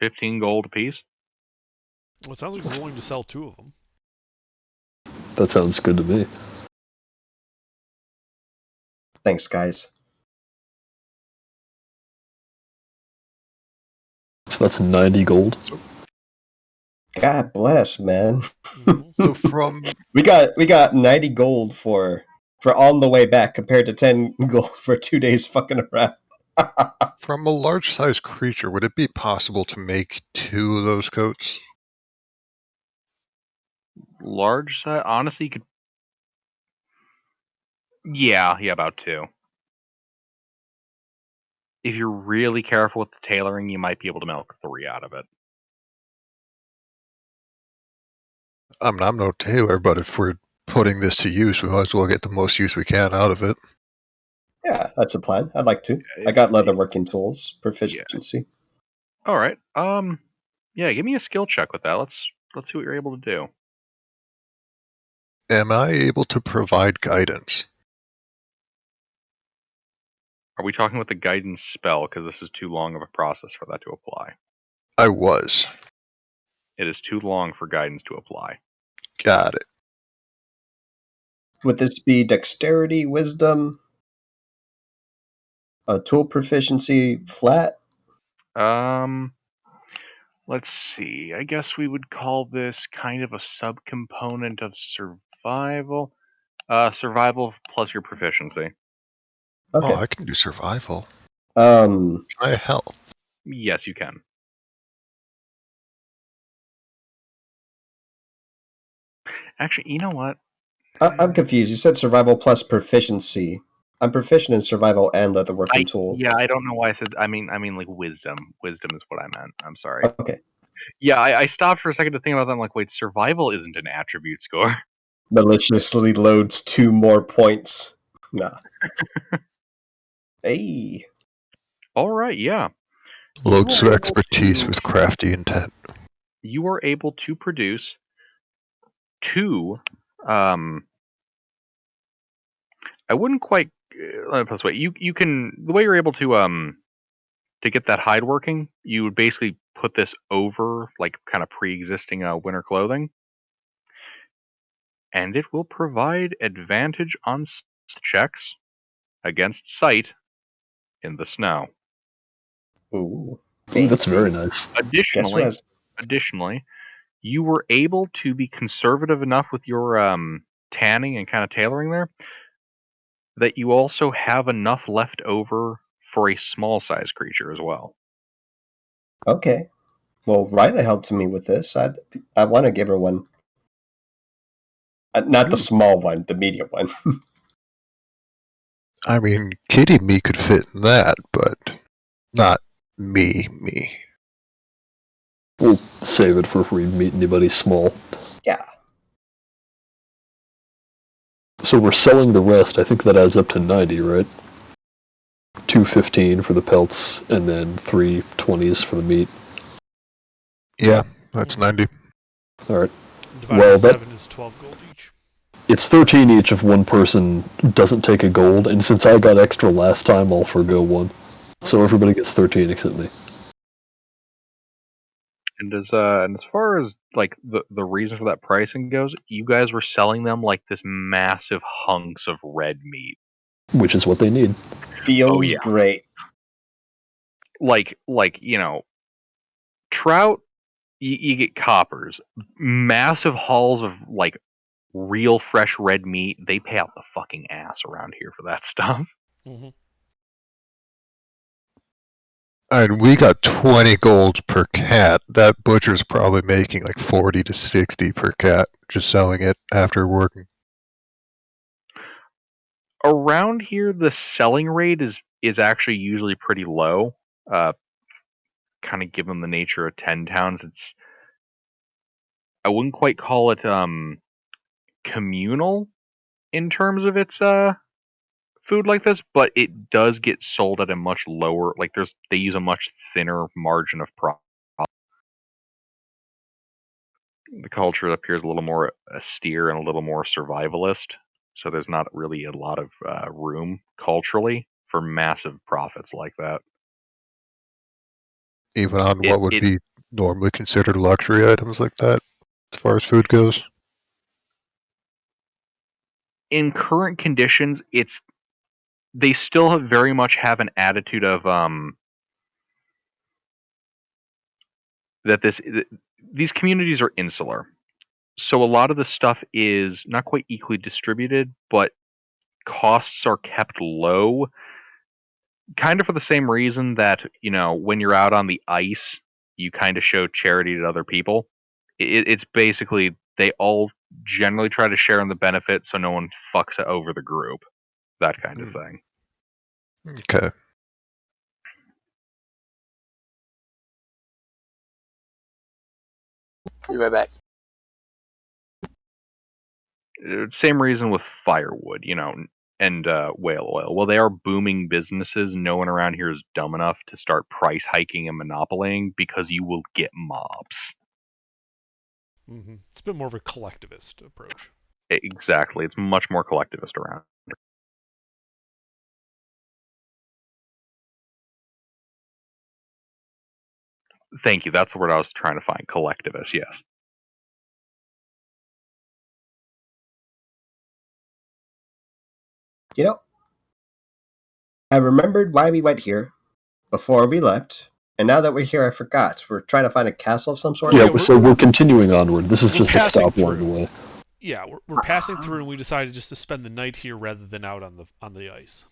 15 gold apiece. Well, it sounds like we're willing to sell 2 of them. That sounds good to me. Thanks, guys. So that's 90 gold. God bless, man. Mhm. So from We got 90 gold for on the way back compared to 10 gold for 2 days fucking around. from a large-sized creature, would it be possible to make 2 of those coats? Large size, honestly, you could. Yeah, about 2. If you're really careful with the tailoring, you might be able to milk 3 out of it. I'm no tailor, but if we're putting this to use, we might as well get the most use we can out of it. Yeah, that's a plan. I'd like to. Yeah, I got leatherworking tools, proficiency. All right. Yeah, give me a skill check with that. Let's see what you're able to do. Am I able to provide guidance? Are we talking with the guidance spell? Because this is too long of a process for that to apply. I was. It is too long for guidance to apply. Got it. Would this be dexterity, wisdom, tool proficiency, flat? Let's see. I guess we would call this kind of a subcomponent of survival. Survival plus your proficiency. Okay. Oh, I can do survival. Um, Can I help? Yes, you can. Actually, you know what? I'm confused. You said survival plus proficiency. I'm proficient in survival and leatherworking tools. Yeah, I don't know why I said. I mean, like wisdom. Wisdom is what I meant. I'm sorry. Okay. Yeah, I stopped for a second to think about that. I'm like, wait, survival isn't an attribute score. Maliciously loads 2 more points. Nah. Hey. All right, yeah. Loads You of are expertise able to- with crafty intent. You are able to produce 2. I wouldn't quite. Let me put it this way. You can, the way you're able to get that hide working. You would basically put this over like kind of pre-existing winter clothing, and it will provide advantage on checks against sight in the snow. Ooh. Ooh, that's very Fancy. nice. Guess who has... Additionally, you were able to be conservative enough with your tanning and kind of tailoring there that you also have enough left over for a small size creature as well. Okay. Well, Riley helped me with this. I want to give her one. Not the small one, the medium one. I mean, Kitty me could fit in that, but not me. We'll save it for if we meet anybody small. Yeah. So we're selling the rest. I think that adds up to 90, right? 215 for the pelts, and then 3 20s for the meat. Yeah, that's 90. Alright. Divided Well, by that- 7 is 12 gold each. It's 13 each if one person doesn't take a gold, and since I got extra last time, I'll forgo 1. So everybody gets 13 except me. And as far as like the reason for that pricing goes, you guys were selling them like this massive hunks of red meat. Which is what they need. Feels yeah. great. Like trout, you get coppers. Massive hauls of like real fresh red meat. They pay out the fucking ass around here for that stuff. Mm-hmm. And we got 20 gold per cat. That butcher's probably making like 40 to 60 per cat just selling it after working. Around here, the selling rate is actually usually pretty low. Kind of given the nature of 10 towns, I wouldn't quite call it communal in terms of its food like this, but it does get sold at a much lower, like they use a much thinner margin of profit. The culture up here is a little more austere and a little more survivalist, so there's not really a lot of room culturally for massive profits like that. Even on what would be normally considered luxury items like that, as far as food goes. In current conditions, they still very much have an attitude of that these communities are insular. So a lot of the stuff is not quite equally distributed, but costs are kept low, kind of for the same reason that, when you're out on the ice, you kind of show charity to other people. It's basically they all generally try to share in the benefit so no one fucks over the group, that kind of thing. Okay. Be right back. Same reason with firewood, and whale oil. Well, they are booming businesses. No one around here is dumb enough to start price hiking and monopolying because you will get mobs. Mm-hmm. It's been more of a collectivist approach. Exactly. It's much more collectivist around. Thank you. That's the word I was trying to find. Collectivist, yes. I remembered why we went here before we left, and now that we're here, I forgot. We're trying to find a castle of some sort. Yeah, so we're continuing onward. This is just a stop along the way. Yeah, we're passing through, and we decided just to spend the night here rather than out on the ice.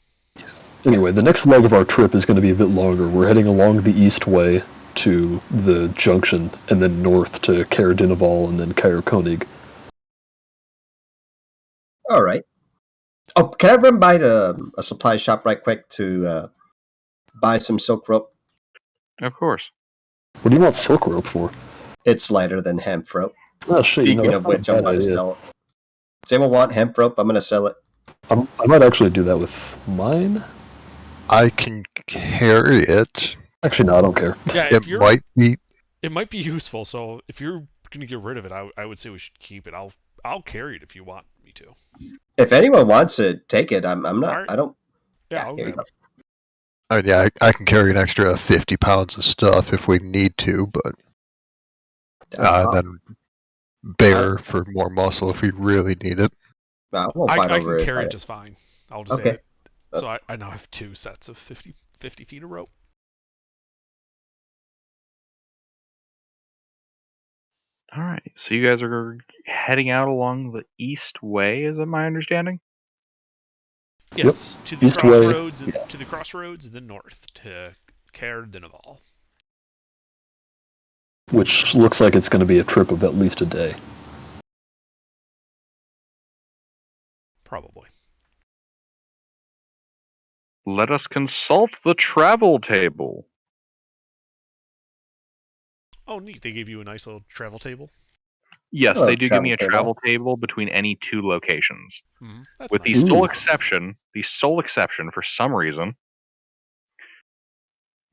Anyway, the next leg of our trip is going to be a bit longer. We're heading along the east way to the junction, and then north to Caer Dineval, and then Caer Konig. All right. Oh, can I run by a supply shop right quick to buy some silk rope? Of course. What do you want silk rope for? It's lighter than hemp rope. Oh, shit, Speaking of which, I'm going to sell it. Does anyone want hemp rope? I'm going to sell it. I might actually do that with mine. I can carry it. Actually, no, I don't care. Yeah, it might be useful. So if you're gonna get rid of it, I would say we should keep it. I'll carry it if you want me to. If anyone wants to take it, I'm not. Right. I don't. Yeah, I'll grab it. Yeah, I can carry an extra 50 pounds of stuff if we need to, but then bear for more muscle if we really need it. I can carry it just fine. I'll just add it. So I now have 2 sets of 50 feet of rope. All right, so you guys are heading out along the east way, is that my understanding? Yes, yep. to the east crossroads, way. To the crossroads, and then north to Caer Dineval. Which looks like it's going to be a trip of at least a day. Probably. Let us consult the travel table. Oh, neat. They gave you a nice little travel table? Yes, they do give me a travel table between any 2 locations. Mm-hmm. With nice. the sole exception, for some reason,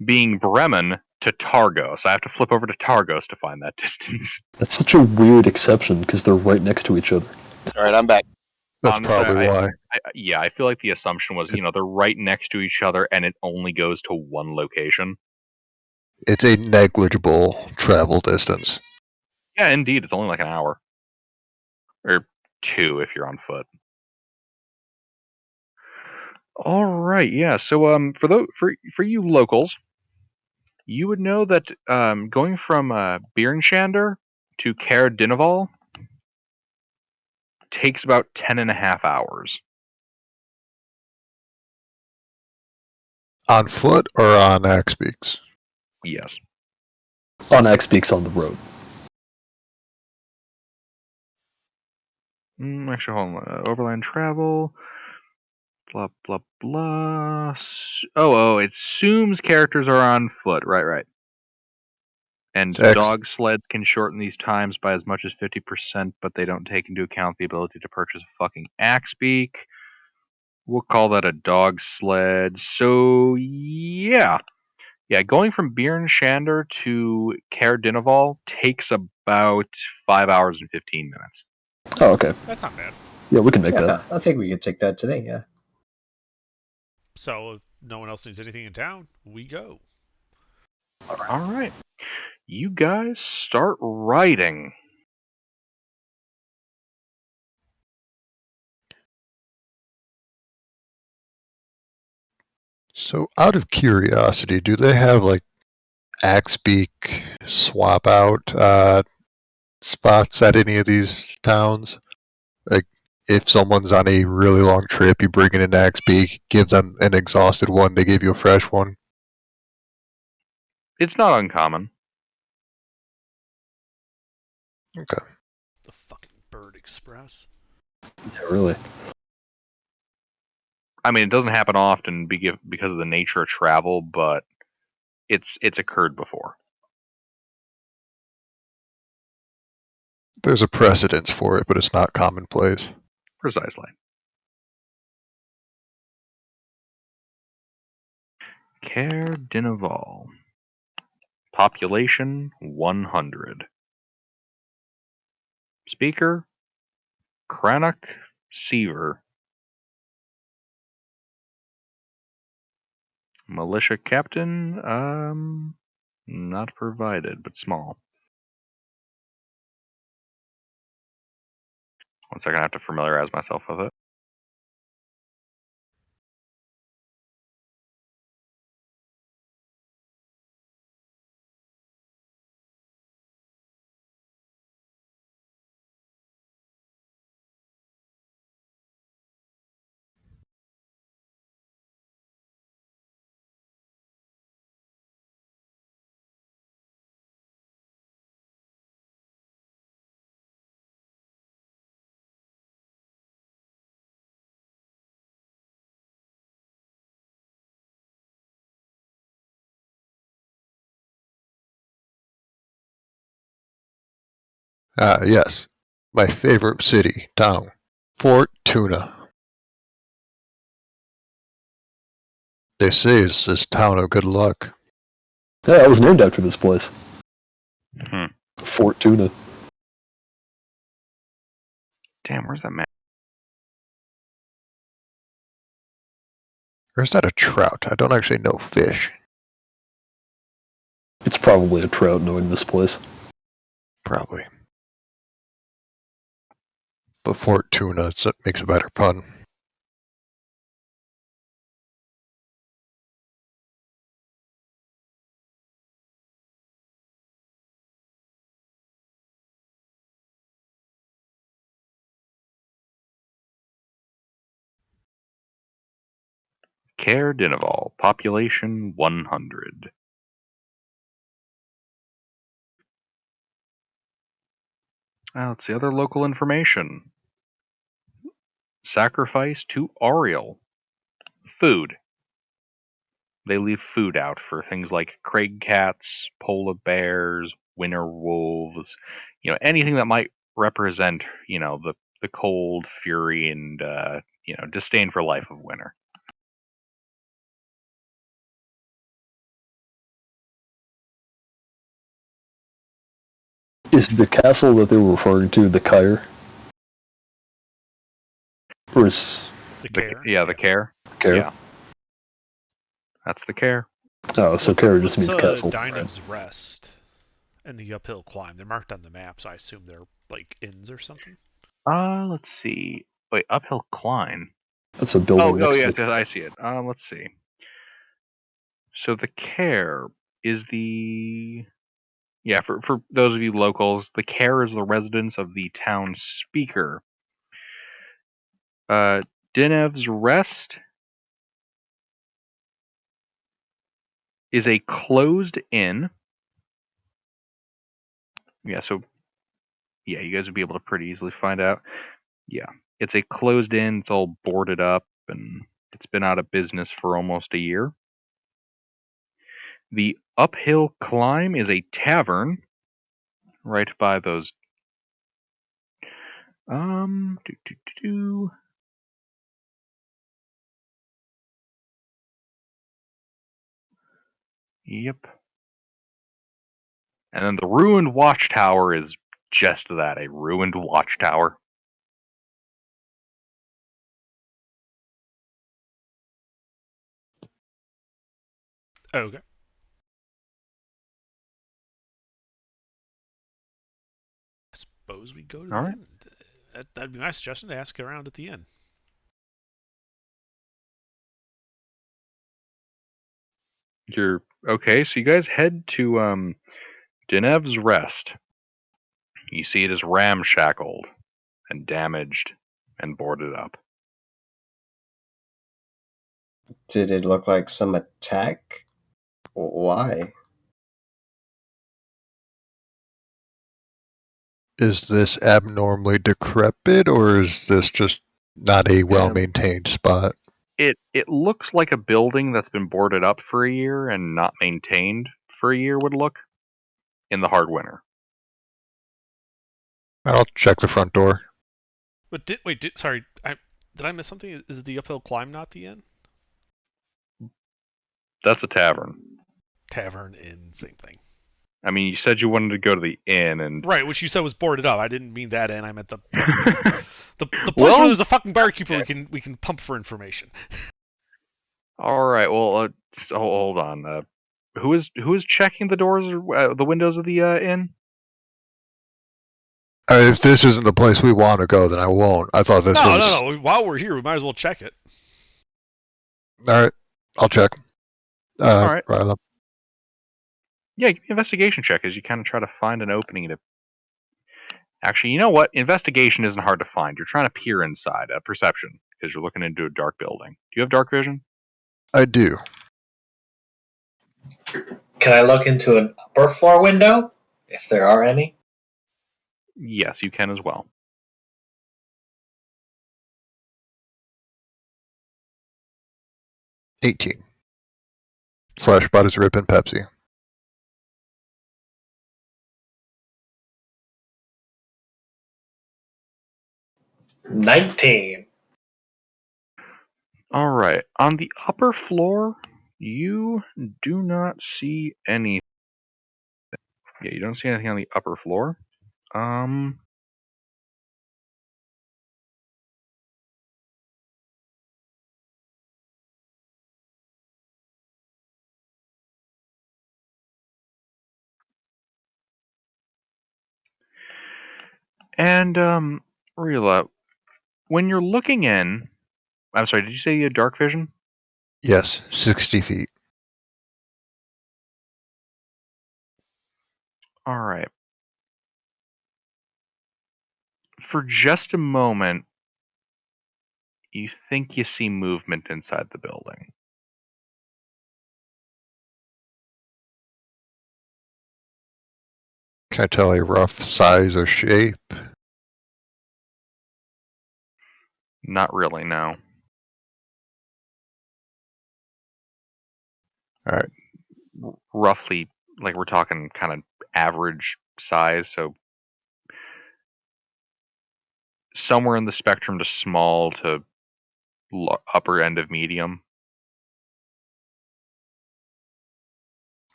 being Bremen to Targos. I have to flip over to Targos to find that distance. That's such a weird exception, because they're right next to each other. All right, I'm back. That's Honestly, probably why. I feel like the assumption was, they're right next to each other, and it only goes to one location. It's a negligible travel distance. Yeah, indeed, it's only like an hour. Or 2 if you're on foot. All right, yeah. So for you locals, you would know that going from Biernschander to Caer Dineval takes about 10.5 hours. On foot or on Axbeaks? Yes. On X-Peaks on the road. Actually, hold on. Overland travel. Blah blah blah. It assumes characters are on foot. Right. And dog sleds can shorten these times by as much as 50%, but they don't take into account the ability to purchase a fucking Axbeak. We'll call that a dog sled. So yeah. Going from Biernschander to Caer Dineval takes about 5 hours and 15 minutes. Oh, okay. That's not bad. Yeah, we can make Yeah, that. I think we could take that today. Yeah. So if no one else needs anything in town, we go. All right. You guys start riding. So, out of curiosity, do they have like Axbeak swap out spots at any of these towns? Like, if someone's on a really long trip, you bring in an Axbeak, give them an exhausted one, they give you a fresh one. It's not uncommon. Okay. The fucking Bird Express. Yeah, really. I mean, it doesn't happen often because of the nature of travel, but it's occurred before. There's a precedence for it, but it's not commonplace. Precisely. Caer Dineval. Population 100. Speaker Cranach Seaver. Militia captain, not provided, but small. One second, I have to familiarize myself with it. Yes. My favorite city, town. Fort Tuna. They say it's this town of good luck. Yeah, I was named after this place. Fort Tuna. Damn, where's that map? Or is that a trout? I don't actually know fish. It's probably a trout knowing this place. Probably. But Fort Tuna makes a better pun. Caer Dineval. Population 100. Let's see other local information. Sacrifice to Ariel. Food. They leave food out for things like Craig cats, polar bears, winter wolves, anything that might represent, the cold, fury, and disdain for life of winter. Is the castle that they were referring to the Caer? Or is The Caer. The Caer. Caer? Yeah. That's the Caer. Oh, so Kara just What's means castle. Dinah's Rest and the Uphill Climb? They're marked on the map, so I assume they're like inns or something. Let's see. Wait, uphill climb. That's a building next yes, to yes, I see it. Let's see. So the Care is the for those of you locals, the Care is the residence of the town speaker. Dinev's Rest is a closed inn. Yeah, so yeah, you guys would be able to pretty easily find out. Yeah, it's a closed inn. It's all boarded up, and it's been out of business for almost a year. The Uphill Climb is a tavern right by those. Do, do, do, do. Yep. And then the ruined watchtower is just that, a ruined watchtower. Okay. I suppose we go to the All right. inn. That'd be my suggestion to ask around at the inn. You're okay, so you guys head to Dinev's Rest. You see it is ramshackled and damaged and boarded up. Did it look like some attack? Why? Is this abnormally decrepit, or is this just not a well-maintained spot? It looks like a building that's been boarded up for a year and not maintained for a year would look in the hard winter. I'll check the front door. But did I miss something? Is the Uphill Climb not the inn? That's a tavern. Tavern, inn, same thing. I mean, you said you wanted to go to the inn, and Right, which you said was boarded up. I didn't mean that inn. I meant the place Well, where there's a fucking barkeeper okay. we can pump for information. All right. Well, hold on. Who is checking the doors or the windows of the inn? If this isn't the place we want to go, then I won't. I thought this was... No. While we're here, we might as well check it. Alright, I'll check. All right. Riley. Yeah, give me an investigation check as you kind of try to find an opening to. Actually, you know what? Investigation isn't hard to find. You're trying to peer inside. Perception, because you're looking into a dark building. Do you have dark vision? I do. Can I look into an upper floor window, if there are any? Yes, you can as well. $18. Slash bought his rip and Pepsi. $19. All right. On the upper floor, you do not see any. Yeah, you don't see anything on the upper floor. And Rila, when you're looking in, I'm sorry, did you say you had dark vision? Yes, 60 feet. All right. For just a moment, you think you see movement inside the building. Can I tell a rough size or shape? Not really, no. Alright. Roughly, like we're talking kind of average size, so somewhere in the spectrum to small to upper end of medium.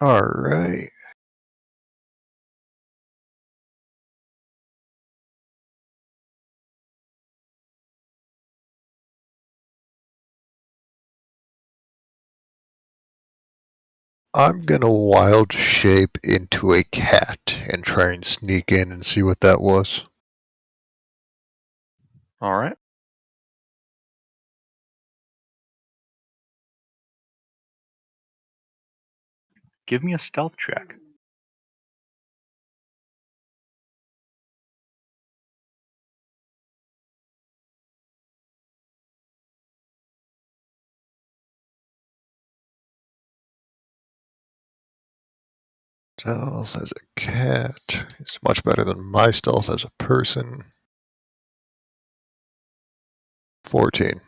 Alright. I'm gonna wild shape into a cat and try and sneak in and see what that was. All right. Give me a stealth check. Stealth as a cat is much better than my stealth as a person. 14.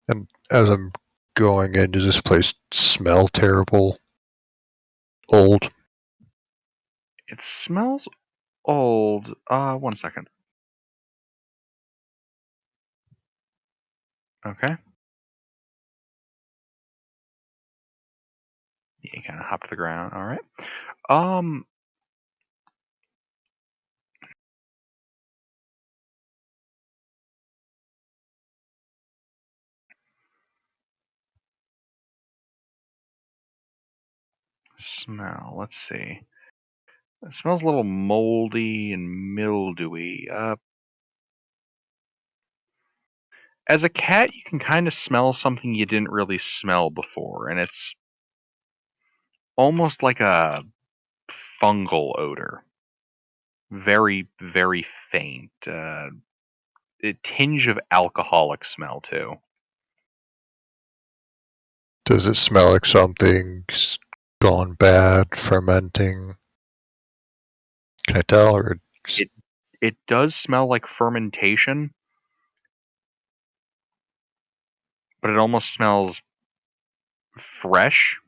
And as I'm going in, does this place smell terrible? Old? It smells old. 1 second. Okay. You kind of hop to the ground. All right. Smell. Let's see. It smells a little moldy and mildewy. As a cat, you can kind of smell something you didn't really smell before, and it's almost like a fungal odor. Very, very faint. A tinge of alcoholic smell too. Does it smell like something's gone bad, fermenting? Can I tell? Or It does smell like fermentation, but it almost smells fresh.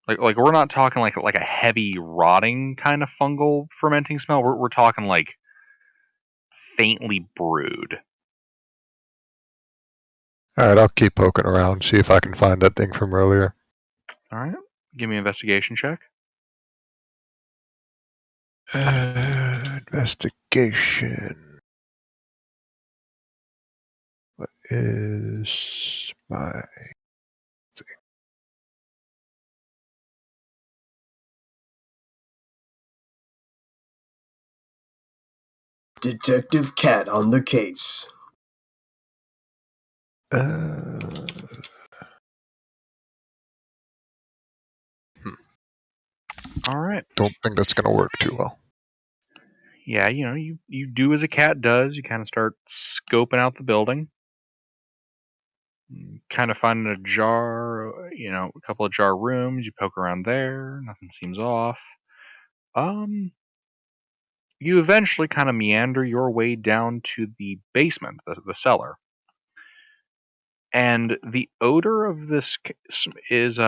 Like we're not talking like a heavy rotting kind of fungal fermenting smell. We're talking like faintly brewed. Alright, I'll keep poking around, see if I can find that thing from earlier. All right, give me an investigation check. Investigation. What is my... Detective Cat on the case. Uh, All right. don't think that's gonna work too well. Yeah, you do as a cat does. You kind of start scoping out the building, kind of finding a jar, a couple of jar rooms. You poke around there, nothing seems off. You eventually kind of meander your way down to the basement, the cellar, and the odor of this is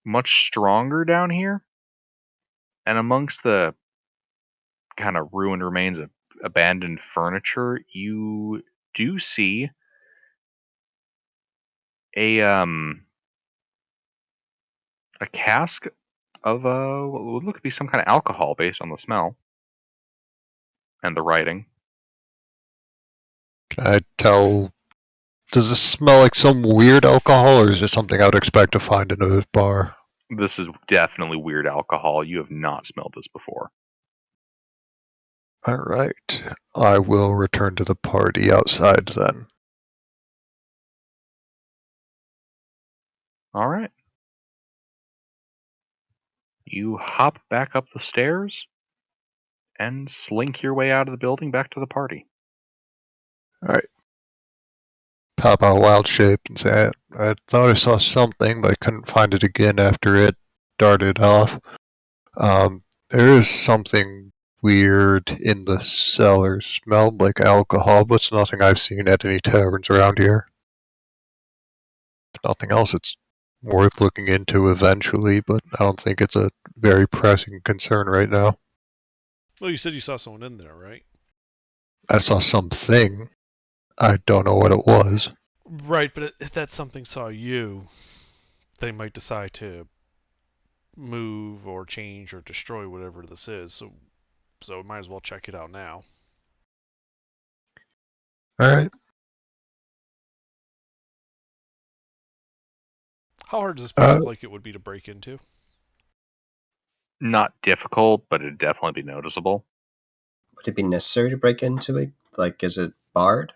much stronger down here. And amongst the kind of ruined remains of abandoned furniture, you do see a cask of what would look to be some kind of alcohol based on the smell and the writing. Can I tell... Does this smell like some weird alcohol, or is it something I would expect to find in a bar? This is definitely weird alcohol. You have not smelled this before. Alright. I will return to the party outside then. All right. You hop back up the stairs and slink your way out of the building back to the party. Alright. Pop out wild shape and say, I thought I saw something, but I couldn't find it again after it darted off. There is something weird in the cellar. Smelled like alcohol, but it's nothing I've seen at any taverns around here. If nothing else, it's worth looking into eventually, but I don't think it's a very pressing concern right now. Well, you said you saw someone in there, right? I saw something. I don't know what it was. Right, but if that something saw you, they might decide to move or change or destroy whatever this is. So might as well check it out now. All right. How hard does this place look like it would be to break into? Not difficult, but it'd definitely be noticeable. Would it be necessary to break into it? Like, is it barred?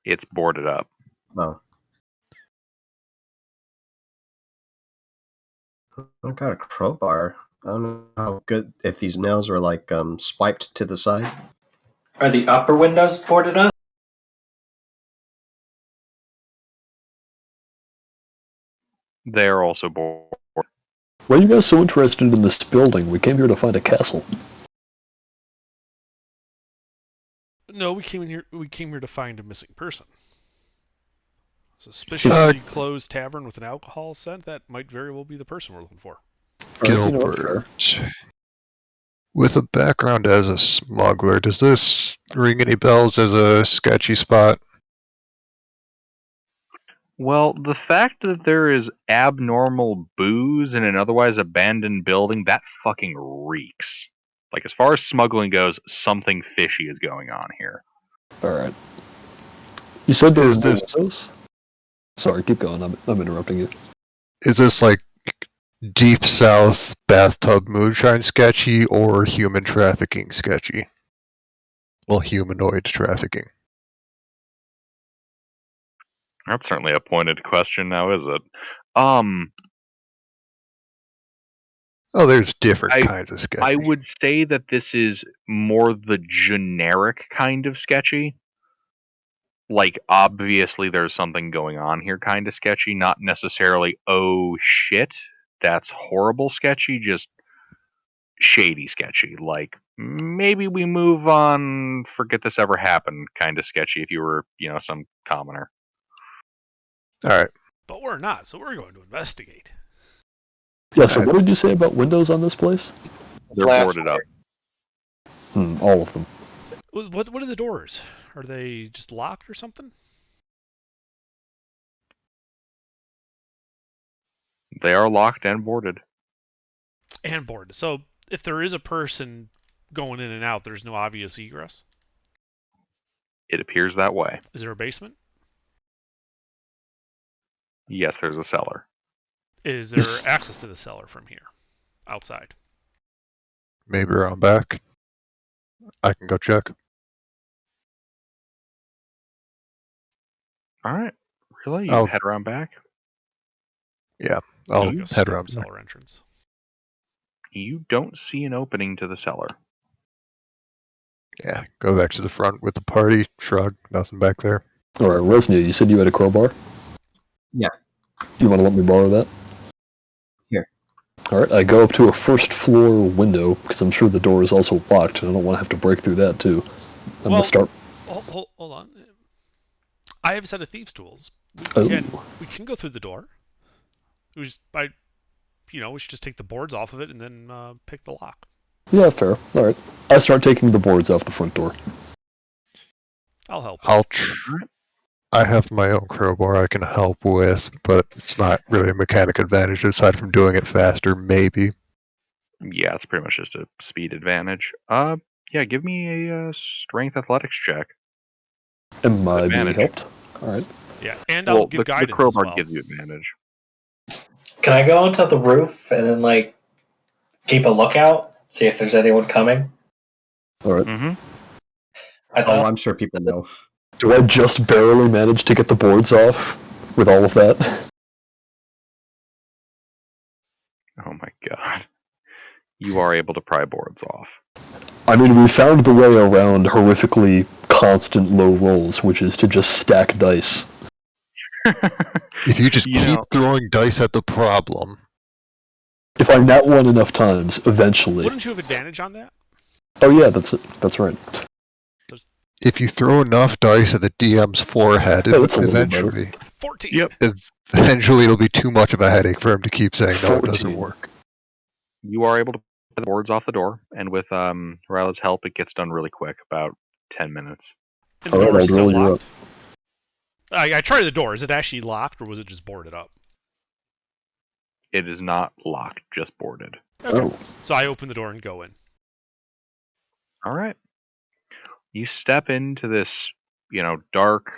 It's boarded up. Oh. I got a crowbar. I don't know how good if these nails are like swiped to the side. Are the upper windows boarded up? They're also boarded. Why are you guys so interested in this building? We came here to find a castle. No, we came here to find a missing person. Suspiciously closed tavern with an alcohol scent. That might very well be the person we're looking for. Gilbert. With a background as a smuggler, does this ring any bells as a sketchy spot? Well, the fact that there is abnormal booze in an otherwise abandoned building, that fucking reeks. Like, as far as smuggling goes, something fishy is going on here. Alright. You said there Is were no this- windows? Sorry, keep going. I'm interrupting you. Is this like deep south bathtub moonshine sketchy or human trafficking sketchy? Well, humanoid trafficking. That's certainly a pointed question now, is it? Oh, there's different kinds of sketchy. I would say that this is more the generic kind of sketchy. Like, obviously there's something going on here kind of sketchy, not necessarily, oh shit, that's horrible sketchy, just shady sketchy. Like, maybe we move on, forget this ever happened kind of sketchy if you were, some commoner. Alright. But we're not, so we're going to investigate. Yeah, so what did you say about windows on this place? They're boarded up. All of them. What are the doors? Are they just locked or something? They are locked and boarded. And boarded. So if there is a person going in and out, there's no obvious egress? It appears that way. Is there a basement? Yes, there's a cellar. Is there access to the cellar from here? Outside? Maybe around back. I can go check. Alright. Really? You Oh. head around back? Yeah, I'll Go head straight around back. cellar entrance. You don't see an opening to the cellar. Yeah, go back to the front with the party. Shrug. Nothing back there. Alright, Rosnia, you said you had a crowbar? Yeah. You want to let me borrow that? Here. Alright, I go up to a first floor window, because I'm sure the door is also locked, and I don't want to have to break through that, too. I'm going to start... Hold on. I have a set of thieves' tools. Oh. We can go through the door. We should just take the boards off of it and then pick the lock. Yeah, fair. Alright. I start taking the boards off the front door. I'll help. I have my own crowbar I can help with, but it's not really a mechanic advantage aside from doing it faster, maybe. Yeah, it's pretty much just a speed advantage. Yeah, give me a strength athletics check. Am I being Advantage. helped? Alright. Yeah, and I'll give the guidance crowbar as well. gives you advantage. Can I go onto the roof and then keep a lookout, see if there's anyone coming? Alright. Mm-hmm. I thought I'm sure people know. Do I just barely manage to get the boards off with all of that? Oh my god. You are able to pry boards off. I mean, we found the way around horrifically constant low rolls, which is to just stack dice. If you just You keep know- throwing dice at the problem. If I nat one enough times, eventually. Wouldn't you have advantage on that? Oh yeah, that's right. If you throw enough dice at the DM's forehead, Yeah, that's a little better. eventually, 14. Yep. eventually it'll be too much of a headache for him to keep saying no, it doesn't 14. work. You are able to put the boards off the door, and with Ryla's help, it gets done really quick, about 10 minutes. And the Alright, door is I'll still roll you locked? I tried the door. Is it actually locked, or was it just boarded up? It is not locked, just boarded. Okay. Oh, So I open the door and go in. All right. You step into this, dark,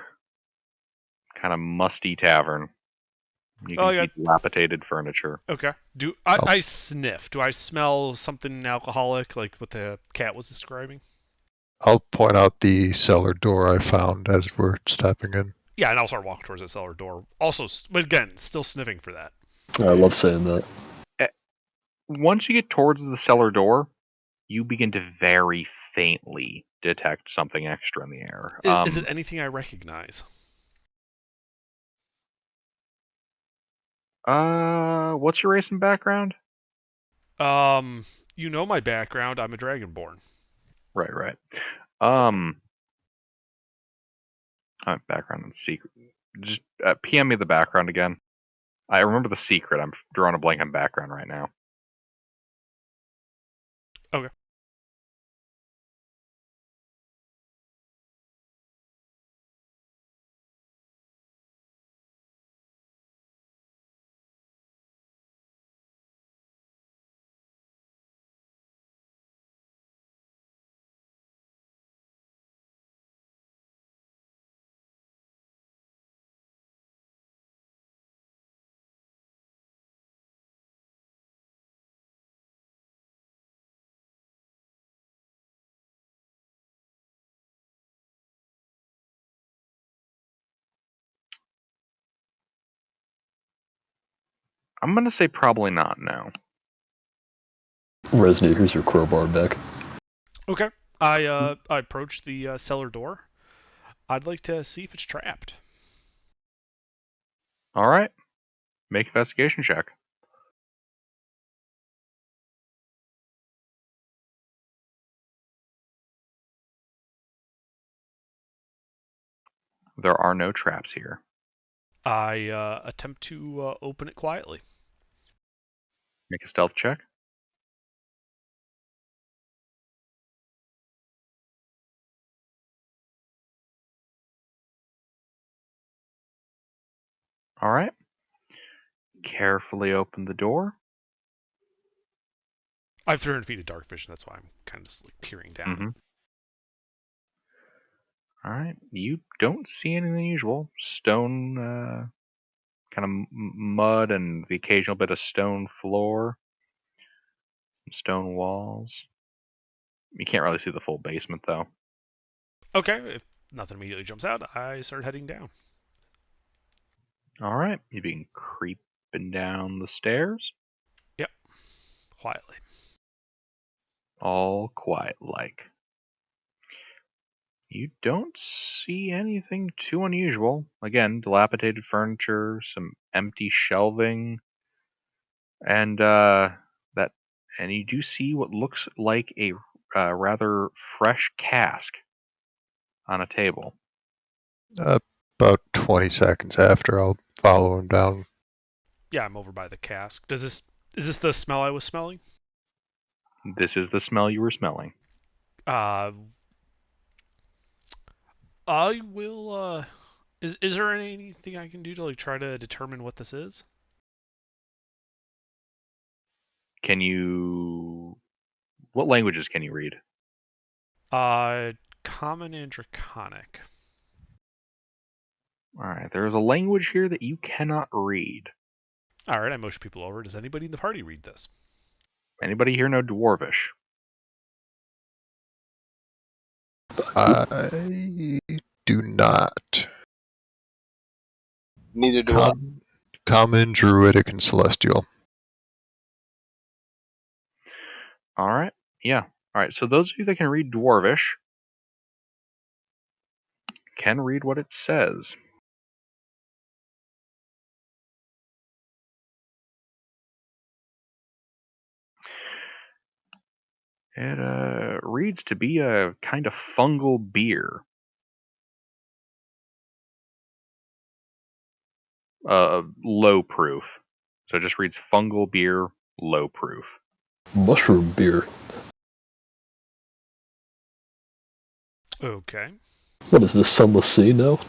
kind of musty tavern. You Oh, can I see got. dilapidated furniture. Okay. Do I, Oh. I sniff? Do I smell something alcoholic, like what the cat was describing? I'll point out the cellar door I found as we're stepping in. Yeah, and I'll start walking towards the cellar door. Also, but again, still sniffing for that. I love saying that. Once you get towards the cellar door, you begin to very faintly detect something extra in the air. Is it anything I recognize? What's your race and background? You know my background. I'm a dragonborn. Right. Background and secret. Just PM me the background again. I remember the secret. I'm drawing a blank on background right now. Okay. I'm gonna say probably not now. Resney, here's your crowbar back. Okay. I approach the cellar door. I'd like to see if it's trapped. All right. Make an investigation check. There are no traps here. I attempt to open it quietly. Make a stealth check. All right. Carefully open the door. I have 300 feet of dark vision. That's why I'm kind of just like peering down. Mm-hmm. All right. You don't see anything unusual. Stone, kind of mud, and the occasional bit of stone floor. Some stone walls. You can't really see the full basement, though. Okay. If nothing immediately jumps out, I start heading down. All right. You begin creeping down the stairs. Yep. Quietly. All quiet like. You don't see anything too unusual. Again, dilapidated furniture, some empty shelving, and and you do see what looks like a rather fresh cask on a table. About 20 seconds after, I'll follow him down. Yeah, I'm over by the cask. Is this the smell I was smelling? This is the smell you were smelling. I will. Is there anything I can do to like try to determine what this is? Can you? What languages can you read? Common and Draconic. All right, there is a language here that you cannot read. All right, I motion people over. Does anybody in the party read this? Anybody here know Dwarvish? I do not. Neither do I. Common, Druidic, and Celestial. All right, yeah. All right, so those of you that can read Dwarvish can read what it says. It reads to be a kind of fungal beer. Low proof. So it just reads fungal beer, low proof. Mushroom beer. Okay. What is this, Sunless Sea now?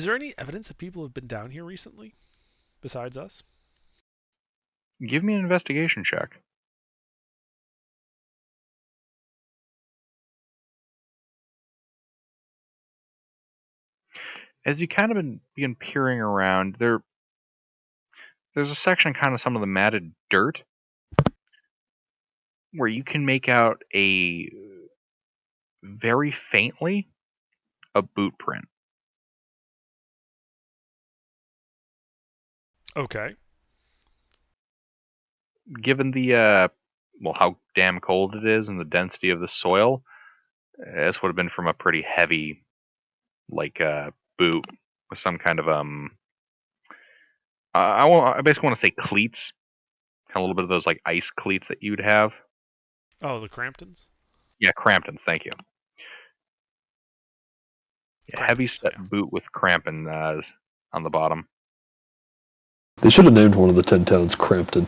Is there any evidence that people have been down here recently, besides us? Give me an investigation check. As you kind of begin peering around, there's a section, kind of some of the matted dirt, where you can make out very faintly a boot print. Okay. Given the how damn cold it is and the density of the soil, this would have been from a pretty heavy, boot with some kind of I basically want to say cleats, kind of a little bit of those like ice cleats that you'd have. Oh, the Cramptons? Yeah, Cramptons. Thank you. Yeah, heavy Cramptons, set yeah. boot with crampon on the bottom. They should have named one of the 10 towns Crampton.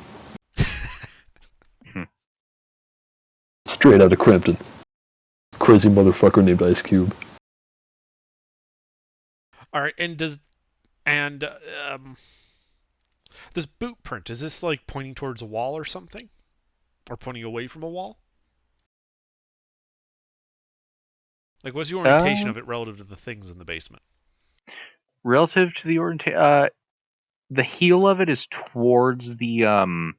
Straight out of Crampton. Crazy motherfucker named Ice Cube. All right, and this boot print, is this like pointing towards a wall or something? Or pointing away from a wall? Like, what's the orientation of it relative to the things in the basement? Relative to the orientation, the heel of it is towards the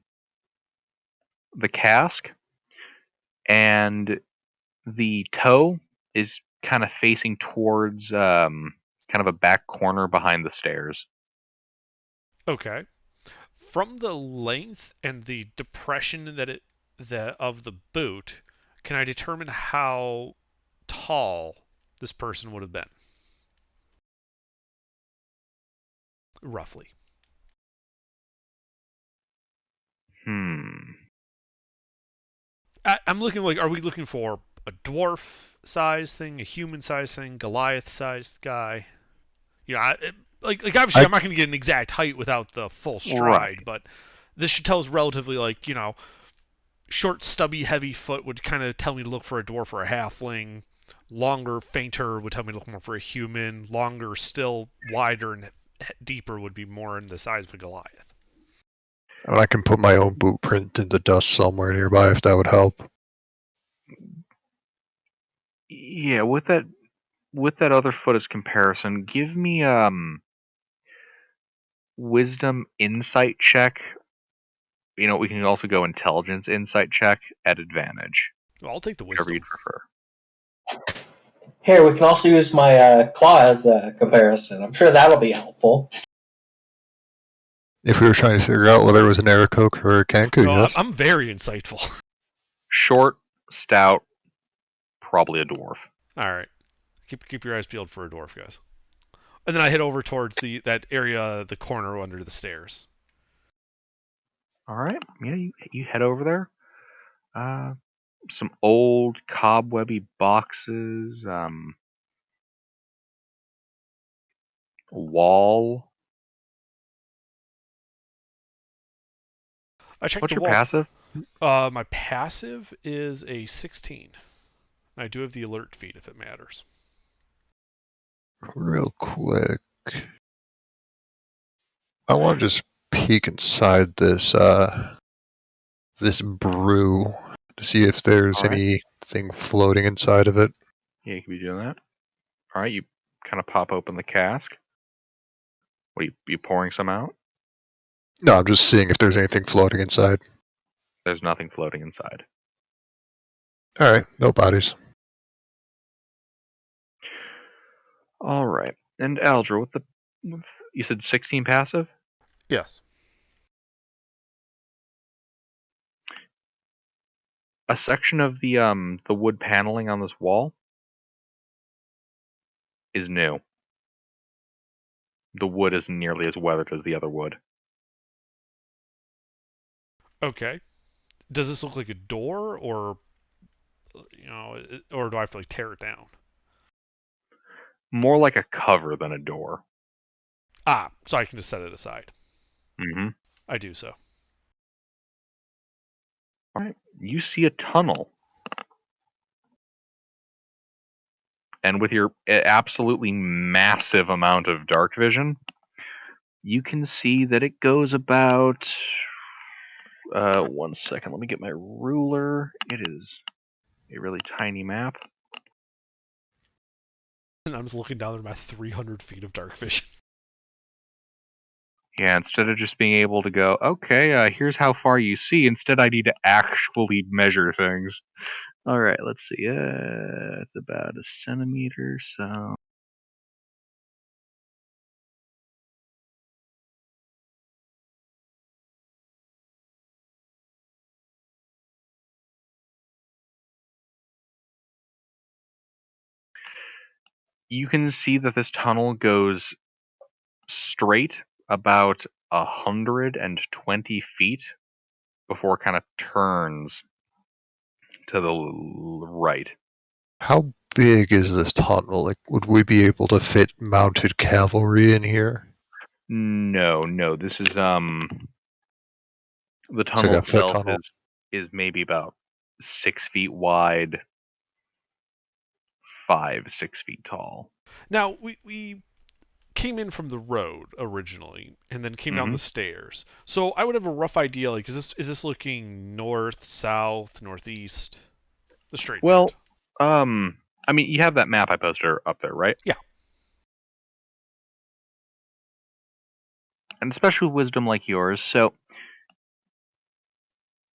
cask, and the toe is kind of facing towards kind of a back corner behind the stairs. Okay. From the length and the depression of the boot, can I determine how tall this person would have been? Roughly. I'm looking like, are we looking for a dwarf size thing, a human size thing, Goliath sized guy? Yeah, like obviously I'm not going to get an exact height without the full stride, Right. but this should tell us relatively, like, short, stubby, heavy foot would kind of tell me to look for a dwarf or a halfling. Longer, fainter would tell me to look more for a human. Longer, still wider and deeper would be more in the size of a Goliath. And I can put my own boot print in the dust somewhere nearby if that would help. Yeah, with that other foot as comparison, give me wisdom insight check. We can also go intelligence insight check at advantage. Well, I'll take the Whichever wisdom. you'd prefer. Here, we can also use my claw as a comparison. I'm sure that'll be helpful. If we were trying to figure out whether it was an Arakoke or a Kanku, No, yes. I'm very insightful. Short, stout, probably a dwarf. All right, keep your eyes peeled for a dwarf, guys. And then I head over towards that area, the corner under the stairs. All right, yeah, you head over there. Some old cobwebby boxes, a wall. I checked What's the your wall. passive? My passive is a 16. I do have the alert feat if it matters. Real quick. I want to just peek inside this brew to see if there's All right. anything floating inside of it. Yeah, you can be doing that. All right, you kind of pop open the cask. What are you pouring some out? No, I'm just seeing if there's anything floating inside. There's nothing floating inside. Alright, no bodies. All right, and Aldra, you said 16 passive? Yes. A section of the wood paneling on this wall is new. The wood isn't nearly as weathered as the other wood. Okay. Does this look like a door, or or do I have to like tear it down? More like a cover than a door. Ah, so I can just set it aside. Mm-hmm. I do so. All right, you see a tunnel. And with your absolutely massive amount of dark vision, you can see that it goes about... 1 second, let me get my ruler. It is a really tiny map. And I'm just looking down at my 300 feet of dark vision. Yeah, instead of just being able to go, okay, here's how far you see, instead I need to actually measure things. Alright, let's see. It's about a centimeter, so... You can see that this tunnel goes straight about 120 feet before it kind of turns to the right. How big is this tunnel? Like, would we be able to fit mounted cavalry in here? No. This is the It's tunnel like a foot itself tunnel. is maybe about 6 feet wide, 6 feet tall. Now, we came in from the road originally and then came down the stairs. So I would have a rough idea, like, is this looking north, south, northeast? The straight Well, bit. I mean, you have that map I posted up there, right? Yeah. And especially with wisdom like yours, so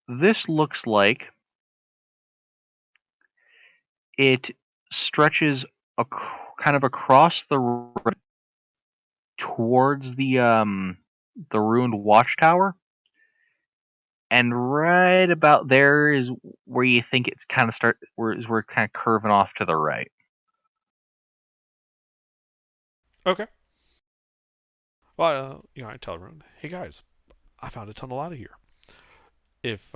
this looks like it stretches kind of across the road towards the ruined watchtower, and right about there is where you think it's kind of where it's kind of curving off to the right. Okay. Well, I tell everyone, hey guys, I found a tunnel out of here. If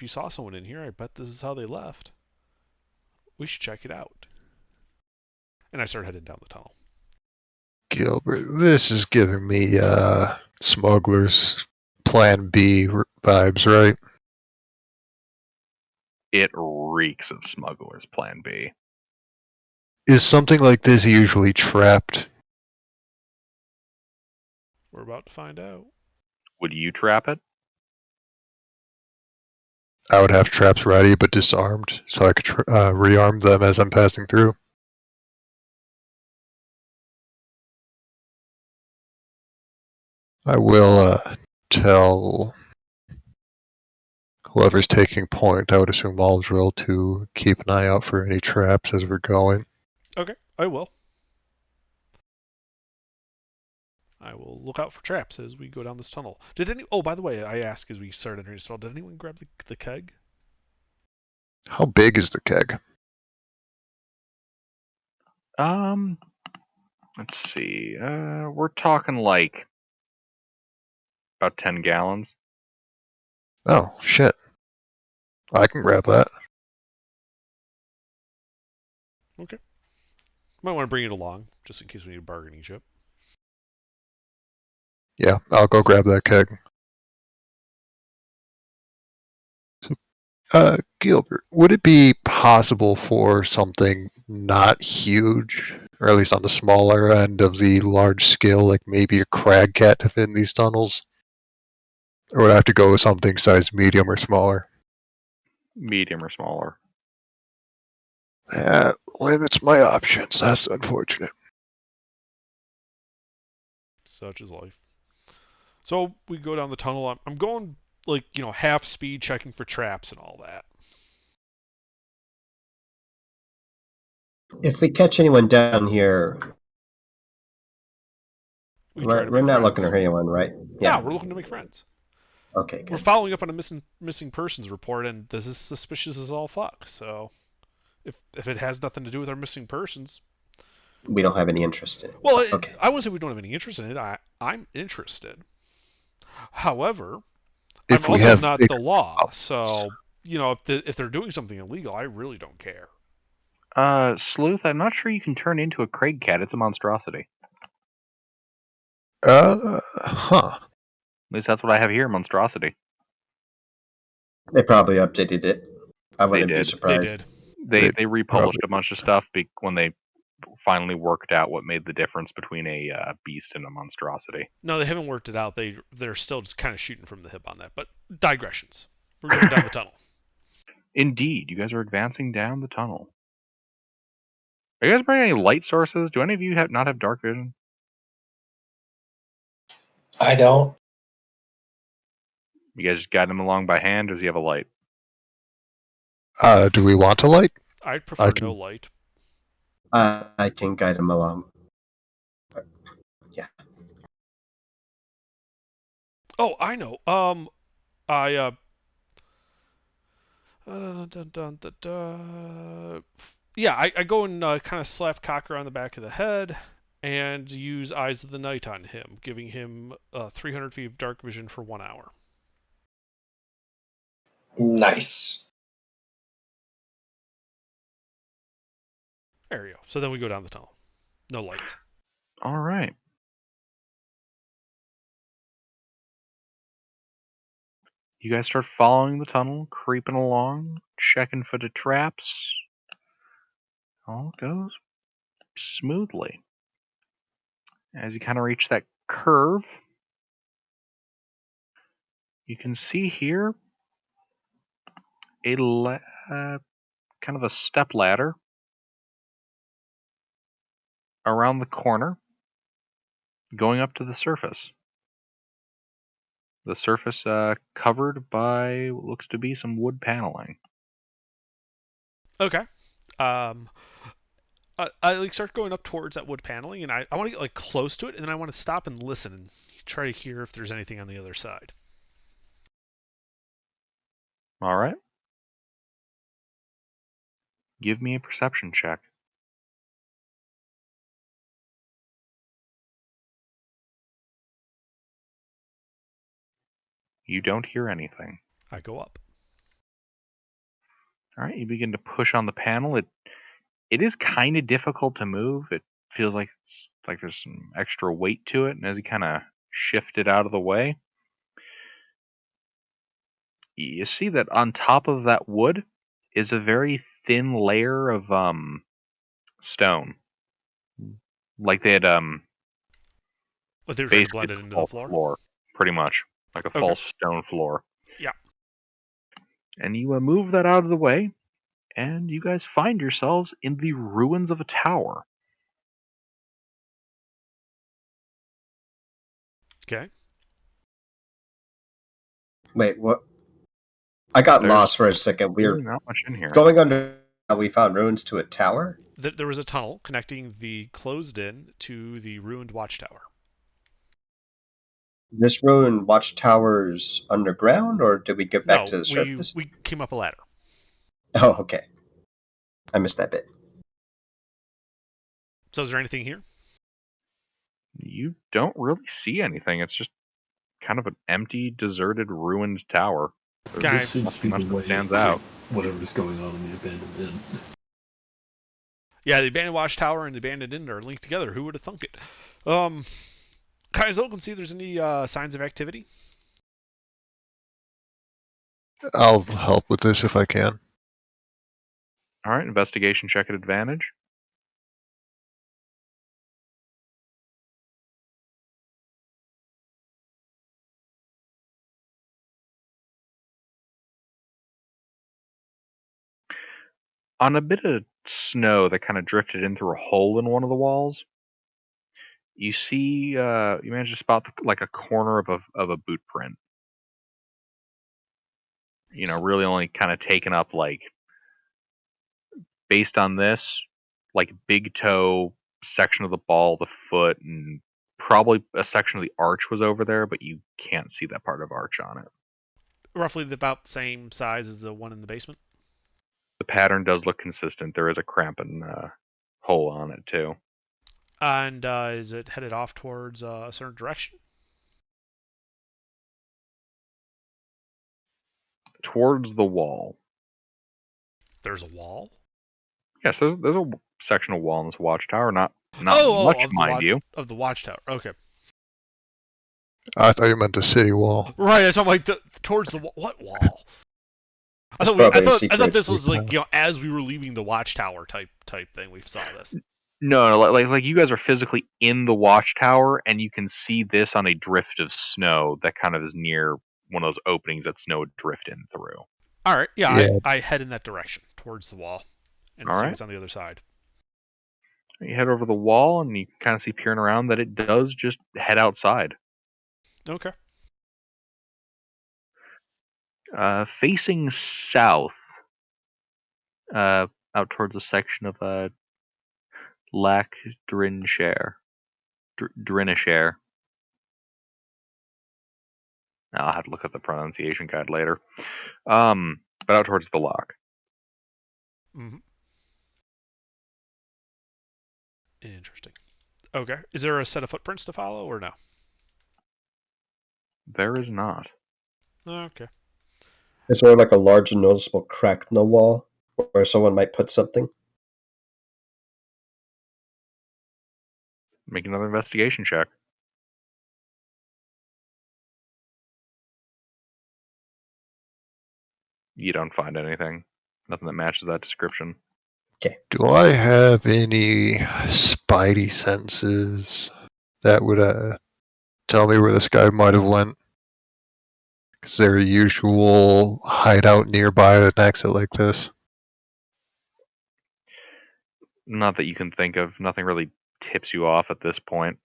you saw someone in here, I bet this is how they left. We should check it out. And I start heading down the tunnel. Gilbert, this is giving me Smuggler's Plan B vibes, right? It reeks of Smuggler's Plan B. Is something like this usually trapped? We're about to find out. Would you trap it? I would have traps ready but disarmed, so I could rearm them as I'm passing through. I will tell whoever's taking point, I would assume Aldril, to keep an eye out for any traps as we're going. Okay, I will. I will look out for traps as we go down this tunnel. Oh, by the way, I asked as we started entering this tunnel, did anyone grab the keg? How big is the keg? Let's see. We're talking like about 10 gallons. Oh, shit. I can grab that. Okay. Might want to bring it along, just in case we need a bargaining chip. Yeah, I'll go grab that keg. So, Gilbert, would it be possible for something not huge, or at least on the smaller end of the large scale, like maybe a crag cat to fit in these tunnels? Or would I have to go with something size medium or smaller? Medium or smaller. That limits my options. That's unfortunate. Such is life. So we go down the tunnel. I'm going like half speed, checking for traps and all that. If we catch anyone down here, we're not looking for anyone, right? Yeah, we're looking to make friends. Okay, good. We're following up on a missing persons report, and this is suspicious as all fuck. So, if it has nothing to do with our missing persons, we don't have any interest in it. Well, okay. I wouldn't say we don't have any interest in it. I'm interested. However, If I'm also not the law. So, if they're doing something illegal, I really don't care. Sleuth, I'm not sure you can turn into a Craig cat. It's a monstrosity. Huh. At least that's what I have here, monstrosity. They probably updated it. I wouldn't be surprised. They did. They republished a bunch of stuff when they finally worked out what made the difference between a beast and a monstrosity. No, they haven't worked it out. They're still just kind of shooting from the hip on that. But digressions. We're going down the tunnel. Indeed, you guys are advancing down the tunnel. Are you guys bringing any light sources? Do any of you not have dark vision? I don't. You guys just guide him along by hand, or does he have a light? Do we want a light? I'd prefer no light. I can guide him along. Yeah. Oh, I know. Yeah, I go and kind of slap Cocker on the back of the head and use Eyes of the Night on him, giving him 300 feet of dark vision for 1 hour. Nice. There you go. So then we go down the tunnel. No lights. All right. You guys start following the tunnel, creeping along, checking for the traps. All goes smoothly. As you kind of reach that curve, you can see here a kind of a step ladder around the corner going up to the surface. The surface covered by what looks to be some wood paneling. Okay. I like start going up towards that wood paneling, and I want to get like close to it, and then I want to stop and listen and try to hear if there's anything on the other side. All right. Give me a perception check. You don't hear anything. I go up. All right, you begin to push on the panel. It is kind of difficult to move. It feels like there's some extra weight to it, and as you kind of shift it out of the way, you see that on top of that wood is a very thin layer of stone. Like they had But they were trying to blend it into the floor? pretty much. Like a false stone floor. Yeah. And you move that out of the way, and you guys find yourselves in the ruins of a tower. Okay. Wait, what? I got lost for a second. We were Really not much in here. going under. We found ruins to a tower. There was a tunnel connecting the closed-in to the ruined watchtower. This ruined watchtower's underground, or did we get back to the surface? We came up a ladder. Oh, okay. I missed that bit. So is there anything here? You don't really see anything. It's just kind of an empty, deserted, ruined tower. Okay. This seems to be Much the that way stands out. whatever's going on in the abandoned inn. Yeah, the abandoned watchtower and the abandoned inn are linked together. Who would have thunk it? Guys, look and see if there's any signs of activity. I'll help with this if I can. All right, investigation check at advantage. On a bit of snow that kind of drifted in through a hole in one of the walls, you see, you manage to spot like a corner of a boot print. You know, really only kind of taken up like, based on this, like big toe section of the ball, the foot, and probably a section of the arch was over there, but you can't see that part of arch on it. Roughly about the same size as the one in the basement. The pattern does look consistent. There is a cramping hole on it too. And is it headed off towards a certain direction? Towards the wall. There's a wall? Yes, there's a section of wall in this watchtower. Not Oh, much, of mind you. Of the watchtower. Okay. I thought you meant the city wall. Right, so I'm like, towards the wall. What wall? I It's thought probably a I thought secret this was like, detail. you know, as we were leaving the watchtower type thing, we saw this. No, like you guys are physically in the watchtower, and you can see this on a drift of snow that kind of is near one of those openings that snow would drift in through. All right, yeah, Yeah. I head in that direction towards the wall and All see right. what's on the other side. You head over the wall, and you kind of see peering around that it does just head outside. Okay. Facing south, out towards a section of Lac Drinshare. Drinishare. I'll have to look at the pronunciation guide later. But out towards the lock. Mm-hmm. Interesting. Okay. Is there a set of footprints to follow or no? There is not. Okay. Is there like a large and noticeable crack in the wall where someone might put something? Make another investigation check. You don't find anything. Nothing that matches that description. Do I have any spidey senses that would tell me where this guy might have went? Is there a usual hideout nearby an exit like this? Not that you can think of. Nothing really tips you off at this point.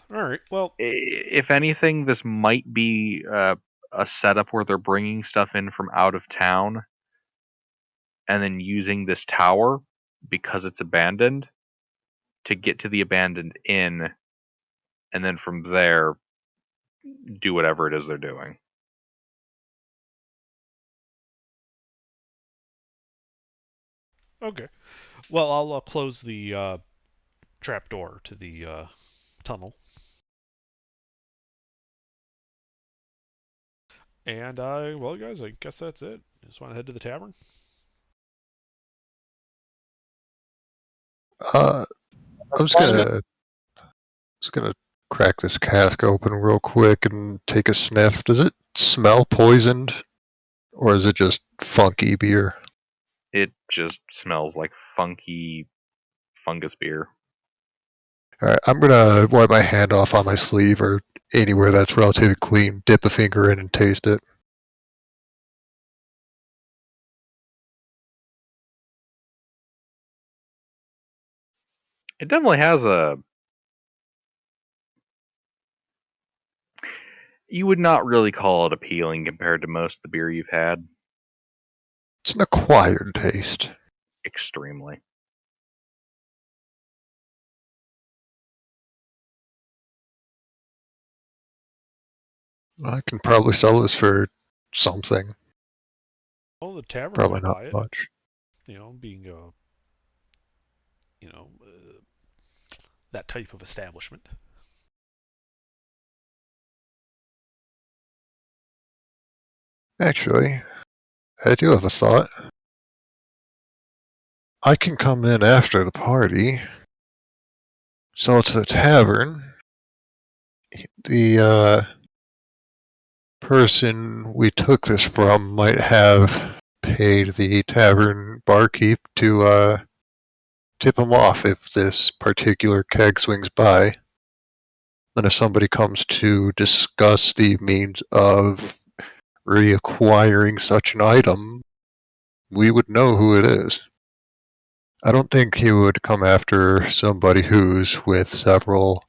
All right. Well, If anything, this might be a setup where they're bringing stuff in from out of town and then using this tower, because it's abandoned, to get to the abandoned inn, and then from there do whatever it is they're doing. okay. Well, I'll close the trap door to the tunnel. And well, guys, I guess that's it. Just want to head to the tavern. I was gonna crack this cask open real quick and take a sniff. Does it smell poisoned, or is it just funky beer? It just smells like funky fungus beer. All right, I'm gonna wipe my hand off on my sleeve or anywhere that's relatively clean. Dip a finger in and taste it. It definitely has a... You would not really call it appealing compared to most of the beer you've had. It's an acquired taste. Extremely. I can probably sell this for something. Well, the tavern Probably would not buy it. much. You know, being that type of establishment. Actually, I do have a thought. I can come in after the party, sell it to the tavern. The person we took this from might have paid the tavern barkeep to tip him off if this particular keg swings by. Then if somebody comes to discuss the means of reacquiring such an item, we would know who it is. I don't think he would come after somebody who's with several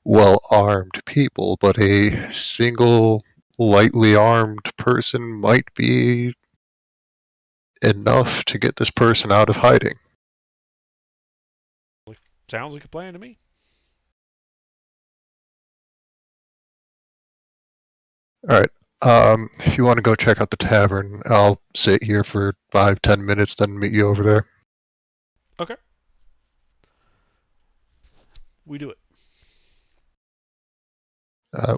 well-armed people, but a single lightly armed person might be enough to get this person out of hiding. Sounds like a plan to me. Alright, if you want to go check out the tavern, I'll sit here for 5-10 minutes, then meet you over there. Okay. We do it.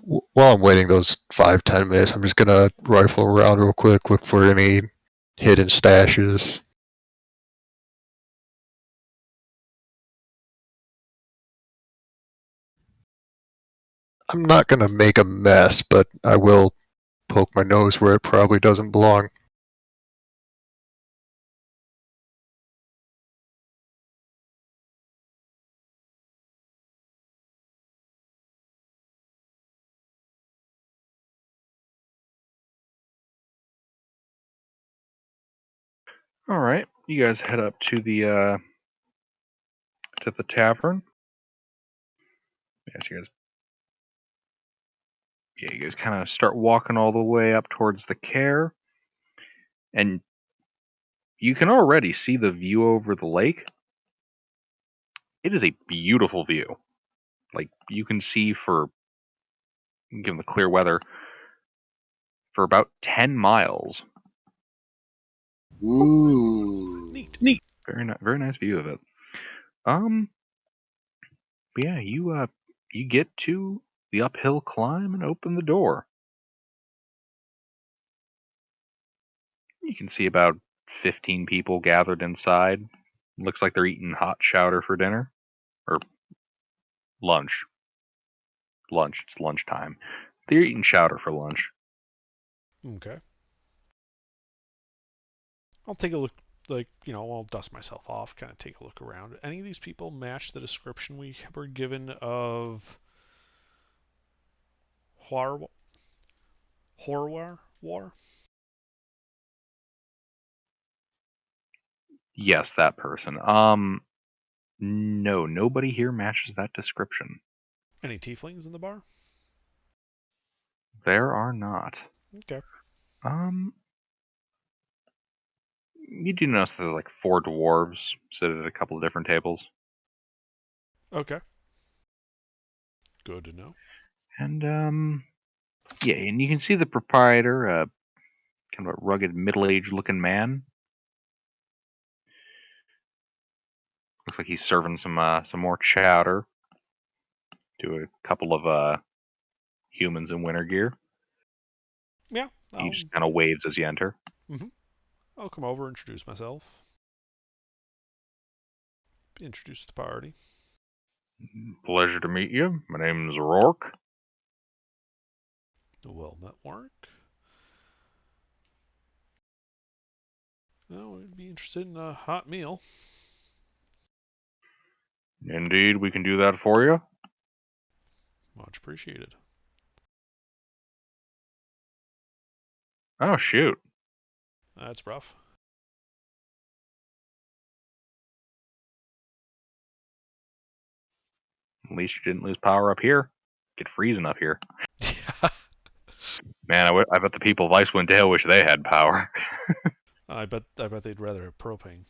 While I'm waiting those 5-10 minutes, I'm just gonna rifle around real quick, look for any hidden stashes. I'm not gonna make a mess, but I will poke my nose where it probably doesn't belong. All right, you guys head up to the tavern. Yes, you guys kind of start walking all the way up towards the care, and you can already see the view over the lake. It is a beautiful view. Like, you can see given the clear weather, for about 10 miles. Ooh. Neat. Very nice view of it. But yeah, you get to the uphill climb and open the door. You can see about 15 people gathered inside. Looks like they're eating hot chowder for dinner. Or lunch. It's lunchtime. They're eating chowder for lunch. Okay. I'll take a look. I'll dust myself off, kind of take a look around. Any of these people match the description we were given of Horror War? Yes, that person. No, nobody here matches that description. Any tieflings in the bar? There are not. Okay. You do notice there's like 4 dwarves sit at a couple of different tables. Okay. Good to know. And, yeah, and you can see the proprietor, kind of a rugged, middle-aged looking man. Looks like he's serving some more chowder to a couple of humans in winter gear. Yeah. He just kind of waves as you enter. I'll come over, introduce myself. Introduce the party. Pleasure to meet you. My name's Rourke. Well met, Mark. Well, we'd be interested in a hot meal. Indeed, we can do that for you. Much appreciated. Oh, shoot. That's rough. At least you didn't lose power up here. Get freezing up here. Yeah. Man, I bet the people of Icewind Dale wish they had power. I bet they'd rather have propane.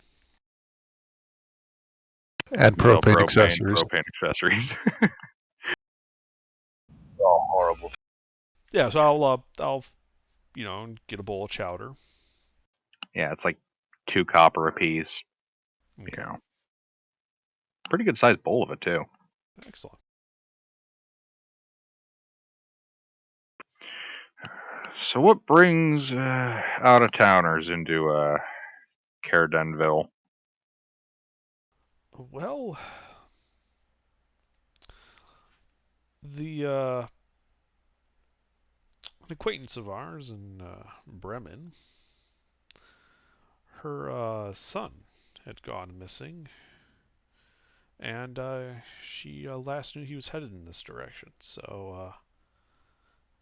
And No, propane accessories. Propane accessories. Oh, horrible. Yeah, so I'll get a bowl of chowder. Yeah, it's like 2 copper apiece. Okay. You know, pretty good sized bowl of it too. Excellent. So, what brings out of towners into Caredenville? Well, the an acquaintance of ours in Bremen, her son had gone missing, and she last knew he was headed in this direction. So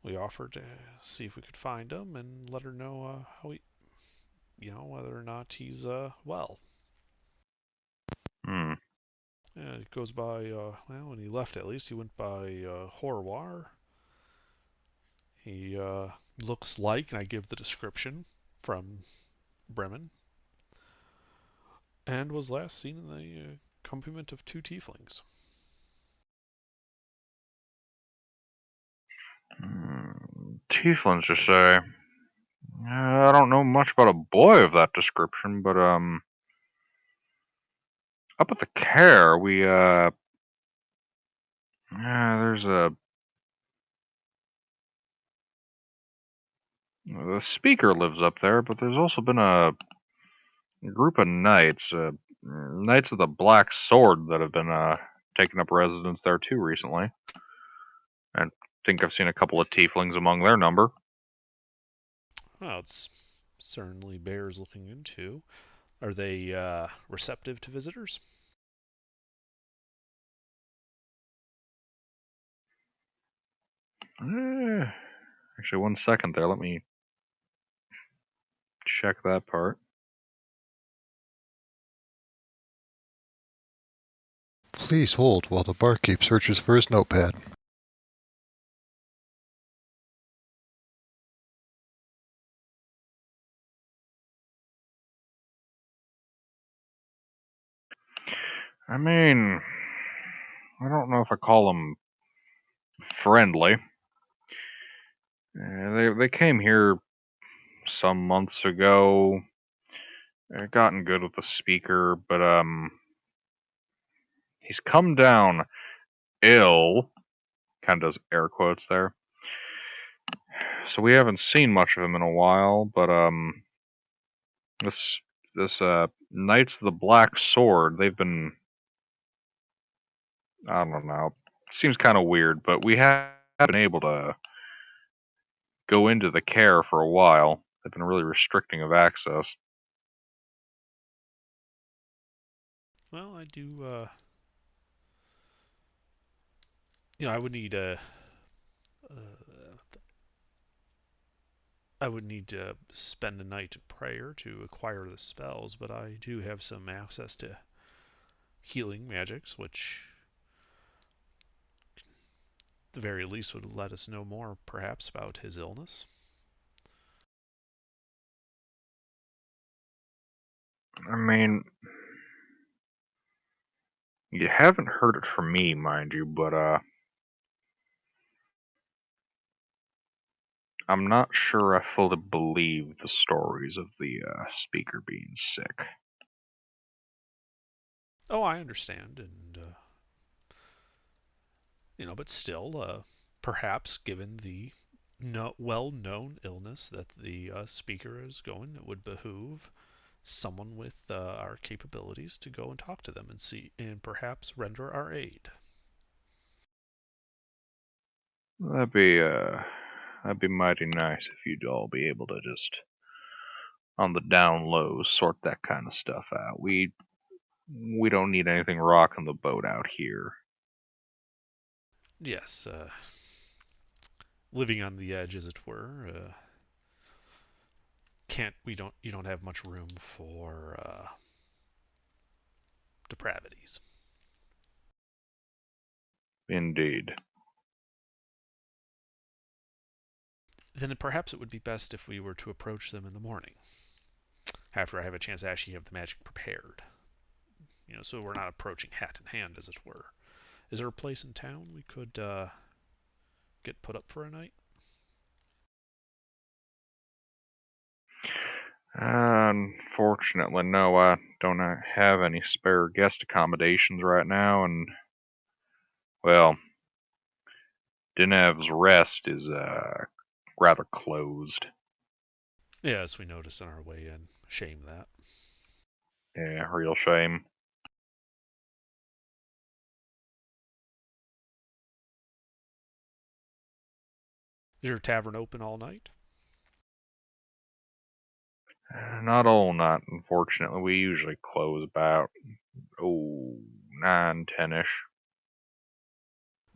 we offered to see if we could find him and let her know how he, whether or not he's well. Hmm. Yeah, it goes by, when he left at least, he went by Horwar. He looks like, and I give the description from Bremen, and was last seen in the accompaniment of 2 tieflings. Tieflings, you say? I don't know much about a boy of that description, but up at the care, there's the speaker lives up there, but there's also been a group of knights, Knights of the Black Sword, that have been taking up residence there too recently. I think I've seen a couple of tieflings among their number. Well, it's certainly bears looking into. Are they receptive to visitors? Actually, 1 second there. Let me check that part. Please hold while the barkeep searches for his notepad. I mean, I don't know if I call them friendly. They came here some months ago. They've gotten good with the speaker, but he's come down ill. Kind of does air quotes there. So we haven't seen much of him in a while, but this Knights of the Black Sword, they've been, I don't know, seems kind of weird, but we have been able to go into the care for a while. They've been really restricting of access. Well, I do. I would need I would need to spend a night in prayer to acquire the spells, but I do have some access to healing magics, which at the very least would let us know more, perhaps, about his illness. I mean, you haven't heard it from me, mind you, but I'm not sure I fully believe the stories of the speaker being sick. Oh, I understand, and but still, perhaps given the well-known illness that the speaker is going, it would behoove someone with our capabilities to go and talk to them and see, and perhaps render our aid. That'd be mighty nice if you'd all be able to just on the down low sort that kind of stuff out. We don't need anything rocking the boat out here. Yes, living on the edge, as it were. Can't we don't you don't have much room for depravities. Indeed. Then perhaps it would be best if we were to approach them in the morning, after I have a chance to actually have the magic prepared. So we're not approaching hat in hand, as it were. Is there a place in town we could get put up for a night? Unfortunately, no, I don't have any spare guest accommodations right now, and, well, Dinev's Rest is, rather closed. Yes, we noticed on our way in. Shame that. Yeah, real shame. Is your tavern open all night? Not all night, unfortunately. We usually close about, 9, 10-ish.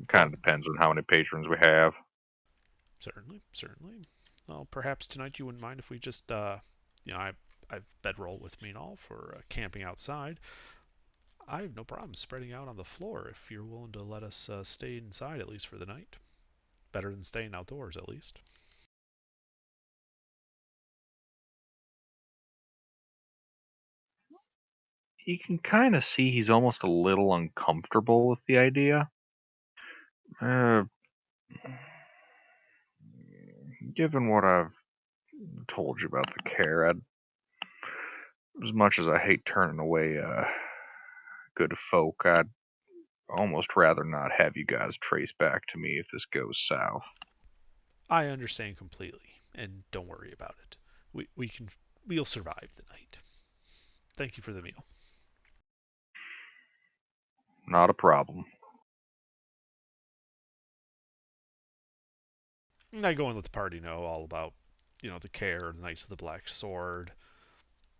Kind of depends on how many patrons we have. Certainly, certainly. Well, perhaps tonight you wouldn't mind if we just, I've bedroll with me and all for camping outside. I have no problem spreading out on the floor if you're willing to let us stay inside at least for the night. Better than staying outdoors, at least. You can kind of see he's almost a little uncomfortable with the idea. Uh, Given what I've told you about the care, as much as I hate turning away good folk, I'd almost rather not have you guys trace back to me if this goes south. I understand completely, and don't worry about it. We'll survive the night. Thank you for the meal. Not a problem. And I go and let the party know all about, the care, the Knights of the Black Sword,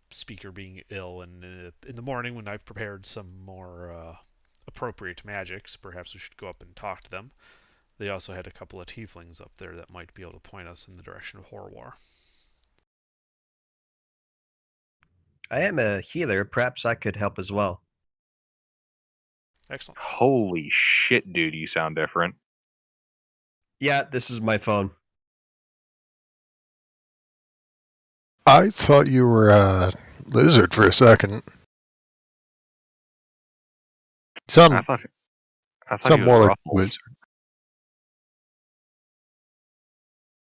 speaker being ill, and in the morning when I've prepared some more appropriate magics, perhaps we should go up and talk to them. They also had a couple of tieflings up there that might be able to point us in the direction of Horwar. I am a healer. Perhaps I could help as well. Excellent. Holy shit, dude, you sound different. Yeah, this is my phone. I thought you were a lizard for a second. I Sound thought he was more like Ruffles. lizard.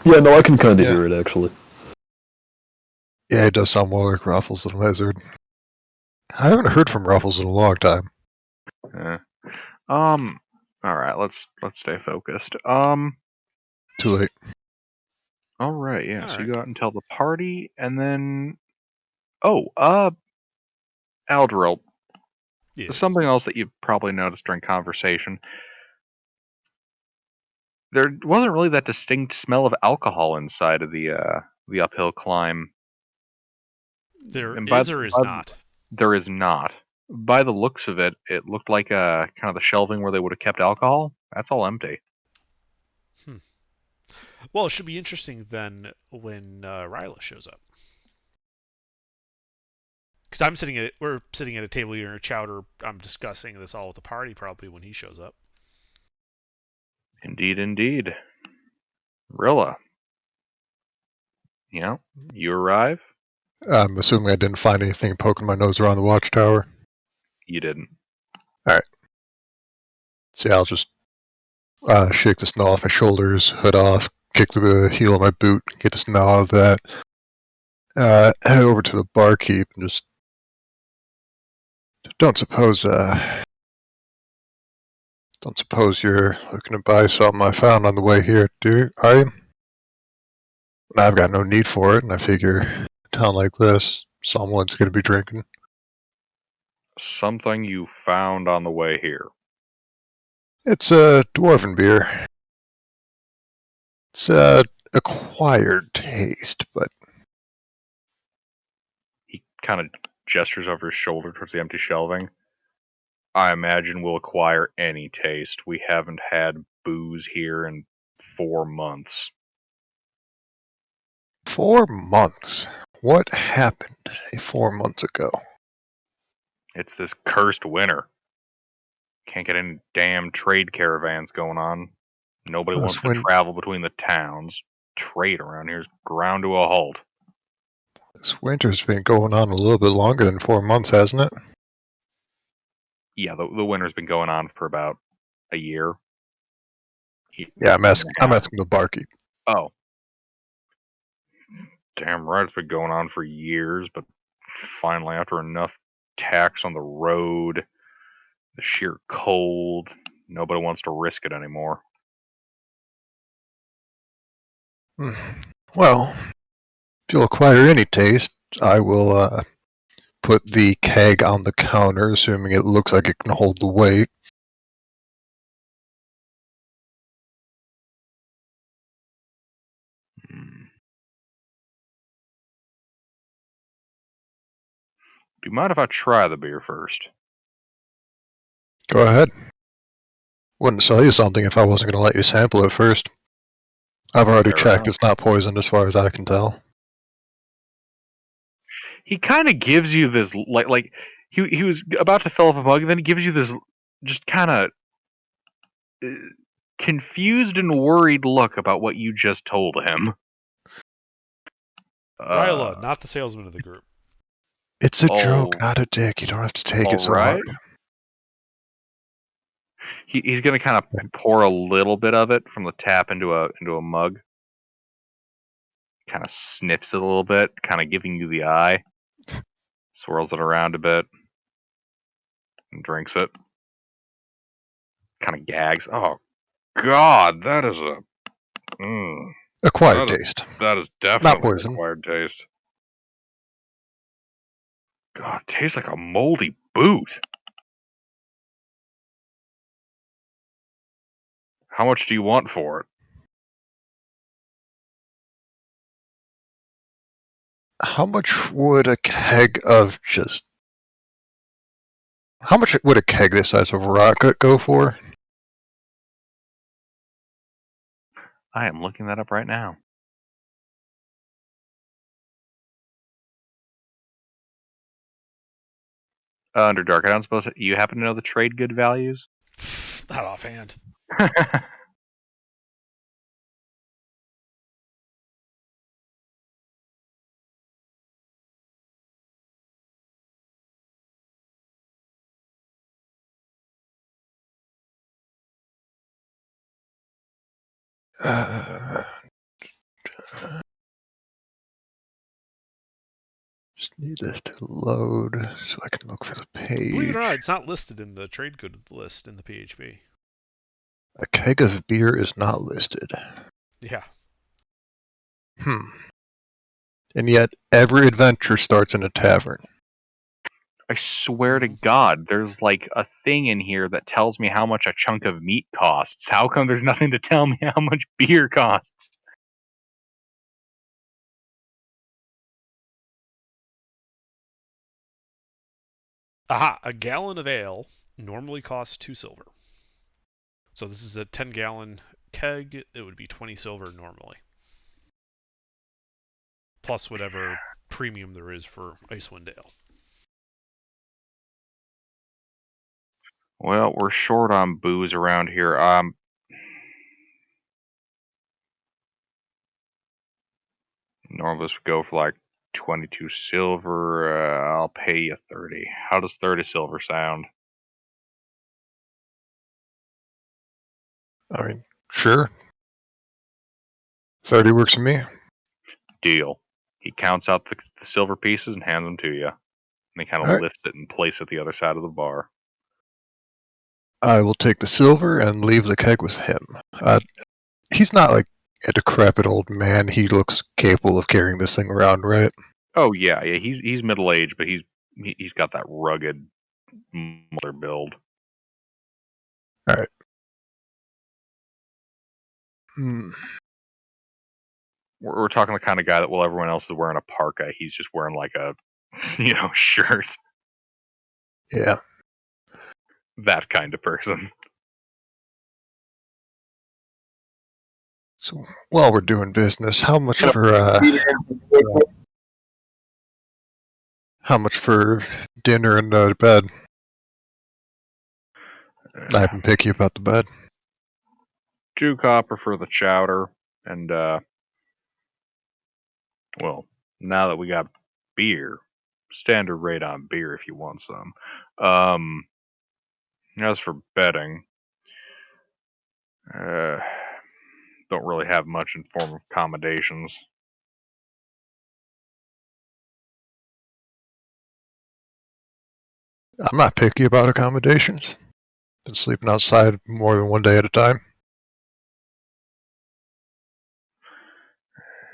Yeah, no, I can kind of Yeah. hear it actually. Yeah, it does sound more like Ruffles than lizard. I haven't heard from Ruffles in a long time. All right, let's stay focused. Too late. All right, yeah. All So right. you go out and tell the party, and then Aldril, Yes. something else that you probably noticed during conversation. There wasn't really that distinct smell of alcohol inside of the uphill climb. There And is or is not. There is not. By the looks of it, it looked like kind of the shelving where they would have kept alcohol. That's all empty. Well, it should be interesting then when Ryla shows up. Because we're sitting at a table here in Chowder. I'm discussing this all with the party probably when he shows up. Indeed. Rilla, you arrive. I'm assuming I didn't find anything poking my nose around the watchtower. You didn't. So yeah, I'll just shake the snow off my shoulders, hood off, kick the heel of my boot, get the snow out of that. Head over to the barkeep and just don't suppose you're looking to buy something I found on the way here, are you? I've got no need for it, and I figure a town like this, someone's gonna be drinking. Something you found on the way here. It's a dwarven beer. It's a acquired taste, but He kind of gestures over his shoulder towards the empty shelving. I imagine we'll acquire any taste. We haven't had booze here in 4 months. 4 months. What happened 4 months ago? It's this cursed winter. Can't get any damn trade caravans going on. Nobody wants to travel between the towns. Trade around here's ground to a halt. This winter's been going on a little bit longer than 4 months, hasn't it? Yeah, the winter's been going on for about a year. Yeah, I'm asking the barkeep. Oh. Damn right, it's been going on for years, but finally, after enough tax on the road, the sheer cold, nobody wants to risk it anymore. Well, if you'll acquire any taste, I will put the keg on the counter, assuming it looks like it can hold the weight. Do you mind if I try the beer first? Go ahead. Wouldn't sell you something if I wasn't going to let you sample it first. I've already Fair checked. enough. It's not poisoned as far as I can tell. He kind of gives you this, like he was about to fill up a mug, and then he gives you this just kind of confused and worried look about what you just told him. Ryla, not the salesman of the group. It's a joke, not a dick. You don't have to take it so hard. He's gonna kind of pour a little bit of it from the tap into a mug. Kind of sniffs it a little bit, kind of giving you the eye. Swirls it around a bit and drinks it. Kind of gags. Oh God, that is acquired taste. That is definitely not poison. Acquired taste. God, it tastes like a moldy boot. How much do you want for it? How much would a keg of How much would a keg this size of rocket go for? I am looking that up right now. Underdark, I don't suppose you happen to know the trade good values? Not offhand. Just need this to load so I can look for the page. Believe it or not, it's not listed in the trade good list in the PHP. A keg of beer is not listed. Yeah. And yet, every adventure starts in a tavern. I swear to God, there's like a thing in here that tells me how much a chunk of meat costs. How come there's nothing to tell me how much beer costs? Aha! A gallon of ale normally costs 2 silver. So this is a 10-gallon keg. It would be 20 silver normally. Plus whatever premium there is for Icewind Ale. Well, we're short on booze around here. Normally this would go for like 22 silver. I'll pay you 30. How does 30 silver sound? I mean, sure. 30 works for me. Deal. He counts out the silver pieces and hands them to you. And he kind of Alright. lifts it and places it at the other side of the bar. I will take the silver and leave the keg with him. He's not like a decrepit old man. He looks capable of carrying this thing around, right? Oh yeah. He's middle aged, but he's got that rugged muscular build. Alright. We're talking the kind of guy that while everyone else is wearing a parka, he's just wearing like a shirt. Yeah. That kind of person. So while we're doing business, how much for dinner and bed? I've been picky about the bed. 2 copper for the chowder, and well, now that we got beer, standard rate on beer if you want some. As for bedding, don't really have much in form of accommodations. I'm not picky about accommodations. Been sleeping outside more than one day at a time.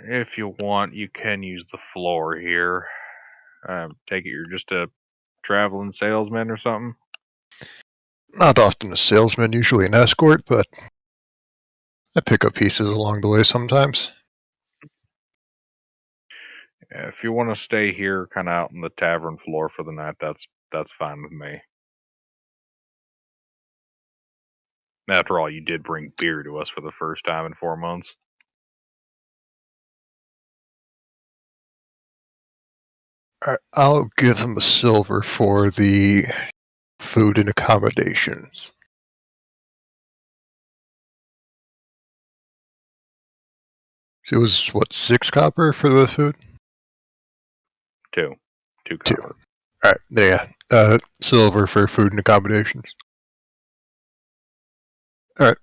If you want, you can use the floor here. Take it you're just a traveling salesman or something? Not often a salesman, usually an escort, but I pick up pieces along the way sometimes. If you want to stay here, kind of out on the tavern floor for the night, that's fine with me. After all, you did bring beer to us for the first time in 4 months. I'll give him a silver for the food and accommodations. So it was, what, 6 copper for the food? 2 copper. Alright, yeah. Silver for food and accommodations. Alright.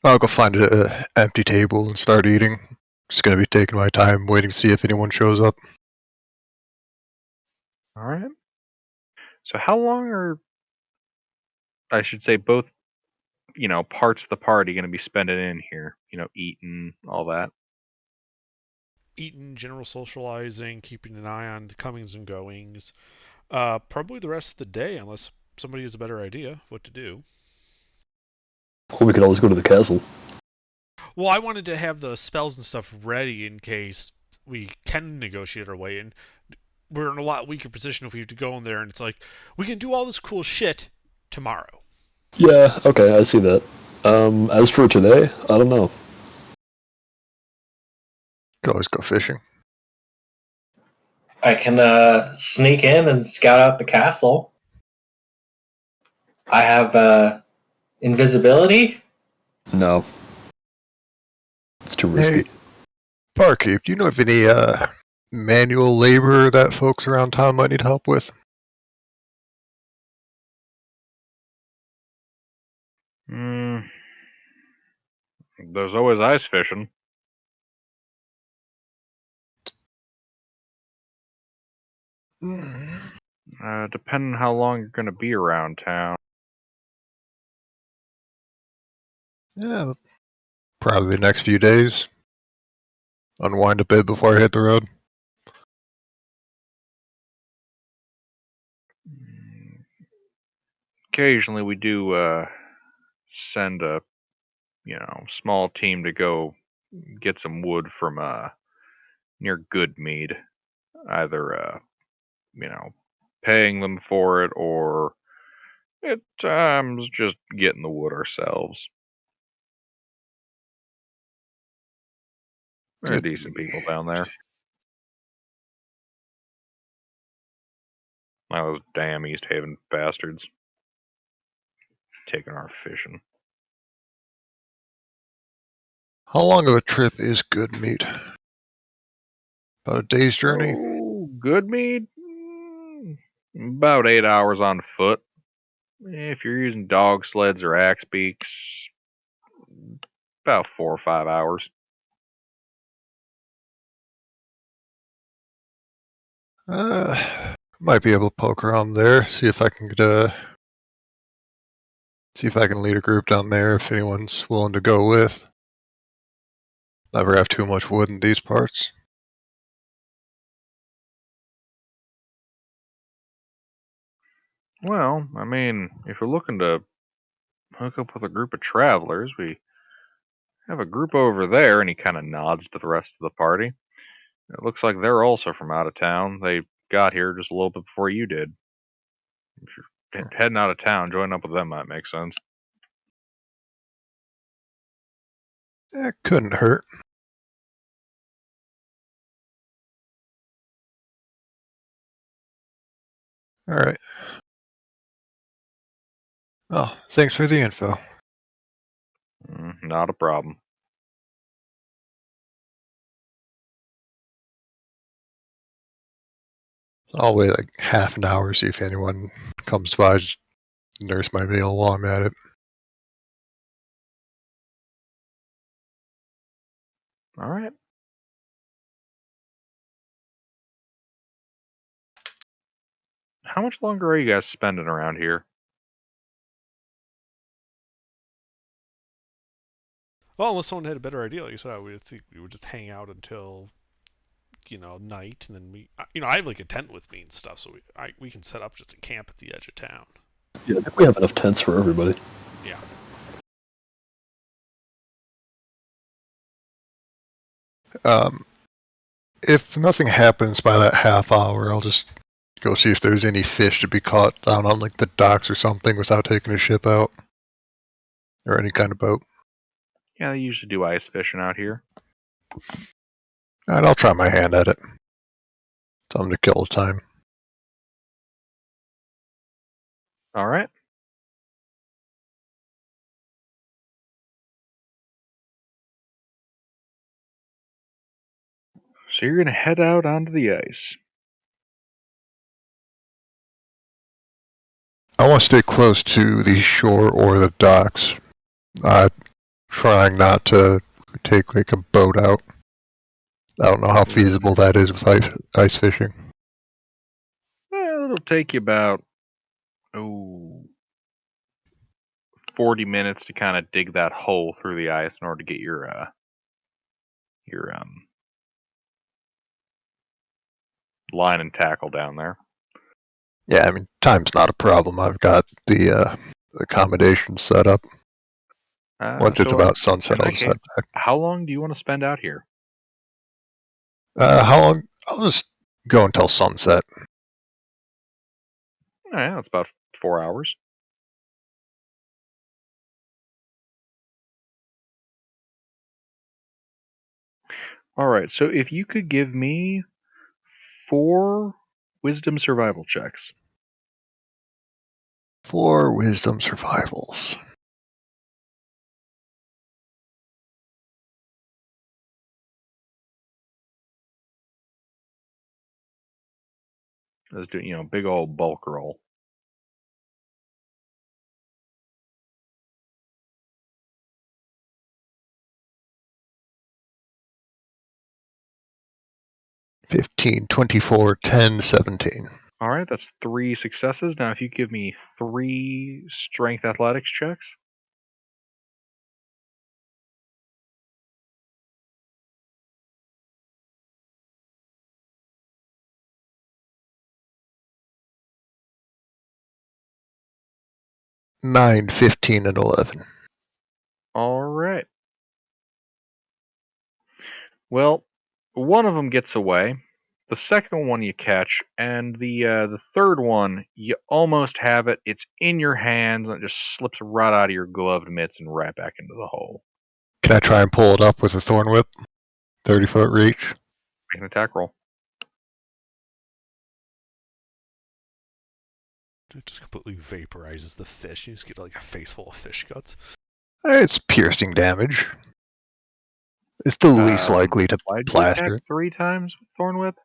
I'll go find an empty table and start eating. Just gonna be taking my time waiting to see if anyone shows up. Alright. So how long are, I should say, both, parts of the party going to be spending in here? Eating, all that. Eating, general socializing, keeping an eye on the comings and goings. Probably the rest of the day, unless somebody has a better idea of what to do. Or we could always go to the castle. Well, I wanted to have the spells and stuff ready in case we can negotiate our way in. We're in a lot weaker position if we have to go in there and it's like, we can do all this cool shit tomorrow. Yeah, okay, I see that. As for today, I don't know. Could always go fishing. I can sneak in and scout out the castle. I have invisibility. No. It's too risky. Hey, barkeep, do you know of any manual labor that folks around town might need help with? There's always ice fishing. Depending on how long you're going to be around town. Yeah, probably the next few days. Unwind a bit before I hit the road. Occasionally, we do send a small team to go get some wood from near Goodmead. Either paying them for it, or at times just getting the wood ourselves. They're decent people down there. Those damn East Haven bastards. Taking our fishing. How long of a trip is good meat? About a day's journey? Oh, Goodmead? About 8 hours on foot. If you're using dog sleds or axe beaks, about 4 or 5 hours. Might be able to poke around there, see if I can get see if I can lead a group down there if anyone's willing to go with. Never have too much wood in these parts. Well, I mean, if you're looking to hook up with a group of travelers, we have a group over there, and he kind of nods to the rest of the party. It looks like they're also from out of town. They got here just a little bit before you did. If you're heading out of town, joining up with them might make sense. It couldn't hurt. Alright. Oh, thanks for the info. Not a problem. I'll wait like half an hour, see if anyone comes by. Just nurse my mail while I'm at it. All right. How much longer are you guys spending around here? Well, unless someone had a better idea, like you said, we think we would just hang out until night, and then I have like a tent with me and stuff, so we can set up just a camp at the edge of town. Yeah, I think we have enough tents for everybody. Yeah. If nothing happens by that half hour, I'll just go see if there's any fish to be caught down on like the docks or something without taking a ship out. Or any kind of boat. Yeah, they usually do ice fishing out here. And I'll try my hand at it. Something to kill the time. All right. So you're gonna head out onto the ice. I want to stay close to the shore or the docks. Trying not to take like a boat out. I don't know how feasible that is with ice fishing. Well, it'll take you about 40 minutes to kind of dig that hole through the ice in order to get your line and tackle down there. Yeah, I mean, time's not a problem. I've got the accommodation set up. Once it's So about sunset, in I'll that just head case, back. how long do you want to spend out here? How long? I'll just go until sunset. Yeah, that's about 4 hours. All right, so if you could give me 4 wisdom survival checks. 4 wisdom survivals. Let's do, big old bulk roll. $15, $24, $10, $17. All right, that's 3 successes. Now, if you give me 3 strength athletics checks. $9, $15, and $11. All right. Well, one of them gets away. The second one you catch, and the third one you almost have it. It's in your hands, and it just slips right out of your gloved mitts and right back into the hole. Can I try and pull it up with a thorn whip? 30-foot reach. Make an attack roll. It just completely vaporizes the fish. You just get like a face full of fish guts. It's piercing damage. It's the least likely to Why'd you plaster attack it. 3 times with Thorn Whip?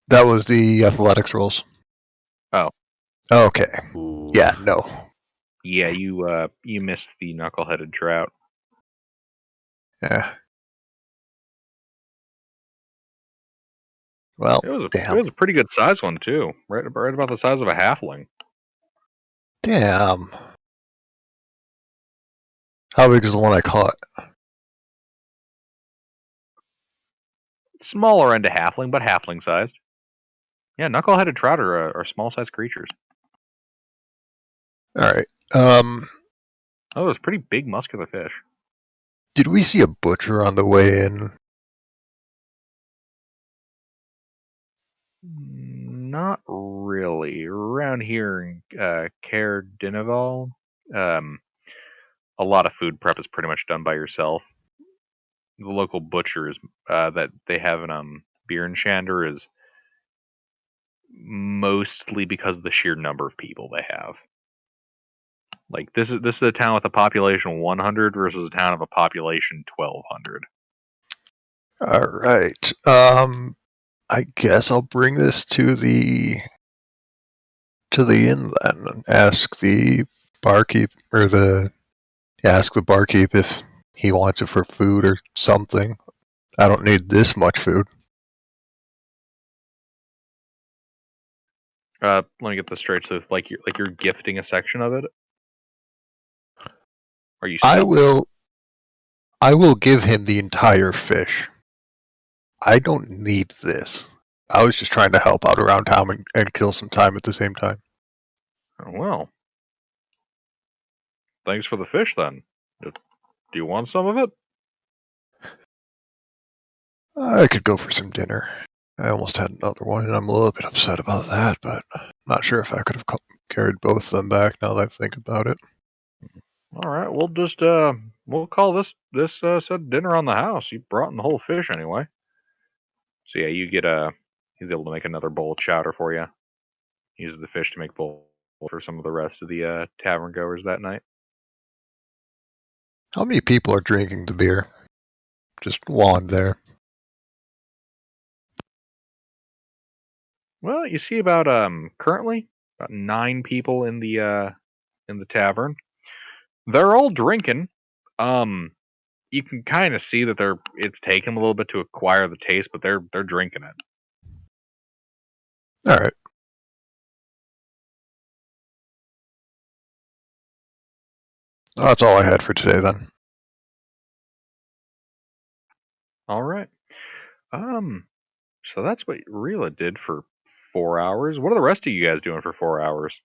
That was the athletics rolls. Oh. Okay. Yeah, no. Yeah, you missed the knuckle-headed trout. Yeah. Well, It damn. was a pretty good size one too. Right about the size of a halfling. Damn. How big is the one I caught? Smaller end of halfling, but halfling sized. Yeah, knuckle-headed trout are small-sized creatures. Alright. Oh, it was pretty big, muscular fish. Did we see a butcher on the way in? Not really. Around here in Caer Dineval, a lot of food prep is pretty much done by yourself. The local butcher is that they have in Bierenschander is mostly because of the sheer number of people they have. Like this is a town with a population of 100 versus a town of a population 1,200. Alright. I guess I'll bring this to the inn then and ask the barkeep ask the barkeep if he wants it for food or something. I don't need this much food. Let me get this straight. So like you're gifting a section of it. Are you? I will give him the entire fish. I don't need this. I was just trying to help out around town and kill some time at the same time. Well, thanks for the fish then. Do you want some of it? I could go for some dinner. I almost had another one, and I'm a little bit upset about that, but I'm not sure if I could have carried both of them back now that I think about it. All right, we'll just we'll call this said dinner on the house. You brought in the whole fish anyway. So yeah, you get he's able to make another bowl of chowder for you. Use the fish to make bowl for some of the rest of the tavern goers that night. How many people are drinking the beer? Just one there. Well, you see about currently about 9 people in the tavern. They're all drinking. You can kind of see that it's taken a little bit to acquire the taste, but they're drinking it. All right. That's all I had for today then. All right. So that's what Rila did for 4 hours. What are the rest of you guys doing for 4 hours?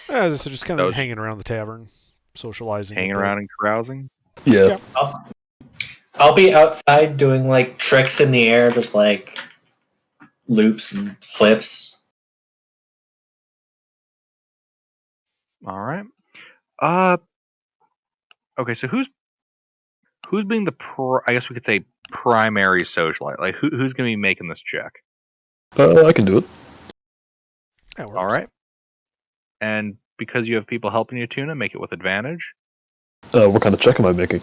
So just kind of Those- hanging around the tavern, socializing. Hanging around and carousing? Yeah. I'll be outside doing like tricks in the air, just like loops and flips. All right. Okay, so who's being the I guess we could say primary socialite? Like, who's going to be making this check? I can do it. That works. All right. And because you have people helping you, Tuna, make it with advantage. What kind of check am I making?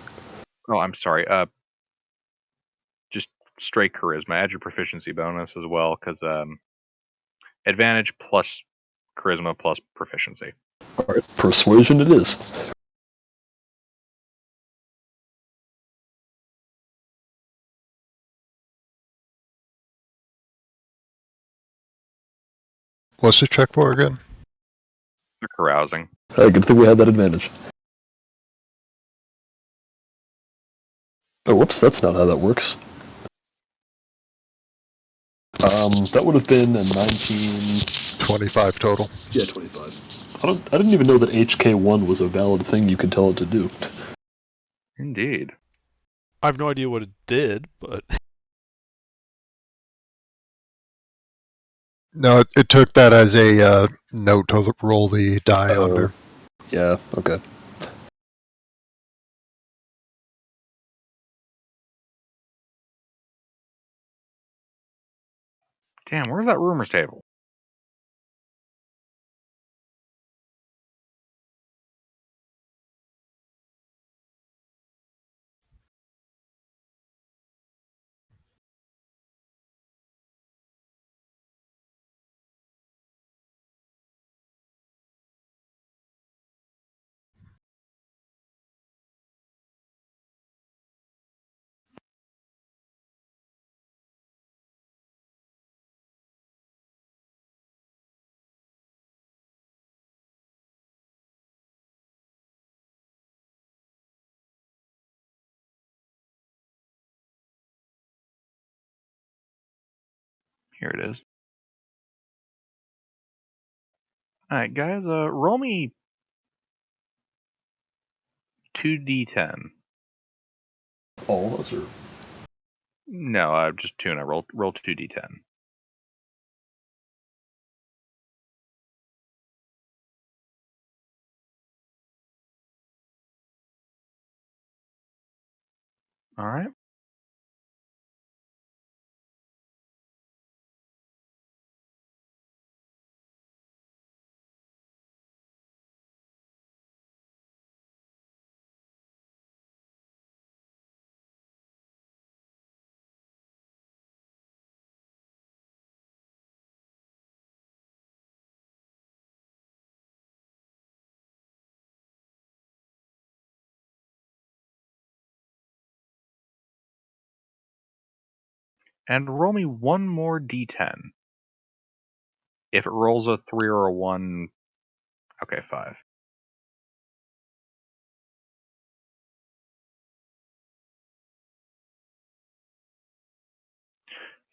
Oh, I'm sorry. Just straight charisma. Add your proficiency bonus as well, because advantage plus charisma plus proficiency. All right, persuasion it is. What's the check for again? They're carousing. Hey, good thing we had that advantage. Oh, whoops, that's not how that works. That would have been a 19... 25 total. Yeah, 25. I didn't even know that HK1 was a valid thing you could tell it to do. Indeed. I have no idea what it did, but No, it took that as a note to roll the die under. Yeah, okay. Damn, where's that rumors table? Here it is. All right, guys. Roll me 2d10. All of us are... No, just Tuna. Roll 2d10. All right. And roll me one more d10. If it rolls a 3 or a 1, okay, 5.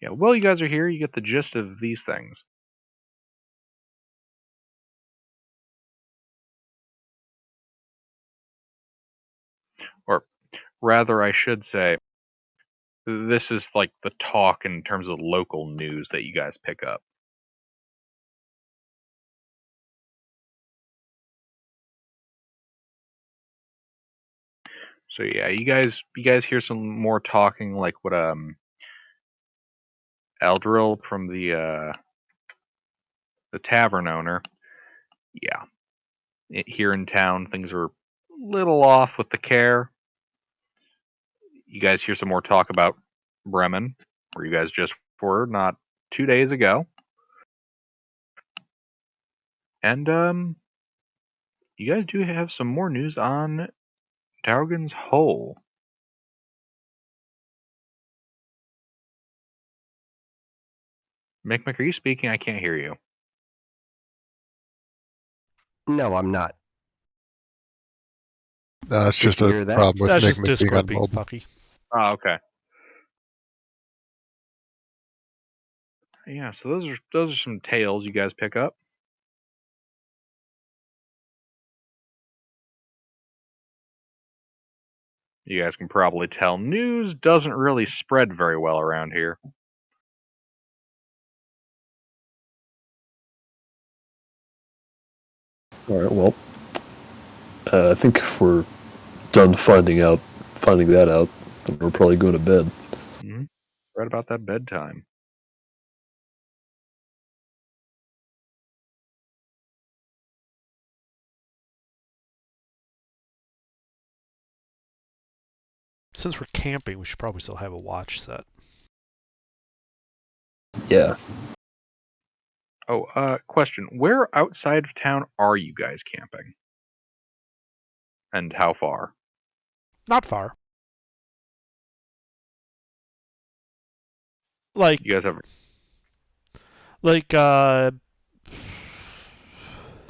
Yeah, while you guys are here, you get the gist of these things. Or rather, I should say, this is like the talk in terms of local news that you guys pick up. So yeah, you guys hear some more talking, like what Eldril from the tavern owner. Yeah, here in town, things are a little off with the care. You guys hear some more talk about Bremen, where you guys just were not 2 days ago. And you guys do have some more news on Daugen's Hole. Mick, are you speaking? I can't hear you. No, I'm not. It's Did just you a hear that? problem with that's Mick just being Discord on being mobile. fucky. Oh, okay. Yeah, so those are some tales you guys pick up. You guys can probably tell news doesn't really spread very well around here. All right, well, I think if we're done finding that out, then we're probably going to bed. about that bedtime. Since we're camping, we should probably still have a watch set. Yeah. Oh, question. Where outside of town are you guys camping? And how far? Not far. Like, You guys have like, Where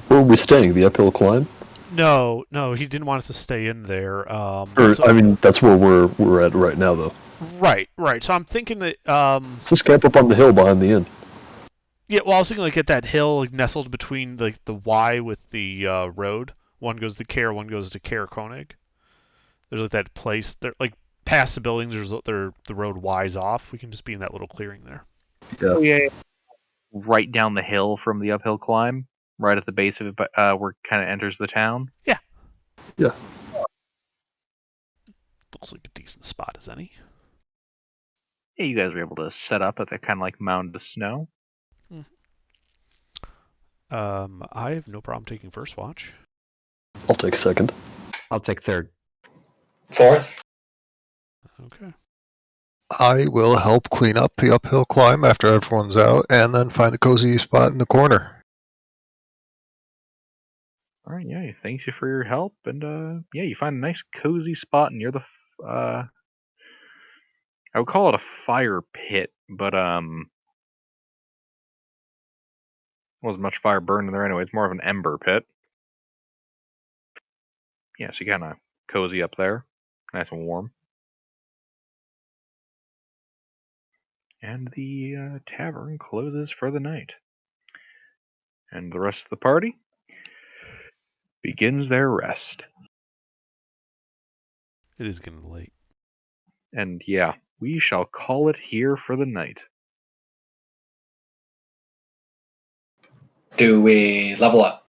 are we staying? The uphill climb? no, he didn't want us to stay in there. Or So- I mean, that's where we're at right now, though. right. So I'm thinking that, Let's just camp up on the hill behind the inn. yeah. Well, I was thinking like at that hill, like nestled between like the Y with the road. One goes to Care, one goes to Care Koenig. There's like that place there, like past the buildings. The road Y's off. We can just be in that little clearing there. Oh, yeah. Right down the hill from the uphill climb, right at the base of it, where it kind of enters the town. Yeah. Looks like a decent spot as any. Yeah, you guys were able to set up at that kind of like mound of snow. I have no problem taking first watch. I'll take second. I'll take third. Fourth. Okay. I will help clean up the uphill climb after everyone's out, and then find a cozy spot in the corner. All right, yeah, thanks you for your help, and yeah, you find a nice cozy spot near the. I would call it a fire pit, but wasn't much fire burning there anyway. It's more of an ember pit. Yeah, so you kind of cozy up there, nice and warm. And the tavern closes for the night, and the rest of the party begins their rest. It is getting late. And yeah, we shall call it here for the night. Do we level up?